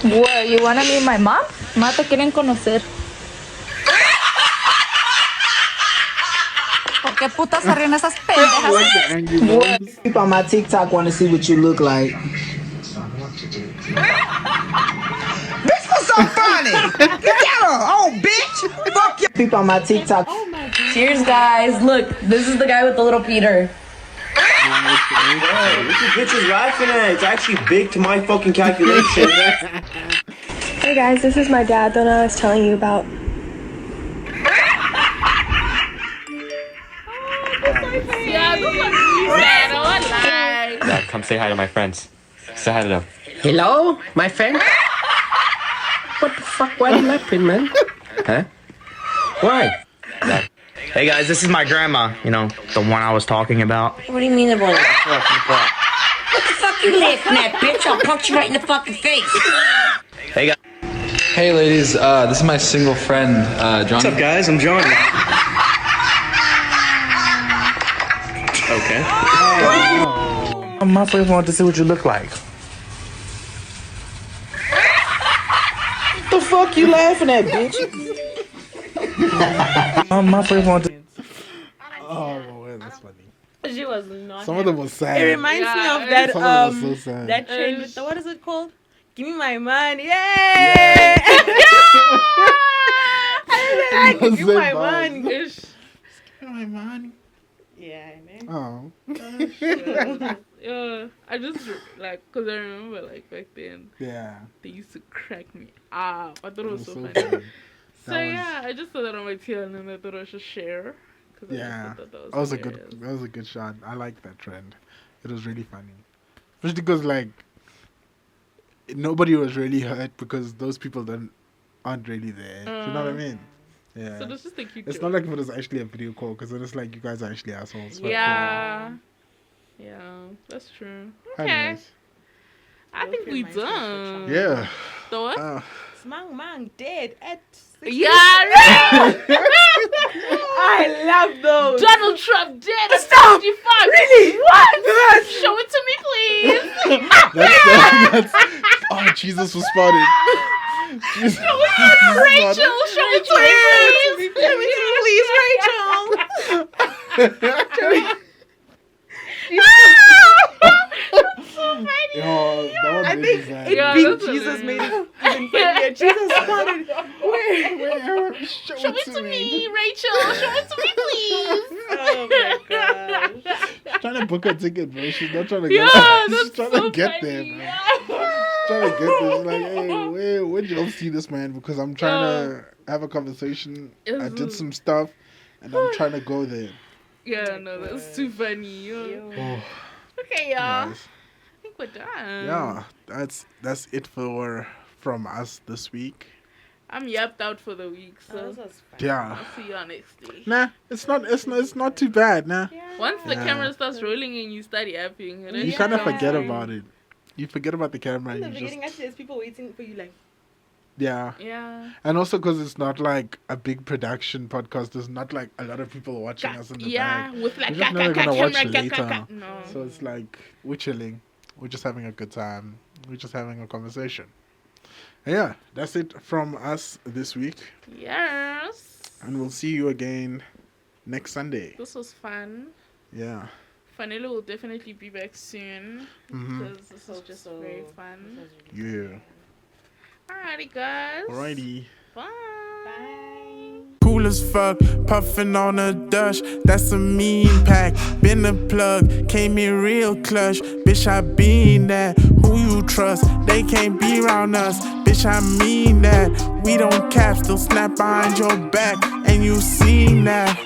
[SPEAKER 9] What, you wanna meet my mom? Ma te quieren conocer. ¿Por qué putas se ríen esas
[SPEAKER 3] I
[SPEAKER 9] pendejas?
[SPEAKER 3] like the angry moms.
[SPEAKER 8] People on my TikTok want to see what you look like. This was so funny. Get her, oh bitch. Fuck you. People on my TikTok.
[SPEAKER 9] Cheers guys, look, this is the guy with the little Peter.
[SPEAKER 7] What you bitches laughing at? It's actually big to my fucking calculation.
[SPEAKER 9] Hey guys, this is my dad, the one I was telling you about.
[SPEAKER 2] Yeah, this was really sad. I won't lie.
[SPEAKER 10] Dad, come say hi to my friends. Say hi to them.
[SPEAKER 8] Hello, my friend. What the fuck? Why are you laughing, man? Huh? Why?
[SPEAKER 10] Dad. Hey guys, this is my grandma. You know, the one I was talking about.
[SPEAKER 8] What do you mean the one? What the fuck you laughing at, bitch? I'll punch you right in the fucking face.
[SPEAKER 10] Hey guys.
[SPEAKER 11] Hey ladies, this is my single friend, Johnny.
[SPEAKER 10] What's up guys? I'm Johnny. Okay.
[SPEAKER 7] My friends want to see what you look like. What the fuck you laughing at, bitch? My friends want to.
[SPEAKER 3] Oh, well, that's funny.
[SPEAKER 1] She was not.
[SPEAKER 3] Some of them were sad.
[SPEAKER 1] It reminds me
[SPEAKER 2] Yeah,
[SPEAKER 1] of that
[SPEAKER 3] some of them were so sad.
[SPEAKER 1] that trend with the, what is it called? Give me my money, yay! I
[SPEAKER 3] Those
[SPEAKER 1] give you my
[SPEAKER 3] same vibes.
[SPEAKER 1] money.
[SPEAKER 2] Ish.
[SPEAKER 3] My money.
[SPEAKER 1] Yeah, I know.
[SPEAKER 3] Oh.
[SPEAKER 2] Yeah, I just like, cause I remember like back then
[SPEAKER 3] Yeah.
[SPEAKER 2] they used to crack me up. I thought it was so funny.
[SPEAKER 3] funny.
[SPEAKER 2] So
[SPEAKER 3] That was-
[SPEAKER 2] yeah, I just saw that on my tail and I thought I should share. Cause
[SPEAKER 3] Yeah.
[SPEAKER 2] I just thought
[SPEAKER 3] That was a good.
[SPEAKER 2] hilarious.
[SPEAKER 3] That was a good shot. I like that trend. It was really funny, especially because like nobody was really hurt because those people aren't really there. Do you know what I mean? Yeah.
[SPEAKER 2] So that's just a cute.
[SPEAKER 3] It's
[SPEAKER 2] joke.
[SPEAKER 3] not like if it was actually a video call because then it's like you guys are actually assholes. But
[SPEAKER 2] Yeah. Yeah, that's true.
[SPEAKER 3] cool.
[SPEAKER 2] Okay.
[SPEAKER 3] Anyways.
[SPEAKER 2] I think we done.
[SPEAKER 3] Yeah.
[SPEAKER 2] So what?
[SPEAKER 1] Mang Mang dead at 60.
[SPEAKER 2] Yeah, right.
[SPEAKER 1] I love those.
[SPEAKER 2] Donald Trump dead at
[SPEAKER 1] Stop.
[SPEAKER 2] 55.
[SPEAKER 1] Really? What?
[SPEAKER 2] Show it to me, please.
[SPEAKER 3] That's oh, Jesus was spotted. Jesus was
[SPEAKER 2] Rachel, show it to me, please.
[SPEAKER 1] Please, Rachel.
[SPEAKER 3] Yo, that one
[SPEAKER 1] I
[SPEAKER 3] made
[SPEAKER 1] think
[SPEAKER 3] me sad.
[SPEAKER 1] it
[SPEAKER 2] Yeah,
[SPEAKER 1] being
[SPEAKER 2] that's
[SPEAKER 1] Jesus made
[SPEAKER 2] hilarious.
[SPEAKER 1] it even funnier. Jesus spotted. Where?
[SPEAKER 3] Where?
[SPEAKER 2] Show it to me, Rachel. Show it to me, please.
[SPEAKER 1] Oh my gosh.
[SPEAKER 3] Trying to book a ticket, bro. She's not trying to
[SPEAKER 2] Yeah,
[SPEAKER 3] get.
[SPEAKER 2] that's
[SPEAKER 3] She's trying
[SPEAKER 2] so
[SPEAKER 3] to get there,
[SPEAKER 2] funny.
[SPEAKER 3] bro. Trying to get this. Like, hey, where did you see this man? Because I'm trying to have a conversation. I did some stuff, and I'm trying to go there.
[SPEAKER 2] Yeah, no, that's too funny. Yo.
[SPEAKER 3] Oh,
[SPEAKER 2] Okay, y'all.
[SPEAKER 3] guys.
[SPEAKER 2] I think we're done.
[SPEAKER 3] Yeah, that's it from us this week.
[SPEAKER 2] I'm yapped out for the week, so
[SPEAKER 3] Yeah.
[SPEAKER 2] I'll see y'all next week.
[SPEAKER 3] Nah, it's not too bad, nah.
[SPEAKER 2] Once the
[SPEAKER 3] Yeah.
[SPEAKER 2] camera starts rolling and you start yapping, it
[SPEAKER 3] You
[SPEAKER 2] is
[SPEAKER 3] kind of
[SPEAKER 2] fine.
[SPEAKER 3] forget about it. You forget about the camera
[SPEAKER 1] In the
[SPEAKER 3] and you
[SPEAKER 1] beginning,
[SPEAKER 3] just
[SPEAKER 1] actually, there's people waiting for you, like,
[SPEAKER 3] yeah.
[SPEAKER 2] Yeah.
[SPEAKER 3] And also because it's not like a big production podcast. There's not like a lot of people watching us in the
[SPEAKER 2] Yeah,
[SPEAKER 3] back.
[SPEAKER 2] with like
[SPEAKER 3] We're just never gonna
[SPEAKER 2] camera,
[SPEAKER 3] watch later.
[SPEAKER 2] No.
[SPEAKER 3] So it's like we're chilling. We're just having a good time. We're just having a conversation. And yeah, that's it from us this week.
[SPEAKER 2] Yes.
[SPEAKER 3] And we'll see you again next Sunday.
[SPEAKER 2] This was fun.
[SPEAKER 3] Yeah.
[SPEAKER 2] Fanilo will definitely be back soon
[SPEAKER 3] Mhm.
[SPEAKER 2] because this is just very fun.
[SPEAKER 3] Yeah.
[SPEAKER 2] Alrighty, guys.
[SPEAKER 3] Alrighty.
[SPEAKER 2] Bye.
[SPEAKER 12] Cool as fuck, puffin' on a Dutch, that's a mean pack. Been a plug, came in real clutch. Bitch, I been that. Who you trust? They can't be around us. Bitch, I mean that. We don't cap, still snap behind your back, and you seen that.